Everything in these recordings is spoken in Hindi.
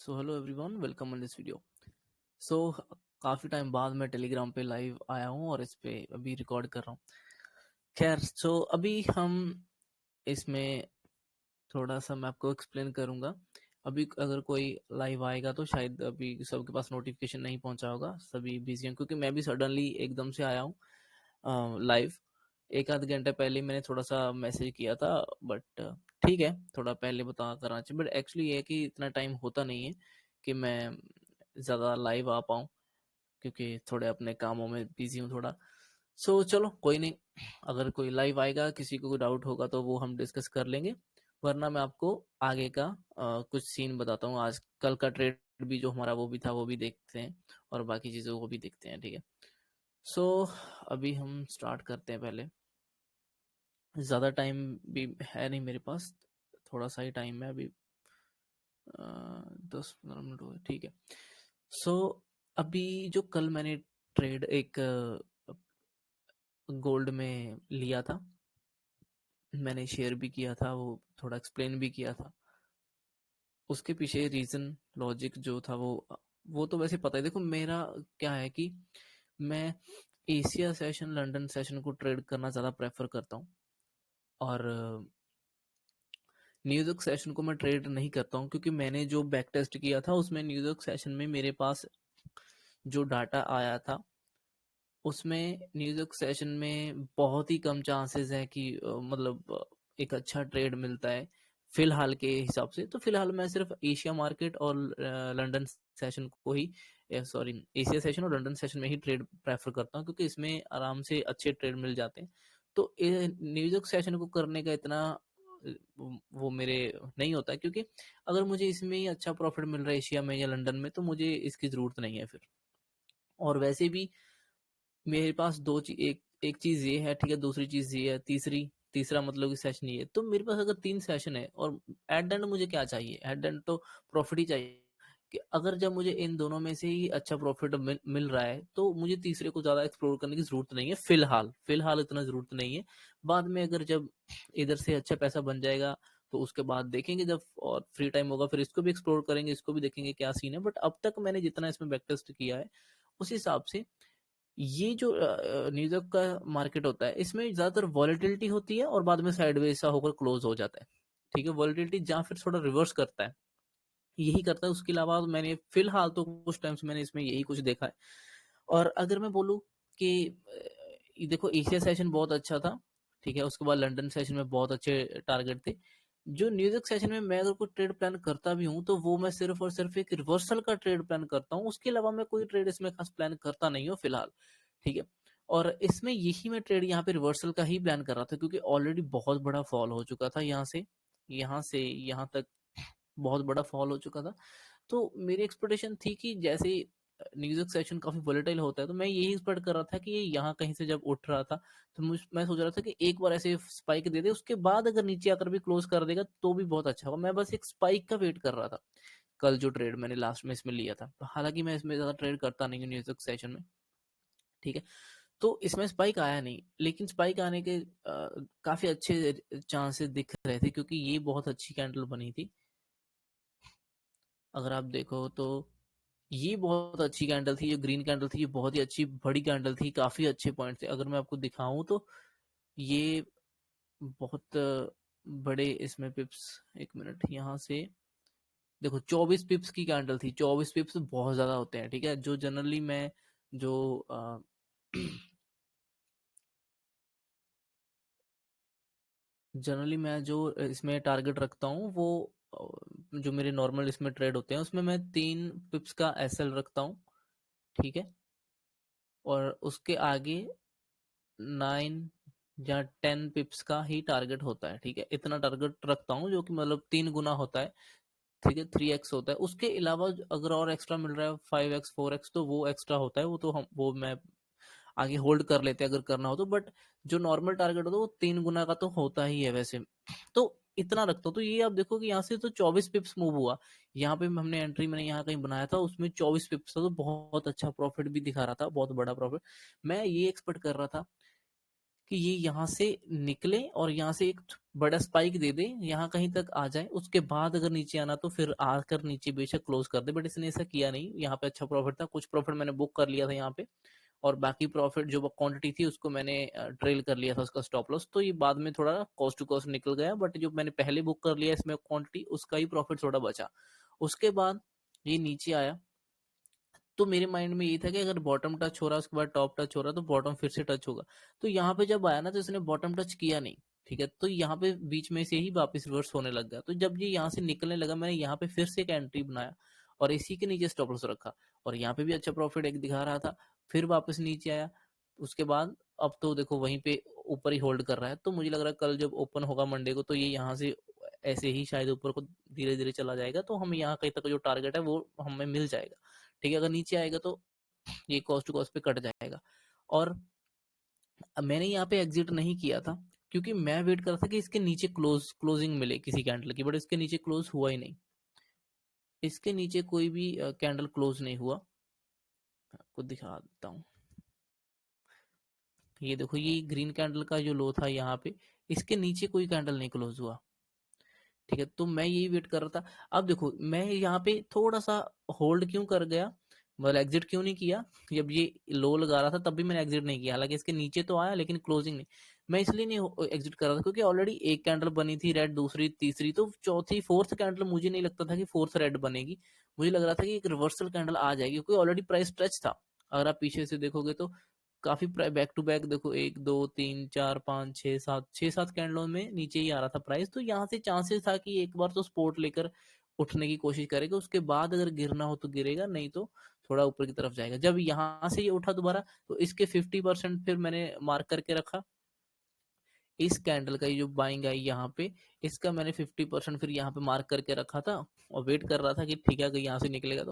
So hello everyone, welcome on this video. So काफ़ी टाइम बाद मैं टेलीग्राम पे लाइव आया हूँ और इस पे अभी रिकॉर्ड कर रहा हूँ। खैर, सो अभी हम इसमें थोड़ा सा मैं आपको एक्सप्लेन करूँगा। अभी अगर कोई लाइव आएगा तो शायद अभी सबके पास नोटिफिकेशन नहीं पहुँचा होगा, सभी बिजी हैं क्योंकि मैं भी सडनली एकदम से आया हूँ लाइव। एक आध घंटे पहले मैंने थोड़ा सा मैसेज किया था, बट ठीक है, थोड़ा पहले बता करना चाहिए। बट एक्चुअली ये है कि इतना टाइम होता नहीं है कि मैं ज़्यादा लाइव आ पाऊँ, क्योंकि थोड़े अपने कामों में बिजी हूँ थोड़ा। सो चलो कोई नहीं, अगर कोई लाइव आएगा, किसी को कोई डाउट होगा तो वो हम डिस्कस कर लेंगे, वरना मैं आपको आगे का कुछ सीन बताता हूँ। आज कल का ट्रेड भी जो हमारा वो भी था वो भी देखते हैं, और बाकी चीज़ों को भी देखते हैं, ठीक है। सो अभी हम स्टार्ट करते हैं। पहले ज़्यादा टाइम भी है नहीं मेरे पास, थोड़ा सा ही टाइम है अभी, 10-15 मिनट हो गए, ठीक है। सो अभी जो कल मैंने ट्रेड एक गोल्ड में लिया था, मैंने शेयर भी किया था, वो थोड़ा एक्सप्लेन भी किया था। उसके पीछे रीज़न लॉजिक जो था वो तो वैसे पता है। देखो मेरा क्या है कि मैं एशिया सेशन, लंदन सेशन को ट्रेड करना ज़्यादा प्रेफर करता हूँ, और न्यूयॉर्क सेशन को मैं ट्रेड नहीं करता हूँ, क्योंकि मैंने जो बैक टेस्ट किया था उसमें न्यूयॉर्क सेशन में मेरे पास जो डाटा आया था उसमें न्यूयॉर्क सेशन में बहुत ही कम चांसेस है कि मतलब एक अच्छा ट्रेड मिलता है फिलहाल के हिसाब से। तो फिलहाल मैं सिर्फ एशिया मार्केट और लंदन सेशन को ही, सॉरी, एशिया सेशन और लंदन सेशन में ही ट्रेड प्रेफर करता हूँ, क्योंकि इसमें आराम से अच्छे ट्रेड मिल जाते हैं। तो न्यूयॉर्क सेशन को करने का इतना वो मेरे नहीं होता है, क्योंकि अगर मुझे इसमें ही अच्छा प्रॉफिट मिल रहा है एशिया में या लंदन में, तो मुझे इसकी ज़रूरत नहीं है फिर। और वैसे भी मेरे पास दो चीज, एक चीज ये है, ठीक है, दूसरी चीज ये है, तीसरा मतलब कि सेशन ये है। तो मेरे पास अगर 3 सेशन है और एट एंड मुझे क्या चाहिए, एट एंड तो प्रॉफिट ही चाहिए। कि अगर जब मुझे इन दोनों में से ही अच्छा प्रॉफिट मिल रहा है तो मुझे तीसरे को ज्यादा एक्सप्लोर करने की जरूरत नहीं है। फिलहाल इतना जरूरत नहीं है। बाद में अगर जब इधर से अच्छा पैसा बन जाएगा तो उसके बाद देखेंगे, जब और फ्री टाइम होगा फिर इसको भी एक्सप्लोर करेंगे, इसको भी देखेंगे क्या सीन है। बट अब तक मैंने जितना इसमें बैक टेस्ट किया है उस हिसाब से ये जो न्यूयॉर्क का मार्केट होता है इसमें ज्यादातर वॉलेटिलिटी होती है और बाद में साइडवेज सा होकर क्लोज हो जाता है, ठीक है। वॉलेटिलिटी जहाँ फिर थोड़ा रिवर्स करता है, यही करता है। उसके अलावा मैंने फिलहाल तो कुछ टाइम से मैंने इसमें यही कुछ देखा है। और अगर मैं बोलूँ कि ये देखो, एशिया सेशन बहुत अच्छा था, ठीक है, उसके बाद लंदन सेशन में बहुत अच्छे टारगेट थे। जो न्यूयॉर्क सेशन में मैं अगर कोई ट्रेड प्लान करता भी हूँ तो वो मैं सिर्फ और सिर्फ एक रिवर्सल का ट्रेड प्लान करता हूँ, उसके अलावा मैं कोई ट्रेड इसमें खास प्लान करता नहीं हूँ फिलहाल, ठीक है। और इसमें यही मैं ट्रेड यहाँ पे रिवर्सल का ही प्लान कर रहा था, क्योंकि ऑलरेडी बहुत बड़ा फॉल हो चुका था यहाँ से यहाँ तक बहुत बड़ा फॉल हो चुका था। तो मेरी एक्सपेक्टेशन थी कि जैसे न्यूयॉर्क सेशन काफी वोलेटाइल होता है, तो मैं यही एक्सपेक्ट कर रहा था कि ये यहाँ कहीं से जब उठ रहा था तो मैं सोच रहा था कि एक बार ऐसे स्पाइक दे दे, उसके बाद अगर नीचे आकर भी क्लोज कर देगा तो भी बहुत अच्छा होगा। मैं बस एक स्पाइक का वेट कर रहा था। कल जो ट्रेड मैंने लास्ट में इसमें लिया था, हालांकि मैं इसमें ज्यादा ट्रेड करता नहीं हूँ न्यूयॉर्क सेशन में, ठीक है। तो इसमें स्पाइक आया नहीं, लेकिन स्पाइक आने के काफी अच्छे चांसेस दिख रहे थे, क्योंकि ये बहुत अच्छी कैंडल बनी थी। अगर आप देखो तो ये बहुत अच्छी कैंडल थी, ये ग्रीन कैंडल थी, ये बहुत ही अच्छी बड़ी कैंडल थी, काफी अच्छे पॉइंट थे। अगर मैं आपको दिखाऊं तो ये बहुत बड़े इसमें पिप्स, एक मिनट, यहाँ से देखो 24 पिप्स की कैंडल थी। 24 पिप्स बहुत ज्यादा होते हैं, ठीक है। जो जनरली मैं जो जनरली मैं जो इसमें टारगेट रखता हूँ वो जो मेरे नॉर्मल इसमें ट्रेड होते हैं उसमें मैं 3 पिप्स का एसएल रखता हूँ, ठीक है। और उसके आगे 9 या 10 पिप्स का ही टारगेट होता है, ठीक है। इतना टारगेट रखता हूँ, जो कि मतलब 3 गुना होता है, ठीक है, 3x होता है। उसके अलावा अगर और एक्स्ट्रा मिल रहा है 5x 4x तो वो एक्स्ट्रा होता है, वो तो हम वो मैं आगे होल्ड कर लेते हैं अगर करना हो तो। बट जो नॉर्मल टारगेट होता है वो 3 गुना का तो होता ही है वैसे। तो इतना रखता हूँ। तो ये आप देखो कि यहाँ से तो 24 पिप्स मूव हुआ। यहाँ पे हमने एंट्री मैंने यहाँ कहीं बनाया था, उसमें 24 पिप्स था, तो बहुत अच्छा प्रॉफिट भी दिखा रहा था, बहुत बड़ा प्रॉफिट। मैं ये एक्सपेक्ट कर रहा था कि ये यहाँ से निकले और यहाँ से एक बड़ा स्पाइक दे दे, यहाँ कहीं तक आ जाए, उसके बाद अगर नीचे आना तो फिर आकर नीचे बेशक क्लोज कर दे, बट इसने ऐसा किया नहीं। यहाँ पे अच्छा प्रॉफिट था, कुछ प्रॉफिट मैंने बुक कर लिया था यहाँ पे, और बाकी प्रॉफिट जो क्वांटिटी थी उसको मैंने ट्रेल कर लिया था उसका स्टॉप लॉस, तो ये बाद में थोड़ा कॉस्ट टू कॉस्ट निकल गया, बट जो मैंने पहले बुक कर लिया इसमें क्वांटिटी, उसका ही प्रॉफिट थोड़ा बचा। उसके बाद ये नीचे आया, तो मेरे माइंड में ये था कि अगर बॉटम टच हो रहा है उसके बाद टॉप टच हो रहा है तो बॉटम फिर से टच होगा। तो यहाँ पे जब आया ना तो इसने बॉटम टच किया नहीं, ठीक है, तो यहाँ पे बीच में से ही वापस रिवर्स होने लग गया। तो जब ये यहाँ से निकलने लगा, मैंने यहाँ पे फिर से एक एंट्री बनाया और इसी के नीचे स्टॉप लॉस रखा, और यहाँ पे भी अच्छा प्रॉफिट एक दिखा रहा था, फिर वापस नीचे आया। उसके बाद अब तो देखो वहीं पे ऊपर ही होल्ड कर रहा है, तो मुझे लग रहा है कल जब ओपन होगा मंडे को तो ये यहाँ से ऐसे ही शायद ऊपर को धीरे धीरे चला जाएगा, तो हम यहाँ कहीं तक जो टारगेट है वो हमें मिल जाएगा। ठीक है, अगर नीचे आएगा तो ये कॉस्ट टू कॉस्ट पे कट जाएगा। और अब मैंने यहाँ पे एग्जिट नहीं किया था क्योंकि मैं वेट कर रहा था कि इसके नीचे क्लोजिंग मिले किसी कैंडल की, बट इसके नीचे क्लोज हुआ ही नहीं, इसके नीचे कोई भी कैंडल क्लोज नहीं हुआ। आपको दिखा देता हूँ, ये देखो ये ग्रीन कैंडल का जो लो था यहाँ पे, इसके नीचे कोई कैंडल नहीं क्लोज हुआ। ठीक है, तो मैं यही वेट कर रहा था। अब देखो मैं यहाँ पे थोड़ा सा होल्ड क्यों कर गया, मतलब एग्जिट क्यों नहीं किया, जब ये लो लगा रहा था तब भी मैंने एग्जिट नहीं किया, हालांकि इसके नीचे तो आया लेकिन क्लोजिंग नहीं। मैं इसलिए नहीं एग्जिट कर रहा था क्योंकि ऑलरेडी एक कैंडल बनी थी रेड, दूसरी, तीसरी, तो चौथी फोर्थ कैंडल मुझे नहीं लगता था कि फोर्थ रेड बनेगी। मुझे लग रहा था कि एक रिवर्सल कैंडल आ जाएगी क्योंकि ऑलरेडी प्राइस स्ट्रेच था। अगर आप पीछे से देखोगे तो काफी बैक टू बैक देखो, 1 2 3 4 5 6 7 कैंडलों में नीचे ही आ रहा था प्राइस, तो यहाँ से चांसेस था कि एक बार तो सपोर्ट लेकर उठने की कोशिश करेगा, उसके बाद अगर गिरना हो तो गिरेगा, नहीं तो थोड़ा ऊपर की तरफ जाएगा। जब यहाँ से ये उठा दोबारा तो इसके 50% फिर मैंने मार्क करके रखा, इस कैंडल का ये जो बाइंग आई यहाँ पे, इसका मैंने 50% फिर यहाँ पे मार्क करके रखा था और वेट कर रहा था कि ठीक है अगर यहाँ से निकलेगा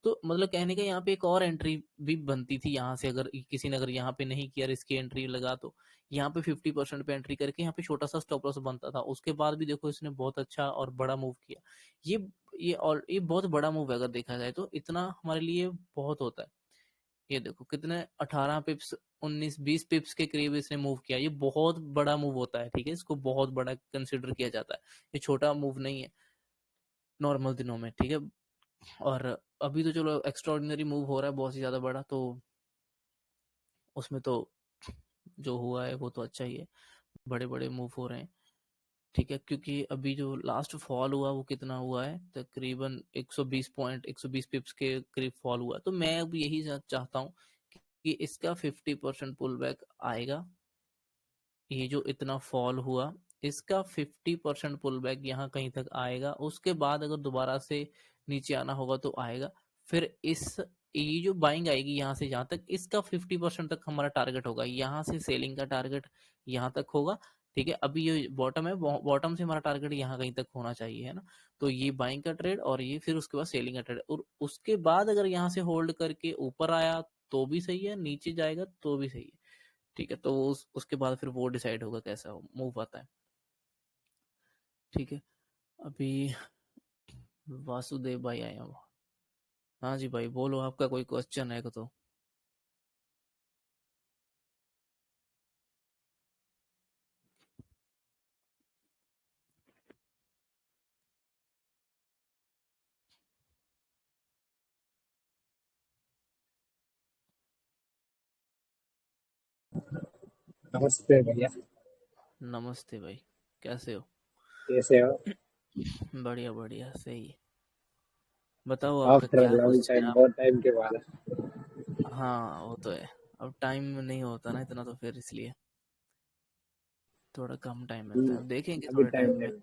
तो मतलब कहने का यहाँ पे एक और एंट्री भी बनती थी यहाँ से, अगर किसी ने अगर यहाँ पे नहीं किया रिस्की एंट्री लगा तो यहाँ पे 50% पे एंट्री करके यहाँ पे छोटा सा स्टॉप लॉस बनता था। उसके बाद भी देखो इसने बहुत अच्छा और बड़ा मूव किया। ये बहुत बड़ा मूव है, अगर देखा जाए तो इतना हमारे लिए बहुत होता है। ये देखो कितने 18 पिप्स, 19-20 पिप्स के करीब इसने मूव किया, ये बहुत बड़ा मूव होता है। ठीक है, इसको बहुत बड़ा कंसिडर किया जाता है, ये छोटा मूव नहीं है नॉर्मल दिनों में। ठीक है, और अभी तो चलो एक्स्ट्राऑर्डिनरी मूव हो रहा है बहुत ही ज्यादा बड़ा, तो उसमें तो जो हुआ है वो तो अच्छा ही है, बड़े बड़े मूव हो रहे हैं। ठीक है, क्योंकि अभी जो लास्ट फॉल हुआ वो कितना हुआ है, तकरीबन 120 पिप्स के करीब फॉल हुआ, तो मैं अब यही चाहता हूँ कि इसका 50% पुल बैक आएगा। ये जो इतना फॉल हुआ इसका 50% पुल बैक यहाँ कहीं तक आएगा, उसके बाद अगर दोबारा से नीचे आना होगा तो आएगा। फिर ये जो बाइंग आएगी यहाँ से यहाँ तक, इसका 50% तक हमारा टारगेट होगा, यहाँ से सेलिंग का टारगेट यहाँ तक होगा। ठीक है, अभी ये बॉटम है, बॉटम से हमारा टारगेट यहाँ कहीं तक होना चाहिए, है ना। तो ये बाइंग का ट्रेड और ये फिर उसके बाद सेलिंग का ट्रेड, और उसके बाद अगर यहाँ से होल्ड करके ऊपर आया तो भी सही है, नीचे जाएगा तो भी सही है। ठीक है, तो उसके बाद फिर वो डिसाइड होगा कैसा मूव आता है। ठीक है, अभी वासुदेव भाई आए हैं। हाँ जी भाई बोलो, आपका कोई क्वेश्चन है तो। नमस्ते भैया। नमस्ते भाई, कैसे हो? कैसे हो? बढ़िया बढ़िया, सही है। बताओ आपका आफ्टर क्या लॉन्ग क्वेश्चन है टाइम, आप? बहुत टाइम के बाद। हाँ वो तो है, अब टाइम नहीं होता ना इतना, तो फिर इसलिए थोड़ा कम टाइम मिलता है, अब देखेंगे अभी थोड़े टाइम टाइम में। नहीं।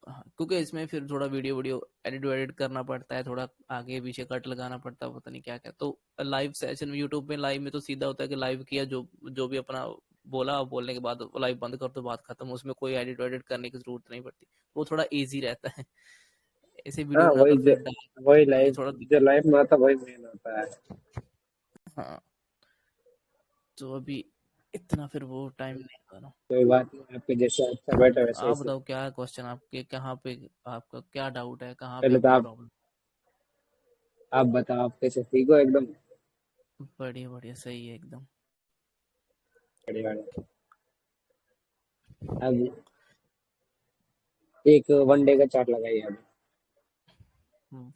हाँ, क्योंकि इसमें फिर थोड़ा वीडियो वीडियो एडिट वेडिट करना पड़ता है, थोड़ा आगे पीछे कट लगाना पड़ता है, पता नहीं क्या क्या। तो लाइव सेशन यूट्यूब में लाइव में तो सीधा होता है कि लाइव किया, जो जो भी अपना बोला, बोलने के बाद लाइव बंद कर दो, बात खत्म, उसमें कोई एडिट वेडिट करने की जरूरत नहीं पड़ती, वो थोड़ा इजी रहता है। ऐसे वीडियो हाँ, बनाकर फिर वही ये लाइव, थोड़ा जो दिक्कत। लाइव में आता वही मेन होता है। हाँ, तो अभी इतना फिर वो टाइम नहीं होगा ना। कोई बात नहीं, आपके जैसे अच्छा बैठा वैसे आप ऐसे। बताओ क्या क्वेश्चन आपके, कहाँ पे आपका क्या डाउट है, कहाँ पे पहले तो आपको प्रॉब्लम? आप बताओ, आप कैसे, ठीक हो एकदम? बढ़िया बढ़िया, सही है एकदम। बढ़िया। अब एक वनडे का चार्ट लगाइए अभी।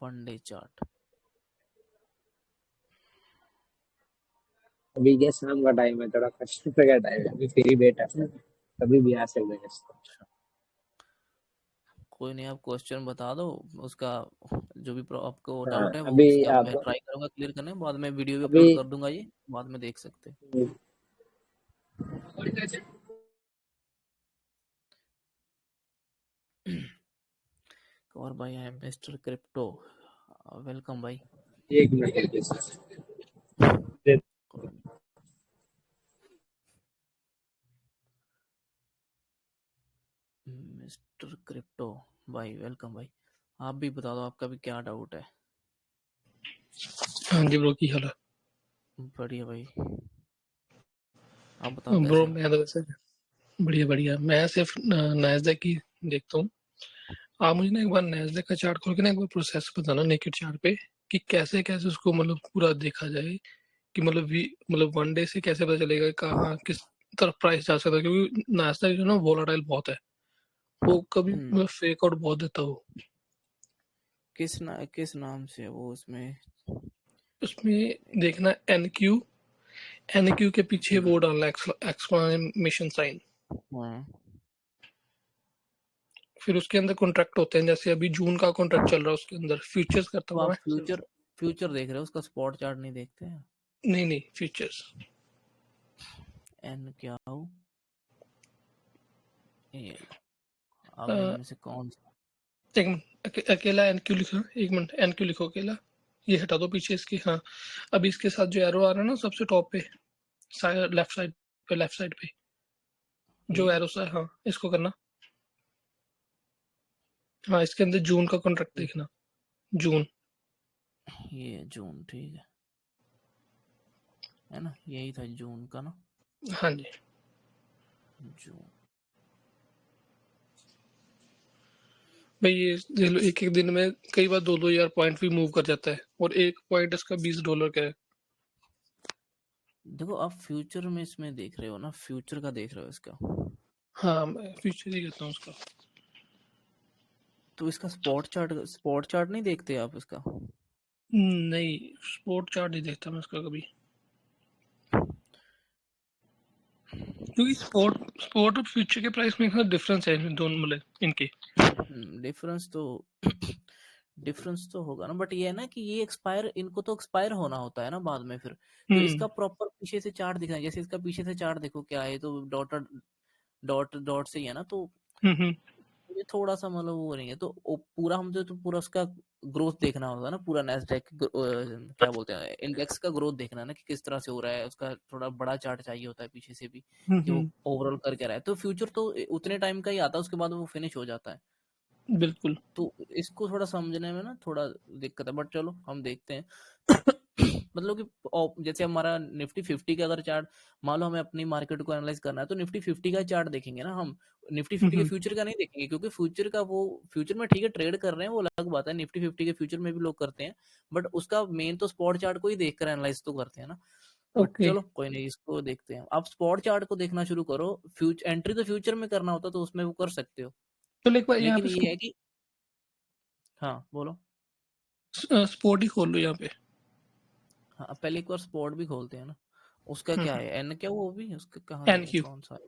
One day chart. अभी क्या शाम का टाइम है, थोड़ा कष्ट का टाइम है, अभी फ्री बैठा है, कभी भी आ सकते हैं इसको। अच्छा, कोई नहीं, आप क्वेश्चन बता दो उसका, जो भी आपको हाँ डाउट है वो अभी उसका आप मैं ट्राई करूंगा क्लियर करने, बाद में वीडियो भी अभी अपलोड कर दूंगा, ये बाद में देख सकते हैं। और भाई, I am mister crypto, welcome भाई। एक मिनट मिस्टर क्रिप्टो भाई, वेलकम भाई। आप भी बता दो, आपका भी क्या डाउट है। हाँ जी ब्रो, की हाल है? बढ़िया भाई, आप बताओ ब्रो कैसे हो। मैं तो वैसे बढ़िया बढ़िया, मैं सिर्फ नैस्डैक की देखता हूँ। आप मुझे ना एक बार नैस्डैक का चार्ट खोल के ना एक बार प्रोसेस बताना नेकेड चार्ट पे, कि कैसे कैसे उसको मतलब पूरा देखा जाए, कि मतलब वी मतलब वन डे से कैसे पता चलेगा कहाँ किस तरफ प्राइस जा सकता है, क्योंकि नैस्डैक जो ना वोलाटाइल बहुत है, वो कभी हम्म फेक आउट बहुत देता है वो। किस नाम से है वो उसमें। उसमें देखना एन क्यू के पीछे हम्म, वो डालना एक्सक्लेमेशन साइन, हाँ। फिर उसके अंदर कॉन्ट्रैक्ट होते हैं, जैसे अभी जून का कॉन्ट्रैक्ट चल रहा है, उसके अंदर फ्यूचर्स करता तो हूँ आप मैं सिर्फ। फ्यूचर फ्यूचर देख रहे हो, उसका स्पॉट चार्ट नहीं देखते हैं। नहीं नहीं, फ्यूचर्स। एन क्या हो, ये लो। अब इनमें से कौन सा। एक मिनट, अकेला एनक्यू लिखो, एक मिनट एनक्यू लिखो अकेला, ये हटा दो पीछे इसकी। हाँ, अब इसके साथ जो एरो आ रहा है ना सबसे टॉप पे, लेफ्ट साइड पे ये जो एरो सा है, हाँ इसको करना। हाँ, इसके अंदर जून का कॉन्ट्रैक्ट देखना, जून। ये जून, ठीक है ना, यही था जून का ना। हाँ जी जून। भाई, ये देख लो, एक एक दिन में कई बार 2-2 हजार पॉइंट भी मूव कर जाता है, और एक पॉइंट इसका $20 का है। देखो, आप फ्यूचर में इसमें देख रहे हो ना, फ्यूचर का देख रहे हो इसका। हाँ, मैं फ्यूचर ही कहता हूँ उसका। तो इसका स्पॉट चार्ट नहीं देखते आप इसका। नहीं, स्पोर्ट चार्ट नहीं देखता मैं इसका कभी, क्योंकि स्पोर्ट और फ्यूचर के प्राइस में इतना डिफरेंस है इन दोनों, मतलब इनके। डिफरेंस तो डिफरेंस तो होगा ना, बट ये है ना कि ये एक्सपायर, इनको तो एक्सपायर होना होता है ना बाद में फिर। तो हम्म इसका प्रॉपर पीछे से चार्ट दिखना है, जैसे इसका पीछे से चार्ट देखो क्या है, तो डॉट डॉट डॉट से ही है ना, तो हम्म। ये थोड़ा सा मतलब वो नहीं है, तो पूरा हम तो पूरा उसका ग्रोथ देखना होगा ना, पूरा नैस्डैक क्या बोलते हैं, इंडेक्स का ग्रोथ देखना है ना, कि किस तरह से हो रहा है, उसका थोड़ा बड़ा चार्ट चाहिए होता है पीछे से भी, कि वो हम्म। ओवरऑल करके रहा है। तो फ्यूचर तो उतने टाइम का ही आता है, उसके बाद वो फिनिश हो जाता है। बिल्कुल। तो इसको थोड़ा समझने में ना थोड़ा दिक्कत है, बट चलो हम देखते हैं। मतलब कि जैसे हमारा निफ्टी 50 का अगर चार्ट, मान लो हमें अपनी मार्केट को एनालाइज करना है, तो निफ्टी 50 का चार्ट देखेंगे ना हम। निफ्टी 50 के हम्म। फ्यूचर का नहीं देखेंगे, क्योंकि फ्यूचर का वो, फ्यूचर में ठीक है ट्रेड कर रहे हैं, वो अलग बात है, निफ्टी 50 के फ्यूचर में भी लोग करते हैं, बट उसका मेन तो स्पॉट चार्ट को ही देखकर एनालाइज तो करते हैं ना। बट ओके, चलो कोई नहीं, इसको देखते हैं। आप स्पॉट चार्ट को देखना शुरू करो, फ्यूचर एंट्री तो फ्यूचर में करना होता तो उसमें वो कर सकते हो। चलो एक बार यहाँ लेकिन पे ये है कि, हाँ बोलो। स्पोर्ट ही खोल लो यहाँ पे। हाँ, पहले एक बार स्पॉट भी खोलते हैं ना। उसका क्या है, एन क्या, वो भी उसका कहाँ एन है, क्यू कौन सा है।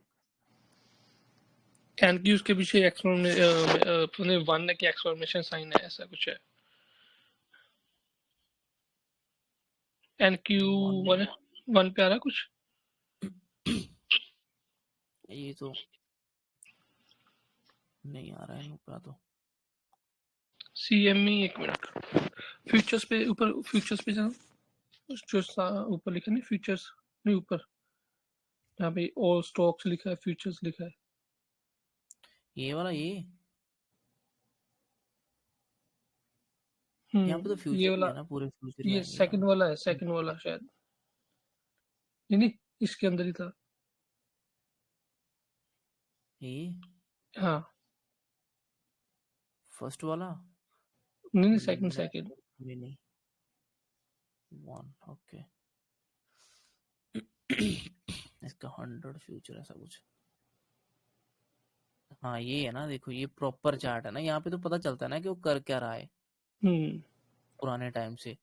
एन क्यू उसके पीछे एक्सप्लेनेशन वन है कि एक्सप्लेनेशन साइन है, ऐसा कुछ है। N Q one. One, one पे आ रहा है कुछ। ये तो नहीं आ रहा है नुकड़ा तो। सी एम ई, एक मिनट, फ्यूचर्स पे ऊपर, फ्यूचर्स पे जाओ, जो ऊपर लिखा नहीं फ्यूचर्स, नहीं ऊपर, यहाँ पे और स्टॉक्स लिखा है, फ्यूचर्स लिखा है। ये वाला, ये यहाँ पे तो ये फ्यूचर ही वाला, है ना, पूरे फ्यूचर ही ये आएंगे यहाँ सेकंड पे। वाला है, सेकंड वाला शायद, नहीं नहीं, इसके अंदर ही था। ये हाँ, फर्स्ट वाला। नहीं नहीं, second second. Land mini one, okay. इसका 100 फ्यूचर ऐसा कुछ। हाँ ये है ना, देखो ये प्रॉपर चार्ट है ना, यहाँ पे तो पता चलता है ना कि वो कर क्या रहा है पुराने टाइम से।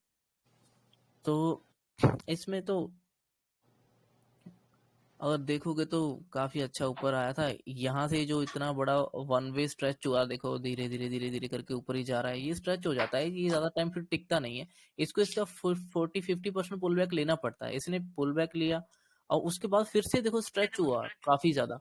तो इसमें तो अगर देखोगे तो काफी अच्छा ऊपर आया था। यहाँ से जो इतना बड़ा वन वे स्ट्रेच हुआ, देखो धीरे धीरे धीरे धीरे करके ऊपर ही जा रहा है, ये स्ट्रेच हो जाता है, ये ज्यादा टाइम फिर टिकता नहीं है। इसको इसका 40-50% पुल बैक लेना पड़ता है। इसने पुल बैक लिया और उसके बाद फिर से देखो स्ट्रेच हुआ काफी ज्यादा,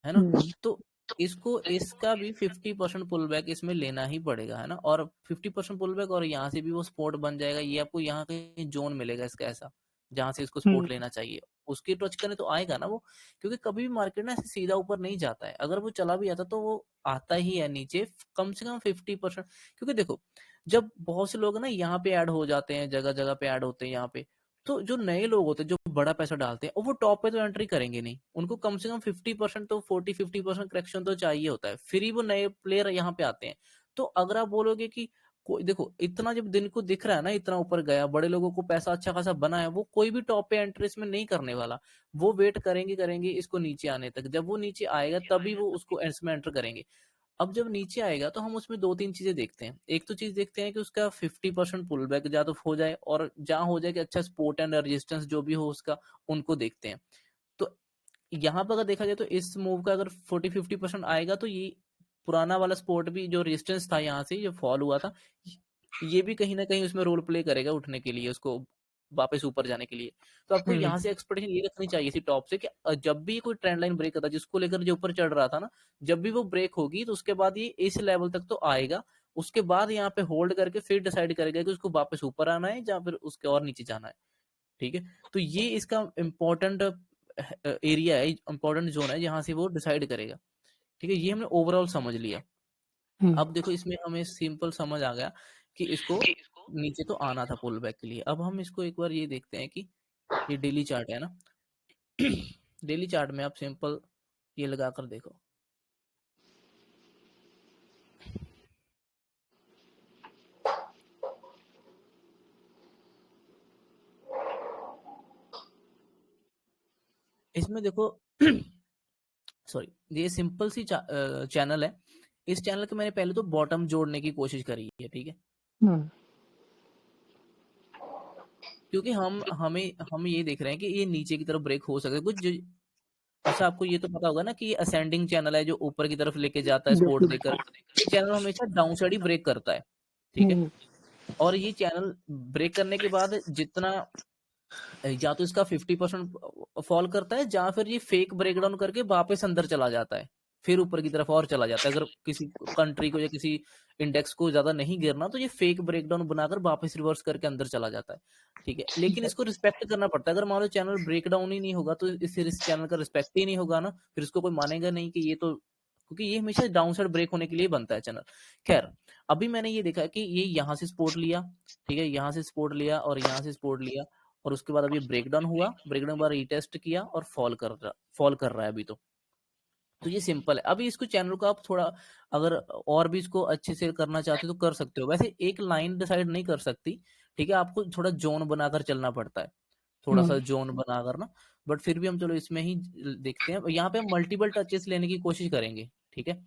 है ना। तो इसको इसका भी 50% पुल बैक इसमें लेना ही पड़ेगा, है ना। और 50% पुल बैक और यहाँ से भी वो स्पॉट बन जाएगा, ये आपको यहाँ कहीं जोन मिलेगा इसका ऐसा, जहां से इसको स्पोर्ट लेना चाहिए। उसकी टच करने तो आएगा ना वो, क्योंकि कभी भी मार्केट ना ऐसे सीधा ऊपर नहीं जाता है। अगर वो चला भी आता तो वो आता ही है नीचे कम से कम 50%। क्योंकि देखो जब बहुत से लोग ना यहाँ पे ऐड हो जाते हैं, जगह जगह पे ऐड होते हैं यहाँ पे, तो जो नए लोग होते हैं जो बड़ा पैसा डालते हैं, और वो टॉप पे तो एंट्री करेंगे नहीं, उनको कम से कम 50% तो 40-50% करेक्शन तो चाहिए होता है, फिर ही वो नए प्लेयर यहाँ पे आते हैं। तो अगर आप बोलोगे कि कोई देखो इतना जब दिन को दिख रहा है ना, इतना ऊपर गया, बड़े लोगों को पैसा अच्छा खासा बना है, वो कोई भी टॉप पे एंट्री इसमें नहीं करने वाला। वो वेट करेंगे करेंगे इसको नीचे आने तक, जब वो नीचे आएगा तभी वो उसको इसमें एंटर करेंगे। अब जब नीचे आएगा तो हम उसमें दो तीन चीजें देखते हैं। एक तो चीज देखते हैं कि उसका 50% पुल बैक जा तो हो जाए, और जहां हो जाए कि अच्छा सपोर्ट एंड रेजिस्टेंस जो भी हो उसका, उनको देखते हैं। तो यहाँ पर अगर देखा जाए तो इस मूव का अगर 40-50% आएगा तो ये पुराना वाला सपोर्ट भी जो रेजिस्टेंस था यहाँ से जो फॉल हुआ था, ये भी कहीं ना कहीं उसमें रोल प्ले करेगा उठने के लिए, उसको वापस ऊपर जाने के लिए। तो आपको यहाँ से एक्सपेक्टेशन ये रखनी चाहिए थी टॉप से कि जब भी कोई ट्रेंड लाइन ब्रेक होता है जिसको लेकर जो ऊपर चढ़ रहा था ना, जब भी वो ब्रेक होगी तो उसके बाद ये इस लेवल तक तो आएगा, उसके बाद यहाँ पे होल्ड करके फिर डिसाइड करेगा कि उसको वापस ऊपर आना है या फिर उसके और नीचे जाना है। ठीक है, तो ये इसका इम्पोर्टेंट एरिया है, इम्पोर्टेंट जोन है जहां से वो डिसाइड करेगा। ठीक है, ये हमने ओवरऑल समझ लिया। अब देखो इसमें हमें सिंपल समझ आ गया कि इसको नीचे तो आना था पुल बैक के लिए। अब हम इसको एक बार ये देखते हैं कि ये डेली चार्ट है ना, डेली चार्ट में आप सिंपल ये लगा कर देखो। इसमें देखो सॉरी, ये सिंपल सी चैनल है। इस चैनल के मैंने पहले तो बॉटम जोड़ने की कोशिश करी है, ठीक है, क्योंकि हम ये देख रहे हैं कि ये नीचे की तरफ ब्रेक हो सकता है कुछ अच्छा आपको ये तो पता होगा ना कि ये असेंडिंग चैनल है जो ऊपर की तरफ लेके जाता है सपोर्ट देकर। ये चैनल हमेशा डाउन साइड ही ब्रेक करता है, ठीक है। और ये चैनल ब्रेक करने के बाद जितना या तो इसका 50% फॉल करता है, या फिर ये फेक ब्रेकडाउन करके वापस अंदर चला जाता है, फिर ऊपर की तरफ और चला जाता है। अगर किसी कंट्री को या किसी इंडेक्स को ज्यादा नहीं गिरना तो ये फेक ब्रेकडाउन बनाकर वापस रिवर्स करके अंदर चला जाता है, ठीक है। लेकिन इसको रिस्पेक्ट करना पड़ता है। अगर मान लो चैनल ब्रेकडाउन ही नहीं होगा तो इस चैनल का रिस्पेक्ट ही नहीं होगा ना, फिर इसको कोई मानेगा नहीं कि ये तो, क्योंकि ये हमेशा डाउन साइड ब्रेक होने के लिए बनता है चैनल। खैर, अभी मैंने ये देखा कि ये यहाँ से सपोर्ट लिया, ठीक है, यहाँ से सपोर्ट लिया और यहाँ से सपोर्ट लिया, और उसके बाद अभी ब्रेकडाउन हुआ, ब्रेकडाउन के बाद रीटेस्ट किया और फॉल कर रहा है अभी तो ये सिंपल है। अभी इसको चैनल को आप थोड़ा अगर और भी इसको अच्छे से करना चाहते हो तो कर सकते हो। वैसे एक लाइन डिसाइड नहीं कर सकती, ठीक है, आपको थोड़ा जोन बनाकर चलना पड़ता है, थोड़ा सा जोन बनाकर ना। बट फिर भी हम चलो इसमें ही देखते हैं। यहाँ पे हम मल्टीपल टचेस लेने की कोशिश करेंगे, ठीक है।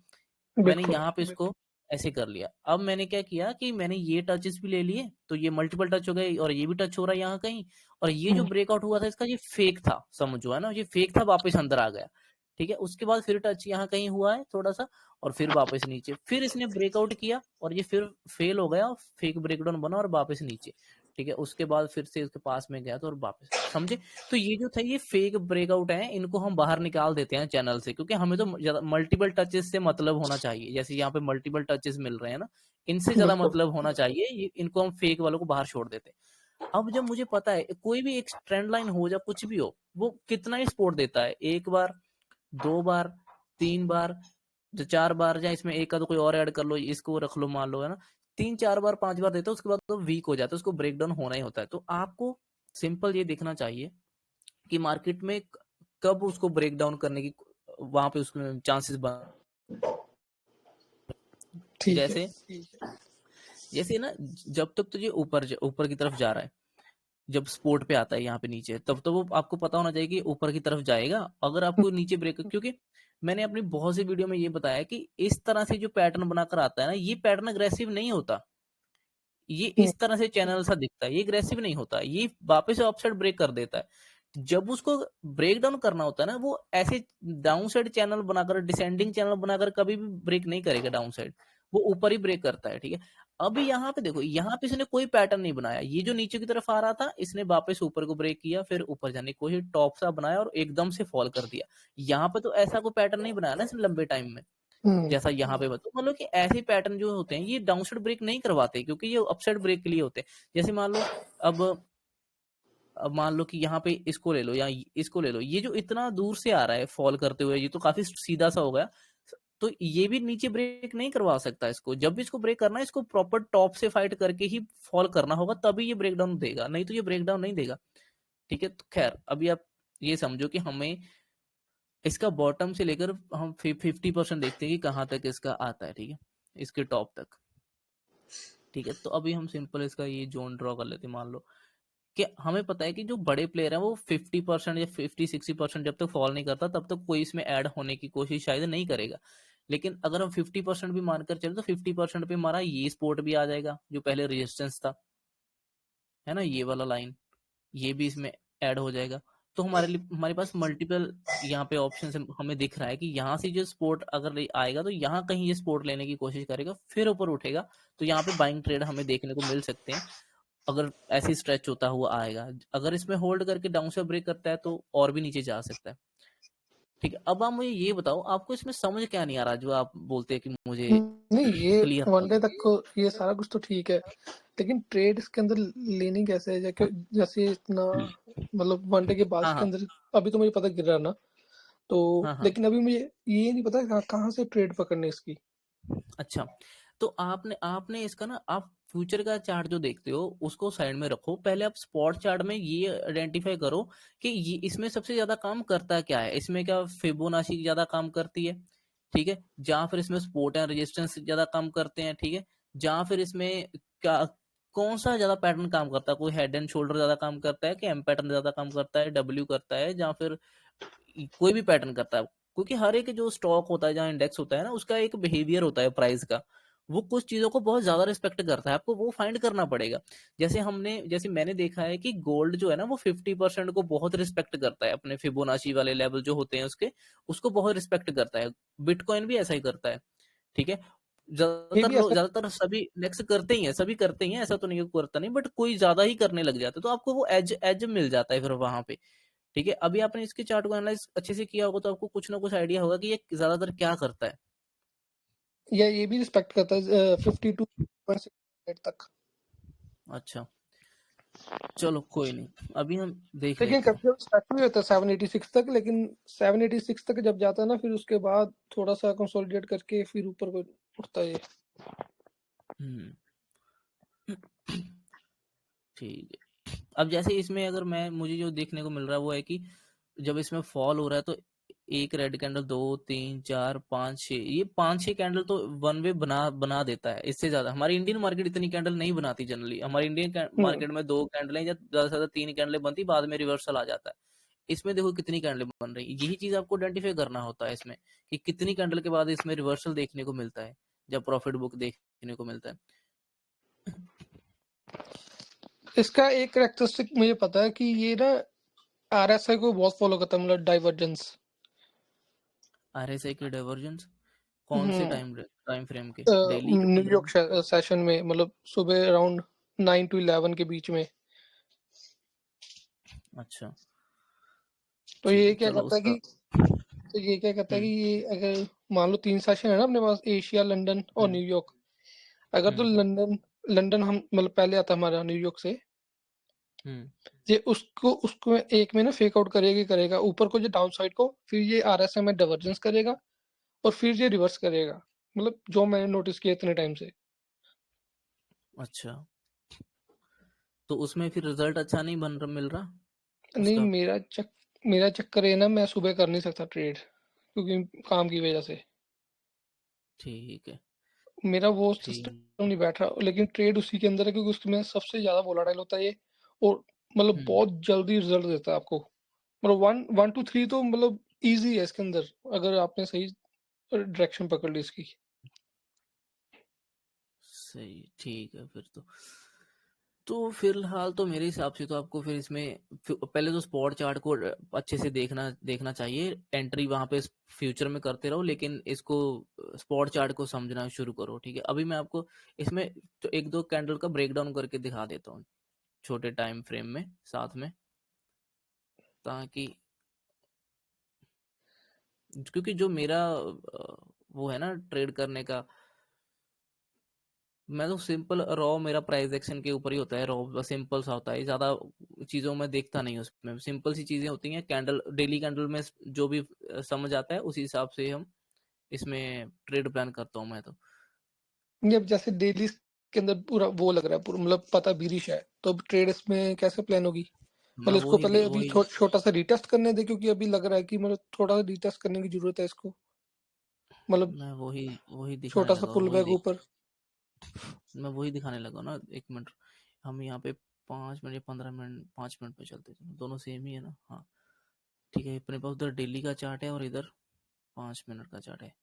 मैंने यहाँ पे इसको ऐसे कर लिया। अब मैंने क्या किया कि मैंने ये टचेस भी ले लिए, तो ये मल्टीपल टच हो गए और ये भी टच हो रहा है यहाँ कहीं। और ये जो ब्रेकआउट हुआ था इसका ये फेक था, समझो, है ना, ये फेक था, वापस अंदर आ गया, ठीक है। उसके बाद फिर टच यहाँ कहीं हुआ है थोड़ा सा, और फिर वापस नीचे, फिर इसने ब्रेकआउट किया और ये फिर फेल हो गया, फेक ब्रेकडाउन बना और वापस नीचे, ठीक है। उसके बाद फिर से इसके पास में गया तो और वापस, समझे। तो ये जो था ये फेक ब्रेकआउट है, इनको हम बाहर निकाल देते हैं चैनल से, क्योंकि हमें तो मल्टीपल टचेस से मतलब होना चाहिए। जैसे यहाँ पे मल्टीपल टचेस मिल रहे हैं ना, इनसे ज्यादा मतलब होना चाहिए, इनको हम फेक वालों को बाहर छोड़ देते हैं। अब जब मुझे पता है कोई भी एक ट्रेंड लाइन हो या कुछ भी हो, वो कितना ही सपोर्ट देता है, 1 बार 2 बार 3 बार 4 बार, या इसमें एक का तो कोई और ऐड कर लो, इसको रख लो, मान लो, है ना, 3-4 बार 5 बार देता है, उसके बाद तो वीक हो जाता है, उसको ब्रेकडाउन होना ही होता है। तो आपको सिंपल ये देखना चाहिए कि मार्केट में कब उसको ब्रेक डाउन करने की वहां पे उसके चांसेस जैसे जैसे ना, जब तक तुझे ऊपर की तरफ जा रहा है, जब स्पोर्ट पे आता है यहाँ पे नीचे, तब तो वो आपको पता होना चाहिए कि ऊपर की तरफ जाएगा। अगर आपको नीचे ब्रेक, क्योंकि मैंने अपनी बहुत सी वीडियो में ये बताया कि इस तरह से जो पैटर्न बनाकर आता है ना, ये पैटर्न अग्रेसिव नहीं होता। ये इस तरह से चैनल सा दिखता है, ये अग्रेसिव नहीं होता, ये वापस से अपसाइड ब्रेक कर देता है। जब उसको ब्रेक डाउन करना होता है ना, वो ऐसे डाउन साइड चैनल बनाकर, डिसेंडिंग चैनल बनाकर कभी भी ब्रेक नहीं करेगा डाउन साइड, वो ऊपर ही ब्रेक करता है। ठीक है, अभी यहाँ पे देखो, यहाँ पे इसने कोई पैटर्न नहीं बनाया, ये जो नीचे की तरफ आ रहा था इसने वापस ऊपर को ब्रेक किया, फिर ऊपर जाने की कोशिश, टॉप सा बनाया और एकदम से फॉल कर दिया। यहाँ पे तो ऐसा कोई पैटर्न नहीं बनाया ना इसने लंबे टाइम में, जैसा यहाँ पे तो मतलब कि ऐसे पैटर्न जो होते हैं ये डाउन साइड ब्रेक नहीं करवाते, क्योंकि ये अपसाइड ब्रेक के लिए होते हैं। जैसे मान लो अब मान लो कि यहाँ पे इसको ले लो या इसको ले लो, ये जो इतना दूर से आ रहा है फॉल करते हुए, ये तो काफी सीधा सा हो गया, तो ये भी नीचे ब्रेक नहीं करवा सकता इसको। जब भी इसको ब्रेक करना है, इसको प्रॉपर टॉप से फाइट करके ही फॉल करना होगा, तभी ये ब्रेक डाउन देगा, नहीं तो ये ब्रेक डाउन नहीं देगा। ठीक है, तो खैर अभी आप ये समझो कि हमें इसका बॉटम से लेकर हम 50% देखते हैं कि कहाँ तक इसका आता है। ठीक है, इसके टॉप तक। ठीक है, तो अभी हम सिंपल इसका ये जोन ड्रॉ कर लेते हैं। मान लो कि हमें पता है कि जो बड़े प्लेयर हैं वो 50% या 50-60% जब तक फॉल नहीं करता, तब तक कोई इसमें ऐड होने की कोशिश शायद नहीं करेगा। लेकिन अगर हम 50% भी मानकर चले, तो 50% पे हमारा ये स्पोर्ट भी आ जाएगा जो पहले रेजिस्टेंस था, है ना, ये वाला लाइन, ये भी इसमें ऐड हो जाएगा। तो हमारे पास मल्टीपल यहाँ पे ऑप्शन हमें दिख रहा है कि यहाँ से जो स्पोर्ट अगर आएगा, तो यहाँ कहीं ये स्पोर्ट लेने की कोशिश करेगा, फिर ऊपर उठेगा, तो यहाँ पे बाइंग ट्रेड हमें देखने को मिल सकते हैं। अगर ऐसी स्ट्रेच होता हुआ आएगा, अगर इसमें होल्ड करके डाउन से ब्रेक करता है तो और भी नीचे जा सकता है। ठीक है, अब आप मुझे ये बताओ, आपको इसमें समझ क्या नहीं आ रहा, जो आप बोलते हैं कि मुझे नहीं, ये क्लियर वनडे तक को ये सारा कुछ तो ठीक है, लेकिन ट्रेड इसके अंदर लेनी कैसे है? जैसे इतना मतलब वनडे के बाद हाँ इसके हाँ अंदर अभी तो मुझे पता गिर रहा ना, तो हाँ हाँ। लेकिन अभी मुझे ये नहीं पता कहाँ से ट्रेड पकड़ने इसकी। अच्छा, तो आपने आपने इसका ना, आप फ्यूचर का चार्ट जो देखते हो उसको साइड में रखो, पहले आप स्पॉट चार्ट में ये आइडेंटिफाई करो कि ये इसमें सबसे ज्यादा काम करता क्या है, इसमें क्या फिबोनाची ज्यादा काम करती है, ठीक है, जहां फिर इसमें सपोर्ट एंड रेजिस्टेंस ज्यादा काम करते हैं, ठीक है, जहां फिर इसमें क्या, कौन सा ज्यादा पैटर्न काम करता है, कोई हेड एंड शोल्डर ज्यादा काम करता है कि एम पैटर्न ज्यादा काम करता है, डब्ल्यू करता है, या फिर कोई भी पैटर्न करता है। क्योंकि हर एक जो स्टॉक होता है, जहाँ इंडेक्स होता है ना, उसका एक बिहेवियर होता है प्राइस का, वो कुछ चीजों को बहुत ज्यादा रिस्पेक्ट करता है, आपको वो फाइंड करना पड़ेगा। जैसे मैंने देखा है कि गोल्ड जो है ना, वो 50% को बहुत रिस्पेक्ट करता है, अपने फिबोनाची वाले लेवल जो होते हैं उसके, उसको बहुत रिस्पेक्ट करता है। बिटकॉइन भी ऐसा ही करता है। ठीक है, ये भी ऐसा ज्यादातर सभी नेक्स्ट करते ही हैं, सभी करते ही हैं, ऐसा तो नहीं कि करता नहीं, बट कोई ज्यादा ही करने लग जाता है, तो आपको वो एज एज मिल जाता है फिर वहां पे। ठीक है, अभी आपने इसके चार्ट को एनालाइज अच्छे से किया होगा, तो आपको कुछ ना कुछ आइडिया होगा कि ये ज्यादातर क्या करता है। या ये भी रिस्पेक्ट करता है 52.6 तक। अच्छा, चलो कोई नहीं, अभी हम देख लेकिन लेते हैं। कभी कभी रिस्पेक्ट भी होता है 786 तक, लेकिन 786 तक जब जाता है ना, फिर उसके बाद थोड़ा सा कंसोलिडेट करके फिर ऊपर को उठता है ये। हम्म ठीक है, अब जैसे इसमें अगर मुझे जो देखने को मिल रहा है वो है कि जब इसमें फॉल हो रहा है, तो एक रेड कैंडल, 2 3 4 5 6, ये 5 6 कैंडल तो वन वे बना बना देता है। इससे ज्यादा हमारी इंडियन मार्केट इतनी कैंडल नहीं बनाती जनरली, हमारी इंडियन हम्म मार्केट में 2 कैंडलें या ज्यादा से ज्यादा 3 कैंडलें बनती, बाद में रिवर्सल आ जाता है। इसमें देखो कितनी कैंडलें बन रही, यही चीज आपको आइडेंटिफाई करना होता है इसमें, कि कितनी कैंडल के बाद इसमें रिवर्सल देखने को मिलता है, जब प्रॉफिट बुक देखने को मिलता है। इसका एक कैरेक्टरिस्टिक मुझे पता है कि ये ना आरएसआई को बहुत फॉलो करता है, मतलब डाइवर्जेंस। आरएसआई के डाइवर्जेंस कौन से हम्म टाइम फ्रेम के, डेली के, न्यूयॉर्क 15 सेशन में, मतलब सुबह अराउंड 9 to 11 के बीच में। में? अच्छा, तो ठीक ये है, क्या चलो करता है उसका। कि तो ये क्या करता है कि हम्म ये अगर मान लो 3 सेशन है ना अपने पास, एशिया, लंदन और हम्म न्यूयॉर्क। अगर तो हम्म लंदन लंदन हम मतलब पहले आता है हमारा न्यूयॉर्क से, हम्म ये उसको उसको एक में ना फेक आउट करेगा ही करेगा ऊपर को, जो डाउन साइड को, फिर ये आरएसआई में डाइवर्जेंस करेगा और फिर ये रिवर्स करेगा। मतलब जो मैंने नोटिस किया इतने टाइम से। अच्छा, तो उसमें फिर रिजल्ट अच्छा नहीं मिल रहा नहीं, उसका। मेरा चक्कर है ना, मैं सुबह कर नहीं सकता ट्रेड, क्योंकि काम की वजह से ठीक है, मेरा वो ठीक। सिस्टम नहीं बैठ रहा। लेकिन ट्रेड उसी के अंदर है, क्योंकि उसमें सबसे ज्यादा वोलाटाइल होता है ये। और मतलब बहुत जल्दी रिजल्ट देता है आपको। मतलब 1 to 3 तो मतलब इजी है इसके अंदर, अगर आपने सही डायरेक्शन पकड़ ली इसकी। सही, ठीक है फिर तो फिलहाल तो मेरे हिसाब से तो आपको फिर इसमें पहले तो स्पॉट चार्ट को अच्छे से देखना चाहिए। एंट्री वहां पे फ्यूचर में करते रहो, लेकिन इसको स्पॉट चार्ट को समझना शुरू करो। ठीक है, अभी मैं आपको इसमें तो एक दो कैंडल का ब्रेक डाउन करके दिखा देता हूँ छोटे टाइम फ्रेम में साथ में, ताकि क्योंकि जो मेरा वो है ना ट्रेड करने का, मैं तो सिंपल रॉ, मेरा प्राइस एक्शन के ऊपर ही होता है। रॉ सिंपल सा होता है, ज्यादा चीजों में देखता नहीं उसमें, सिंपल सी चीजें होती हैं। कैंडल, डेली कैंडल में जो भी समझ आता है उसी हिसाब से हम इसमें ट्रेड प्लान करता हूँ मैं तो। ये अब जैसे डेली के अंदर पूरा वो लग रहा है, पूरा मतलब पता बीरिश है, तो अब ट्रेड इसमें कैसे प्लान होगी? मैं मतलब इसको पहले अभी वही छोटा सा रिटेस्ट करने दे, क्योंकि अभी लग रहा है कि मतलब थोड़ा सा रिटेस्ट करने की जरूरत है इसको, मतलब मैं वही दिखाने छोटा सा लगा हूँ, पुल बैक ऊपर। मैं वही दिखाने लगा ना। एक मिनट, हम यहाँ पे 5 मिनट या 15 मिनट, 5 मिनट पे चलते थे, दोनों सेम ही है ना। हाँ ठीक है, अपने पास उधर डेली का चार्ट है और इधर 5 मिनट का चार्ट है।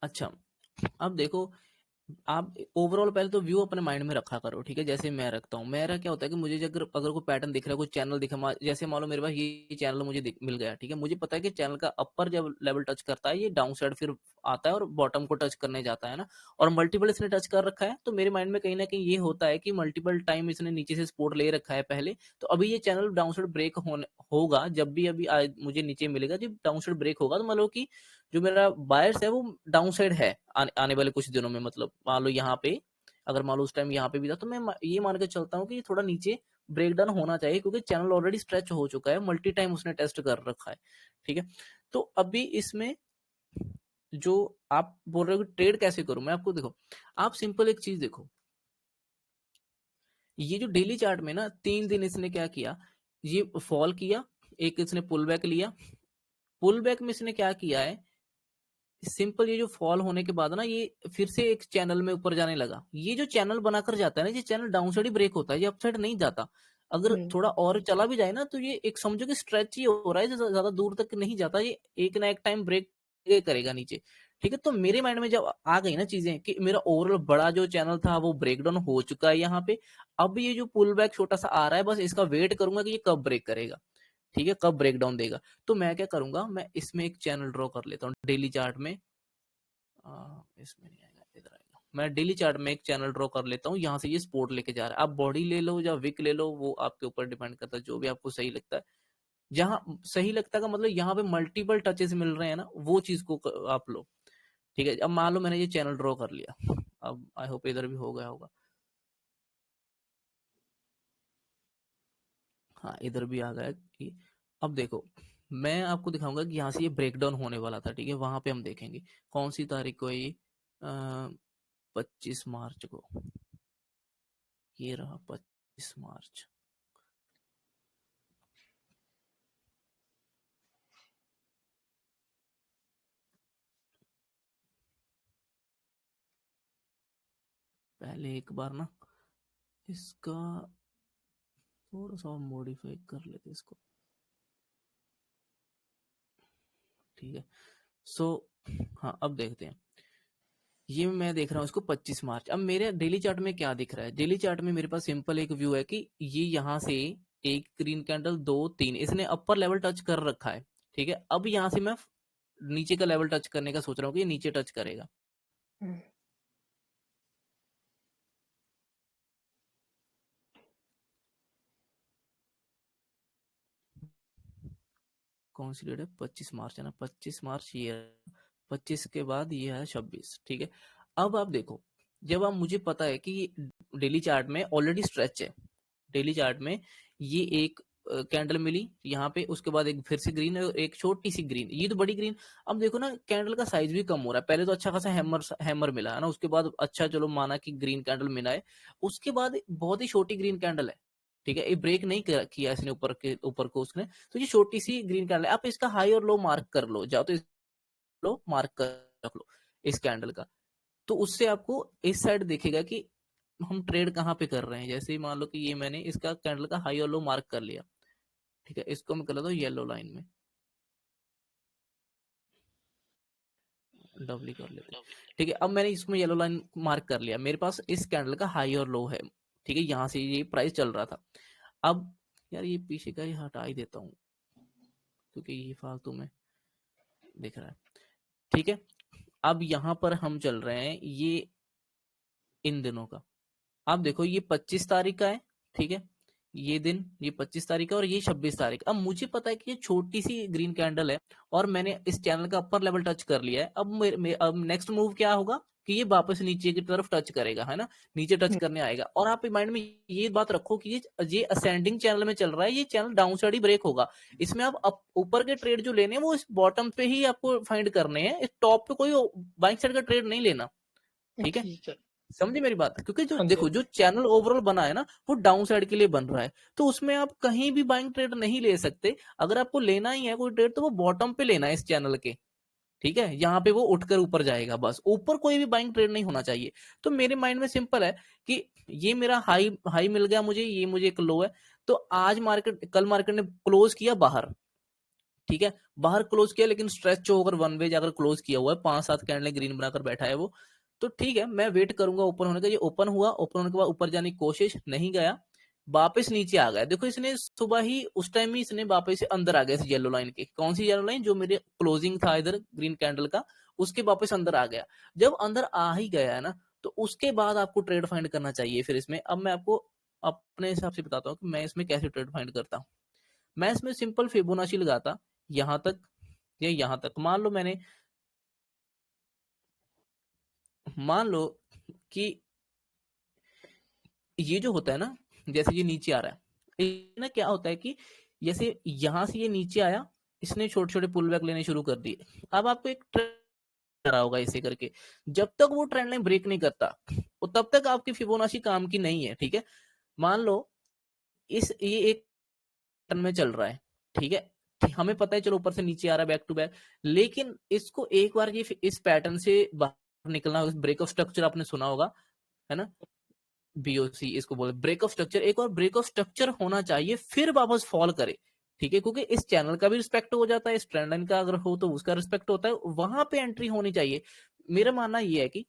अच्छा, अब देखो, आप ओवरऑल पहले तो व्यू अपने माइंड में रखा करो। ठीक है, जैसे मैं रखता हूँ, मेरा क्या होता है कि मुझे अगर कोई पैटर्न दिख रहा है, कोई चैनल दिखा, जैसे मान लो मेरे पास ये चैनल मुझे मिल गया। ठीक है, मुझे पता है कि चैनल का अपर जब लेवल टच करता है, ये डाउन साइड फिर आता है और बॉटम को टच करने जाता है ना। और मल्टीपल इसने टच कर रखा है, तो मेरे माइंड में कहीं ना कहीं ये होता है कि मल्टीपल टाइम इसने नीचे से सपोर्ट ले रखा है पहले। तो अभी ये चैनल डाउन साइड ब्रेक होगा, जब भी अभी मुझे नीचे मिलेगा, जब डाउन साइड ब्रेक होगा, तो मान लो कि जो मेरा बायर्स है वो डाउन साइड है आने वाले कुछ दिनों में। मतलब मान लो यहाँ पे, अगर मान लो उस टाइम यहाँ पे भी था, तो मैं ये मान के चलता हूँ कि थोड़ा नीचे ब्रेक डाउन होना चाहिए, क्योंकि चैनल ऑलरेडी स्ट्रेच हो चुका है, मल्टी टाइम उसने टेस्ट कर रखा है। ठीक है, तो अभी इसमें जो आप बोल रहे हो कि ट्रेड कैसे करूं, मैं आपको देखो, आप सिंपल एक चीज देखो, ये जो डेली चार्ट में ना 3 दिन इसने क्या किया, ये फॉल किया, एक इसने पुल बैक लिया, पुल बैक में इसने क्या किया है, सिंपल ये जो फॉल होने के बाद ना ये फिर से एक चैनल में ऊपर जाने लगा। ये जो चैनल बनाकर जाता है ना, ये चैनल डाउन साइड ही ब्रेक होता है, ये अपसाइड नहीं जाता। अगर थोड़ा और चला भी जाए ना, तो ये एक समझो कि स्ट्रेच ही हो रहा है, ज्यादा दूर तक नहीं जाता, ये एक ना एक टाइम ब्रेक करेगा नीचे। ठीक है, तो मेरे माइंड में जब आ गई ना चीजें कि मेरा ओवरऑल बड़ा जो चैनल था वो ब्रेक डाउन हो चुका है यहाँ पे, अब ये जो पुल बैक छोटा सा आ रहा है, बस इसका वेट करूंगा कि ये कब ब्रेक करेगा। ठीक है, कब ब्रेक डाउन देगा। तो मैं क्या करूंगा, मैं इसमें एक चैनल ड्रॉ कर लेता हूँ डेली चार्ट में। इसमें नहीं आएगा, इधर आएगा। मैं डेली चार्ट में एक चैनल ड्रॉ कर लेता हूँ, यहाँ से ये सपोर्ट लेके जा रहा है। आप बॉडी ले लो या विक ले लो, वो आपके ऊपर डिपेंड करता है, जो भी आपको सही लगता है। जहां सही लगता है का मतलब यहाँ पे मल्टीपल टचेस मिल रहे हैं ना, वो चीज को आप लो। ठीक है, अब मान लो मैंने ये चैनल ड्रॉ कर लिया, अब आई होप इधर भी हो गया होगा। हाँ, इधर भी आ गया कि अब देखो, मैं आपको दिखाऊंगा कि यहाँ से ये ब्रेकडाउन होने वाला था। ठीक है, वहां पे हम देखेंगे कौन सी तारीख को है ये, 25 मार्च को। ये रहा 25 मार्च। पहले एक बार ना इसका थोड़ा सा मॉडिफाई कर लेते इसको। ठीक है, सो हाँ, अब देखते हैं। ये मैं देख रहा हूँ इसको 25 मार्च। अब मेरे डेली चार्ट में क्या दिख रहा है, डेली चार्ट में मेरे पास सिंपल एक व्यू है कि ये यहाँ से एक ग्रीन कैंडल, 2 3 इसने अपर लेवल टच कर रखा है। ठीक है, अब यहाँ से मैं नीचे का लेवल टच करने का सोच रहा हूँ कि ये नीचे टच करेगा। कौन सी डेट है, 25 मार्च है ना, 25 मार्च ये 25 के बाद ये है 26। ठीक है, अब आप देखो, जब आप, मुझे पता है कि डेली चार्ट में ऑलरेडी स्ट्रेच है, डेली चार्ट में ये एक कैंडल मिली यहाँ पे, उसके बाद एक फिर से ग्रीन और एक छोटी सी ग्रीन, ये तो बड़ी ग्रीन। अब देखो ना कैंडल का साइज भी कम हो रहा है, पहले तो अच्छा खासा हैमर मिला है ना, उसके बाद अच्छा चलो माना कि ग्रीन कैंडल मिला है, उसके बाद बहुत ही छोटी ग्रीन कैंडल है, ठीक है, ये ब्रेक नहीं किया इसने ऊपर को उसने, तो ये छोटी सी ग्रीन कैंडल है। आप इसका हाई और लो मार्क कर लो, जाओ तो लो मार्क कर रख लो इस कैंडल का, तो उससे आपको इस साइड दिखेगा कि हम ट्रेड कहाँ पे कर रहे हैं। जैसे ही मान लो कि ये मैंने इसका कैंडल का हाई और लो मार्क कर लिया, ठीक है, इसको मैं कर लेता हूँ येलो लाइन में, डबली कर लेते हैं, ठीक है। अब मैंने इसमें येलो लाइन मार्क कर लिया, मेरे पास इस कैंडल का हाई और लो है, ठीक है, यहाँ से ये प्राइस चल रहा था। अब यार ये पीछे का ही हटा ही देता हूँ क्योंकि ये फालतू में दिख रहा है, ठीक है। अब यहाँ पर हम चल रहे हैं ये इन दिनों का, आप देखो ये 25 तारीख का है, ठीक है, ये दिन ये 25 तारीख का और ये 26 तारीख। अब मुझे पता है कि ये छोटी सी ग्रीन कैंडल है और मैंने इस चैनल का अपर लेवल टच कर लिया है। अब नेक्स्ट मूव क्या होगा कि ये वापस नीचे की तरफ टच करेगा, है ना, नीचे टच करने आएगा। और आप माइंड में ये बात रखो कि ये असेंडिंग चैनल में चल रहा है, ये चैनल डाउन साइड ही ब्रेक होगा। इसमें आप ऊपर के ट्रेड जो लेने हैं वो इस बॉटम पे ही आपको फाइंड करने हैं, इस टॉप पे कोई बाइंग साइड का ट्रेड नहीं लेना, ठीक है, समझे मेरी बात। क्योंकि जो देखो जो चैनल ओवरऑल बना है ना वो डाउन साइड के लिए बन रहा है, तो उसमें आप कहीं भी बाइंग ट्रेड नहीं ले सकते। अगर आपको लेना ही है कोई ट्रेड तो वो बॉटम पे लेना है इस चैनल के, ठीक है, यहाँ पे वो उठकर ऊपर जाएगा, बस ऊपर कोई भी बाइंग ट्रेड नहीं होना चाहिए। तो मेरे माइंड में सिंपल है कि ये मेरा हाई मिल गया मुझे, ये मुझे एक लो है, तो आज कल मार्केट ने क्लोज किया बाहर, ठीक है, बाहर क्लोज किया, लेकिन स्ट्रेच होकर वन वे जाकर क्लोज किया हुआ है, 5-7 कैंडल ग्रीन बनाकर बैठा है वो, तो ठीक है, मैं वेट करूंगा ओपन होने का। ये ओपन हुआ, ओपन होने के बाद ऊपर जाने की कोशिश नहीं गया, वापस नीचे आ गया। देखो इसने सुबह ही उस टाइम ही इसने वापस से अंदर आ गया इस येलो लाइन के, कौन सी येलो लाइन, जो मेरे क्लोजिंग था इधर ग्रीन कैंडल का, उसके वापस अंदर आ गया। जब अंदर आ ही गया है ना, तो उसके बाद आपको ट्रेड फाइंड करना चाहिए फिर इसमें। अब मैं आपको अपने हिसाब से बताता हूँ कि मैं इसमें कैसे ट्रेड फाइंड करता हूँ। मैं इसमें सिंपल फिबोनाची लगाता, यहां तक या यहां तक, मान लो कि ये जो होता है ना, जैसे ये नीचे आ रहा है, ये ना क्या होता है कि जैसे यहां से ये नीचे आया, इसने छोटे छोटे पुल बैक लेने शुरू कर दिए। अब आपको एक ट्रेंड रहा होगा इसे करके, जब तक वो ट्रेंड लाइन ब्रेक नहीं करता वो तब तक आपकी फिबोनाची काम की नहीं है, ठीक है। मान लो ये एक टर्न में चल रहा है, ठीक है, हमें पता है चलो ऊपर से नीचे आ रहा है बैक टू बैक, लेकिन इसको एक बार ये इस पैटर्न से बाहर निकलना, ब्रेक ऑफ स्ट्रक्चर आपने सुना होगा, है ना, बीओसी इसको बोले ब्रेक ऑफ स्ट्रक्चर, एक और ब्रेक ऑफ स्ट्रक्चर होना चाहिए फिर वापस फॉल करे, ठीक है, क्योंकि इस चैनल का भी रिस्पेक्ट हो जाता है, इस ट्रेंड लाइन का अगर हो तो उसका रिस्पेक्ट होता है, वहां पे एंट्री होनी चाहिए। मेरा मानना ये है कि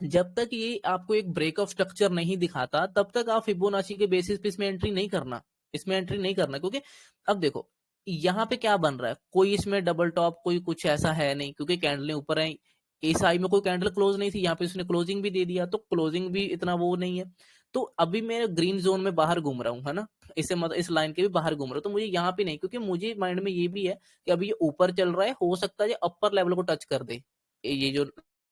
जब तक ये आपको एक ब्रेक ऑफ स्ट्रक्चर नहीं दिखाता तब तक आप फिबोनाची के बेसिस पे इसमें एंट्री नहीं करना, क्योंकि अब देखो यहाँ पे क्या बन रहा है, कोई इसमें डबल टॉप कोई कुछ ऐसा है नहीं, क्योंकि कैंडलें ऊपर आई, इस आई में कोई कैंडल क्लोज नहीं थी, यहाँ पे उसने क्लोजिंग भी दे दिया, तो क्लोजिंग भी इतना वो नहीं है। तो अभी मैं ग्रीन जोन में बाहर घूम रहा हूँ, है ना, इससे मतलब इस लाइन के भी बाहर घूम रहा हूँ, तो मुझे यहाँ पे नहीं, क्योंकि मुझे माइंड में ये भी है कि अभी ये ऊपर चल रहा है, हो सकता है ये अपर लेवल को टच कर दे, ये जो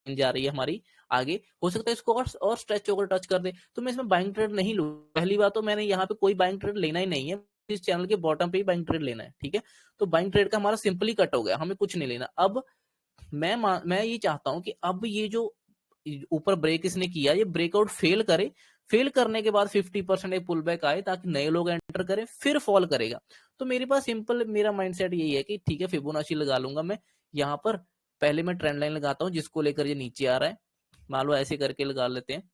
जा रही है हमारी आगे, हो सकता है इसको और स्ट्रेच होकर टच कर दे, तो मैं इसमें बाइंग ट्रेड नहीं लूँ। पहली बात तो मैंने यहाँ पे कोई बाइंग ट्रेड लेना ही नहीं है, इस चैनल के बॉटम पे ही बाइंग ट्रेड लेना है, ठीक है। तो बाइंग ट्रेड का हमारा सिंपली कट हो गया, हमें कुछ नहीं लेना। अब मैं ये चाहता हूं कि अब ये जो ऊपर ब्रेक इसने किया, ये ब्रेकआउट फेल करे, फेल करने के बाद 50% पुल बैक आए ताकि नए लोग एंटर करें, फिर फॉल करेगा। तो मेरे पास सिंपल मेरा माइंडसेट यही है कि ठीक है फिबोनाची लगा लूंगा मैं यहाँ पर, पहले मैं ट्रेंड लाइन लगाता हूँ जिसको लेकर ये नीचे आ रहा है, मान लो ऐसे करके लगा लेते हैं।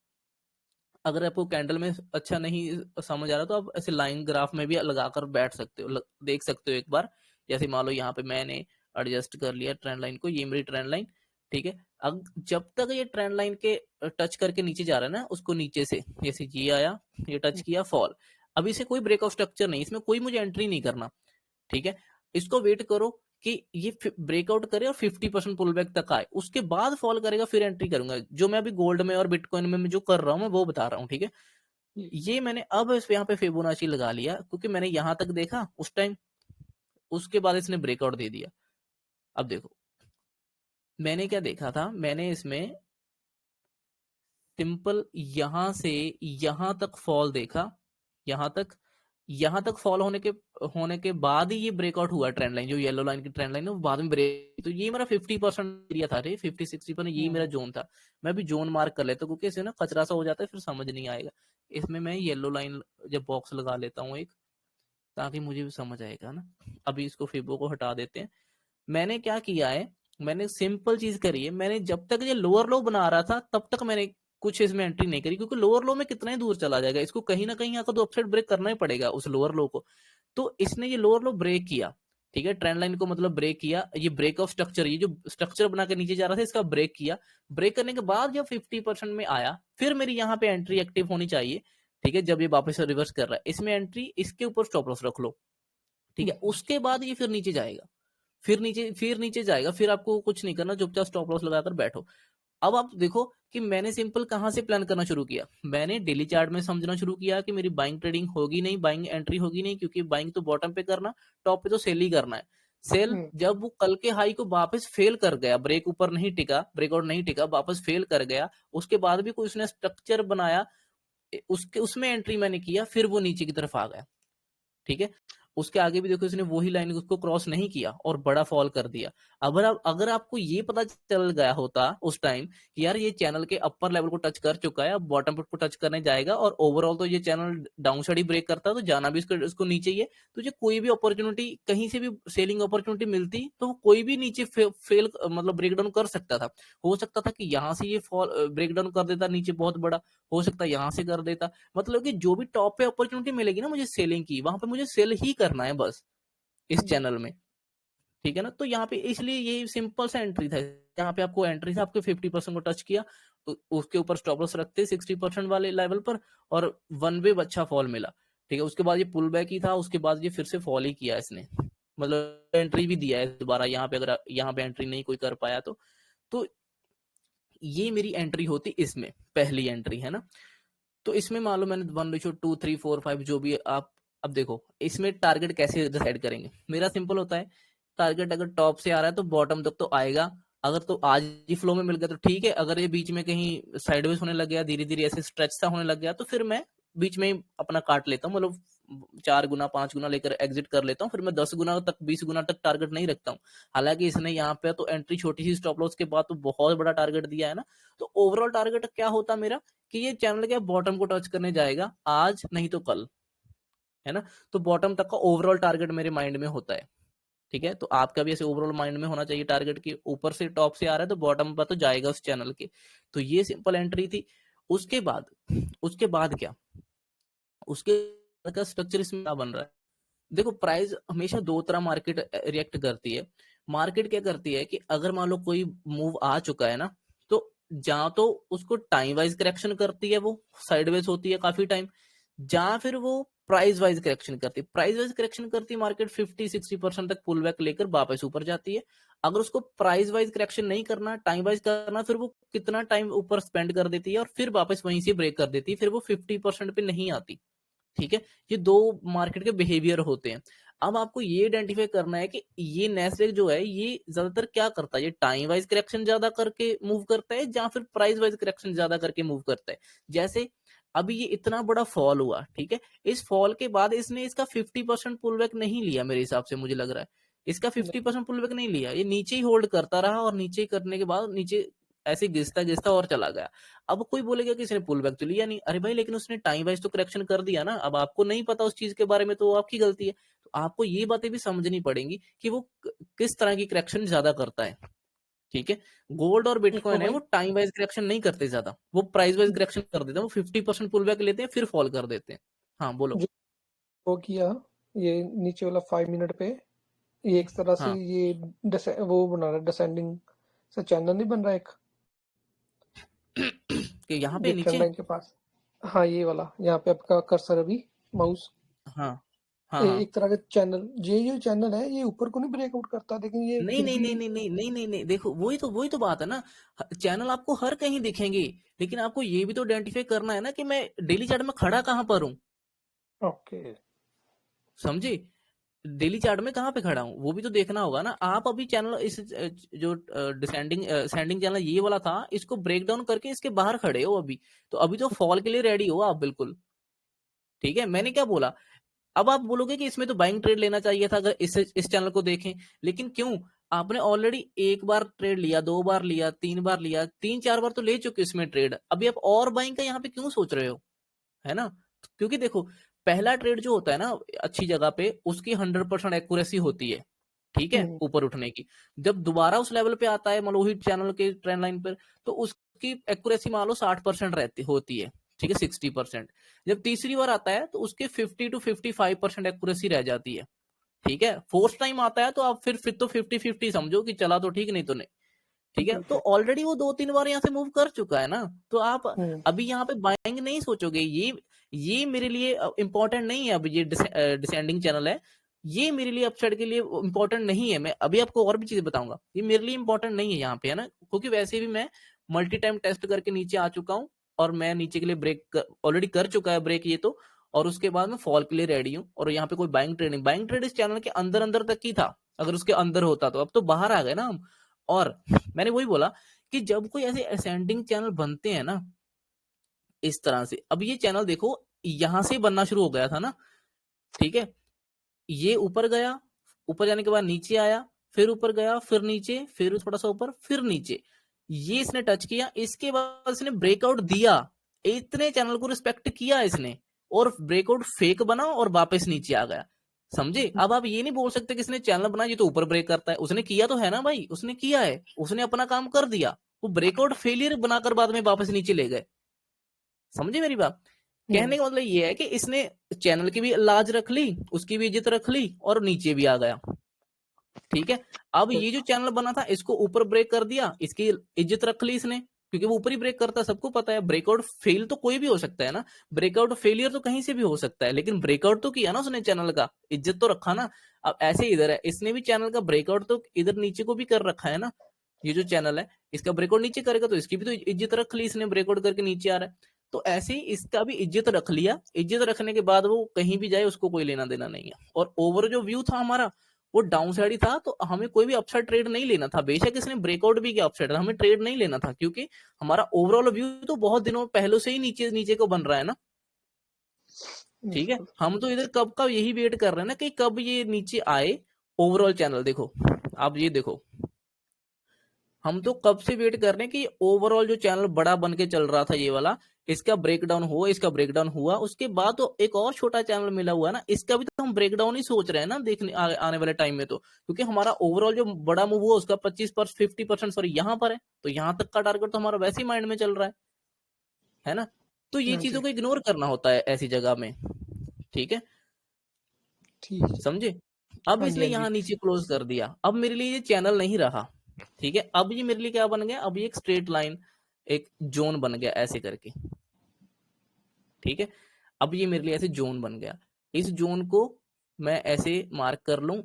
अगर आपको कैंडल में अच्छा नहीं समझ आ रहा तो आप ऐसे लाइन ग्राफ में भी लगाकर बैठ सकते हो, देख सकते हो एक बार। जैसे मान लो यहाँ पे मैंने एडजस्ट कर लिया ट्रेंड लाइन को, ये मेरी ट्रेंड लाइन, ठीक है। अब जब तक ये ट्रेंड लाइन के टच करके नीचे जा रहा है ना, उसको नीचे से जैसे ये आया, ये टच किया, फॉल। अभी से कोई ब्रेक ऑफ स्ट्रक्चर नहीं, इसमें कोई मुझे एंट्री नहीं करना, ठीक है। इसको वेट करो कि ये ब्रेकआउट करे और 50% पुल बैक तक आए, उसके बाद फॉल करेगा, फिर एंट्री करूंगा। जो मैं अभी गोल्ड में और बिटकॉइन में जो कर रहा हूँ मैं वो बता रहा हूँ, ठीक है। ये मैंने अब इस यहाँ पे फिबोनाची लगा लिया, क्योंकि मैंने यहां तक देखा उस टाइम, उसके बाद इसने ब्रेकआउट दे दिया। अब देखो मैंने क्या देखा था, मैंने इसमें सिंपल यहां से यहां तक फॉल देखा, यहां तक यहाँ तक फॉल होने के बाद ही ये ब्रेकआउट हुआ ट्रेंड लाइन, जो येलो लाइन की ट्रेंड लाइन है वो बाद में ब्रेक, तो ये मेरा 50% एरिया था रे, 50-60% यही मेरा जोन था। मैं भी जोन मार्क कर लेता हूँ क्योंकि इससे ना कचरा सा हो जाता है, फिर समझ नहीं आएगा। इसमें मैं येलो लाइन जब बॉक्स लगा लेता हूँ एक, ताकि मुझे भी समझ आएगा ना। अभी इसको फिबो को हटा देते हैं। मैंने क्या किया है, मैंने सिंपल चीज करी है, मैंने जब तक ये लोअर लो बना रहा था तब तक मैंने कुछ इसमें एंट्री नहीं करी, क्योंकि लोअर लो में कितना ही दूर चला जाएगा, इसको कहीं ना कहीं आकर तो अपसाइड ब्रेक करना ही पड़ेगा उस लोअर लो को। तो इसने ये लोअर लो ब्रेक किया, ठीक है, ट्रेंड लाइन को मतलब ब्रेक किया, ये ब्रेक ऑफ स्ट्रक्चर, ये जो स्ट्रक्चर बना के नीचे जा रहा था इसका ब्रेक किया। ब्रेक करने के बाद जब 50% में आया, फिर मेरी यहाँ पे एंट्री एक्टिव होनी चाहिए, ठीक है, जब ये वापस रिवर्स कर रहा है इसमें एंट्री, इसके ऊपर स्टॉप लॉस रख लो, ठीक है। उसके बाद ये फिर नीचे जाएगा, फिर नीचे जाएगा, फिर आपको कुछ नहीं करना, चुपचाप स्टॉप लॉस लगाकर बैठो। अब आप देखो कि मैंने सिंपल कहां से प्लान करना शुरू किया, मैंने डेली चार्ट में समझना शुरू किया कि मेरी बाइंग ट्रेडिंग होगी नहीं, बाइंग एंट्री होगी नहीं, क्योंकि बाइंग तो बॉटम पे करना, टॉप पे तो सेल ही करना है। सेल जब वो कल के हाई को वापस फेल कर गया, ब्रेक ऊपर नहीं टिका, ब्रेकआउट नहीं टिका, वापस फेल कर गया, उसके बाद भी कोई उसने स्ट्रक्चर बनाया, उसमें एंट्री मैंने किया, फिर वो नीचे की तरफ आ गया, ठीक है। उसके आगे भी देखो इसने वही लाइन उसको क्रॉस नहीं किया और बड़ा फॉल कर दिया। अगर आपको ये पता चल गया होता उस टाइम कि यार ये चैनल के अपर लेवल को टच कर चुका है, अब बॉटम को टच करने जाएगा, और ओवरऑल तो ये चैनल डाउन साइड ही ब्रेक करता है, तो जाना भी इसको नीचे ही है, तुझे कोई भी अपॉर्चुनिटी कहीं से भी सेलिंग अपॉर्चुनिटी मिलती तो कोई भी नीचे फेल मतलब ब्रेकडाउन कर सकता था। हो सकता था कि यहाँ से ये फॉल ब्रेकडाउन कर देता नीचे बहुत बड़ा, हो सकता है यहाँ से कर देता, मतलब कि जो भी टॉप पे अपॉर्चुनिटी मिलेगी ना मुझे सेलिंग की, वहां पे मुझे सेल ही करना है बस इस चैनल में, ठीक है ना। तो यहाँ पे इसलिए ये सिंपल सा एंट्री था, यहाँ पे आपको एंट्री था, आपके 50% को टच किया, उसके ऊपर स्टॉप लॉस रखते 60% वाले लेवल पर, और वन वे अच्छा फॉल मिला, ठीक है। उसके बाद ये पुल बैक ही था, उसके बाद ये फिर से फॉल ही किया इसने, मतलब एंट्री भी दिया है दोबारा यहाँ पे, अगर यहाँ पे एंट्री नहीं कोई कर पाया तो ये मेरी एंट्री होती इसमें, पहली एंट्री है ना। तो इसमें मान लो मैंने 1:2, 3, 4, 5 जो भी आप, अब देखो इसमें टारगेट कैसे डिसाइड करेंगे, मेरा सिंपल होता है, टारगेट अगर टॉप से आ रहा है तो बॉटम तक तो आएगा, अगर तो आज ही फ्लो में मिल गया तो ठीक है, अगर ये बीच में कहीं साइडवेज होने लग गया, धीरे धीरे ऐसे स्ट्रेच सा होने लग गया, तो फिर मैं बीच में ही अपना काट लेता हूँ, मतलब 4 गुना 5 गुना लेकर एग्जिट कर लेता हूँ, फिर मैं 10 गुना तक 20 गुना तक टारगेट नहीं रखता हूँ। हालांकि इसने यहाँ पे तो एंट्री छोटी सी स्टॉप लॉस के बाद तो बहुत बड़ा टारगेट दिया है ना। तो ओवरऑल टारगेट क्या होता मेरा कि ये चैनल क्या बॉटम को टच करने जाएगा आज नहीं तो कल, है ना। तो बॉटम तक का ओवरऑल टारगेट मेरे माइंड में होता है, ठीक है। तो आपका भी ऐसे ओवरऑल माइंड में होना चाहिए टारगेट की, ऊपर से टॉप से आ रहा है तो बॉटम पर तो जाएगा उस चैनल के। तो ये सिंपल एंट्री थी। उसके बाद क्या, उसके बाद का स्ट्रक्चर इसमें क्या बन रहा है, देखो प्राइस हमेशा दो तरह मार्केट रिएक्ट करती है। मार्केट क्या करती है कि अगर मान लो कोई मूव आ चुका है ना, तो जहां तो उसको टाइम वाइज करेक्शन करती है, वो साइडवेज होती है काफी टाइम, जहां फिर वो प्राइस वाइज करेक्शन करती है। प्राइस वाइज करेक्शन करती है मार्केट 50-60% तक पुल बैक लेकर वापस ऊपर जाती है। अगर उसको प्राइस वाइज करेक्शन नहीं करना, टाइम वाइज करना, फिर वो कितना टाइम ऊपर स्पेंड कर देती है और फिर वापस वहीं से ब्रेक कर देती है, फिर वो 50% पे नहीं आती, ठीक है। ये दो मार्केट के बिहेवियर होते हैं। अब आपको ये आइडेंटिफाई करना है कि ये नैस्डैक जो है ये ज्यादातर क्या करता है, ये टाइम वाइज करेक्शन ज्यादा करके मूव करता है या फिर प्राइस वाइज करेक्शन ज्यादा करके मूव करता है। जैसे अभी ये इतना बड़ा फॉल हुआ, ठीक है, इस फॉल के बाद इसने इसका 50% पुल बैक नहीं लिया, मेरे हिसाब से मुझे लग रहा है इसका 50% पुल बैक नहीं लिया, ये नीचे ही होल्ड करता रहा, और नीचे करने के बाद नीचे ऐसे घिसता घिसता और चला गया। अब कोई बोलेगा कि इसने पुल बैक तो लिया नहीं, अरे भाई लेकिन उसने टाइम वाइज तो करेक्शन कर दिया ना। अब आपको नहीं पता उस चीज के बारे में तो आपकी गलती है, तो आपको ये बातें भी समझनी पड़ेंगी कि वो किस तरह की करेक्शन ज्यादा करता है, ठीक है। गोल्ड और बिटकॉइन है वो टाइम वाइज करेक्शन नहीं करते ज्यादा, वो प्राइस वाइज करेक्शन कर देते हैं, वो 50% पुल बैक लेते हैं फिर फॉल कर देते हैं। हाँ बोलो। वो किया ये नीचे वाला 5 मिनट पे, ये एक तरह से हाँ ये वो बना रहा है, डिसेंडिंग सा चैनल नहीं बन रहा एक कि यहाँ पे ये नीचे, ट्रेंड लाइन के पास। हाँ ये वाला, यहाँ पे आपका कर्सर अभी माउस, हाँ हाँ हाँ, एक तरह का चैनल, ये जो चैनल है ये ऊपर को नहीं ब्रेकआउट करता, लेकिन ये नहीं फिर नहीं भी नहीं नहीं नहीं नहीं नहीं नहीं, देखो वही तो बात है ना। चैनल आपको हर कहीं दिखेंगे, लेकिन आपको ये भी तो आइडेंटिफाई करना है ना कि मैं डेली चार्ट में खड़ा कहाँ पर हूँ, ओके। समझे। डेली चार्ट में कहाँ पे खड़ा हूँ वो भी तो देखना होगा ना। आप अभी चैनल इस जो डिसेंडिंग सेंडिंग चैनल ये वाला था, इसको ब्रेक डाउन करके इसके बाहर खड़े हो अभी, तो अभी तो फॉल के लिए रेडी हो आप बिल्कुल, ठीक है। मैंने क्या बोला, अब आप बोलोगे कि इसमें तो बाइंग ट्रेड लेना चाहिए था अगर इस चैनल को देखें, लेकिन क्यों? आपने ऑलरेडी एक बार ट्रेड लिया, 2 बार लिया, 3 बार लिया, 3-4 बार तो ले चुके इसमें ट्रेड, अभी आप और बाइंग का यहाँ पे क्यों सोच रहे हो, है ना? क्योंकि देखो, पहला ट्रेड जो होता है ना अच्छी जगह पे, उसकी 100% एक्यूरेसी होती है, ठीक है, ऊपर उठने की। जब दोबारा उस लेवल पे आता है मतलब वही चैनल के ट्रेंड लाइन पर, तो उसकी एक्यूरेसी मान लो 60% रहती होती है, ठीक है, 60%। जब तीसरी बार आता है तो उसके 50 to 55% एक्यूरेसी रह जाती है, ठीक है। फोर्थ टाइम आता है तो आप फिर तो 50-50 समझो कि चला तो ठीक, नहीं तो नहीं, ठीक है। तो ऑलरेडी वो 2-3 बार यहाँ से मूव कर चुका है ना, तो आप अभी यहाँ पे बाइंग नहीं सोचोगे। ये मेरे लिए इंपॉर्टेंट नहीं है। अभी ये डिसेंडिंग चैनल है, ये मेरे लिए अपसाइड के लिए इंपॉर्टेंट नहीं है। मैं अभी आपको और भी चीजें बताऊंगा, ये मेरे लिए इंपॉर्टेंट नहीं है यहाँ पे, है ना, क्योंकि वैसे भी मैं मल्टी टाइम टेस्ट करके नीचे आ चुका हूँ, और मैं नीचे के लिए ब्रेक ऑलरेडी कर चुका है ब्रेक ये तो, और उसके बाद में फॉल के लिए रेडी हूँ। और यहाँ पे कोई बाइंग ट्रेड इस चैनल के अंदर अंदर तक ही था, अगर उसके अंदर होता तो अब तो बाहर आ गए ना हम। और मैंने वही बोला कि जब कोई ऐसे असेंडिंग चैनल बनते हैं ना इस तरह से, अब ये चैनल देखो यहां से बनना शुरू हो गया था ना, ठीक है, ये ऊपर गया, ऊपर जाने के बाद नीचे आया, फिर ऊपर गया, फिर नीचे, फिर थोड़ा सा ऊपर, फिर नीचे, ये इसने टच किया, इसके बाद इसने ब्रेकआउट दिया, इतने चैनल को रिस्पेक्ट किया इसने, और ब्रेकआउट फेक बना और वापस नीचे आ गया, समझे। अब आप ये नहीं बोल सकते कि इसने चैनल बनाया ये तो ऊपर ब्रेक करता है, उसने किया तो है ना भाई, उसने किया है, उसने अपना काम कर दिया, वो ब्रेकआउट फेलियर बनाकर बाद में वापस नीचे ले गए, समझे मेरी बात। कहने का मतलब ये है कि इसने चैनल की भी लाज रख ली, उसकी भी इज्जत रख ली, और नीचे भी आ गया, ठीक है। अब ये जो चैनल बना था इसको ऊपर ब्रेक कर दिया, इसकी इज्जत रख ली इसने, क्योंकि वो ऊपर ही ब्रेक करता है, सबको पता है। ब्रेकआउट फेल तो कोई भी हो सकता है ना, ब्रेकआउट फेलियर तो कहीं से भी हो सकता है, लेकिन ब्रेकआउट तो किया ना उसने, चैनल का इज्जत तो रखा ना। अब ऐसे इधर है, इसने भी चैनल का ब्रेकआउट तो इधर नीचे को भी कर रखा है ना, ये जो चैनल है इसका ब्रेकआउट नीचे करेगा तो इसकी भी तो इज्जत रख ली इसने, ब्रेकआउट करके नीचे आ रहा है, तो ऐसे ही इसका भी इज्जत रख लिया। इज्जत रखने के बाद वो कहीं भी जाए उसको कोई लेना देना नहीं है। और ओवर जो व्यू था हमारा वो डाउन साइड ही था, तो हमें कोई भी अपसाइड ट्रेड नहीं लेना था, बेशक इसने ब्रेकआउट भी किया अपसाइड, हमें ट्रेड नहीं लेना था, क्योंकि हमारा ओवरऑल व्यू तो बहुत दिनों पहले से ही नीचे नीचे को बन रहा है ना, ठीक है। हम तो इधर कब का यही वेट कर रहे हैं ना कि कब ये नीचे आए ओवरऑल चैनल। देखो आप ये देखो, हम तो कब से वेट कर रहे हैं कि ओवरऑल जो चैनल बड़ा बन के चल रहा था ये वाला, इसका ब्रेकडाउन हुआ, इसका ब्रेकडाउन हुआ, उसके बाद तो एक और छोटा चैनल मिला हुआ है ना, इसका भी तो हम ब्रेकडाउन ही सोच रहे हैं ना देखने आने वाले टाइम में, तो क्योंकि हमारा ओवरऑल जो बड़ा मूव हुआ उसका 50% सॉरी यहाँ पर है, तो यहाँ तक का टारगेट तो हमारा वैसे ही माइंड में चल रहा है ना। तो ये चीजों को इग्नोर करना होता है ऐसी जगह में, ठीक है, समझे। अब इसने यहाँ नीचे क्लोज कर दिया, अब मेरे लिए ये चैनल नहीं रहा, ठीक है। अब ये मेरे लिए क्या बन गया, अब ये एक स्ट्रेट लाइन, एक जोन बन गया ऐसे करके, ठीक है। अब ये मेरे लिए ऐसे जोन बन गया, इस जोन को मैं ऐसे मार्क कर लूं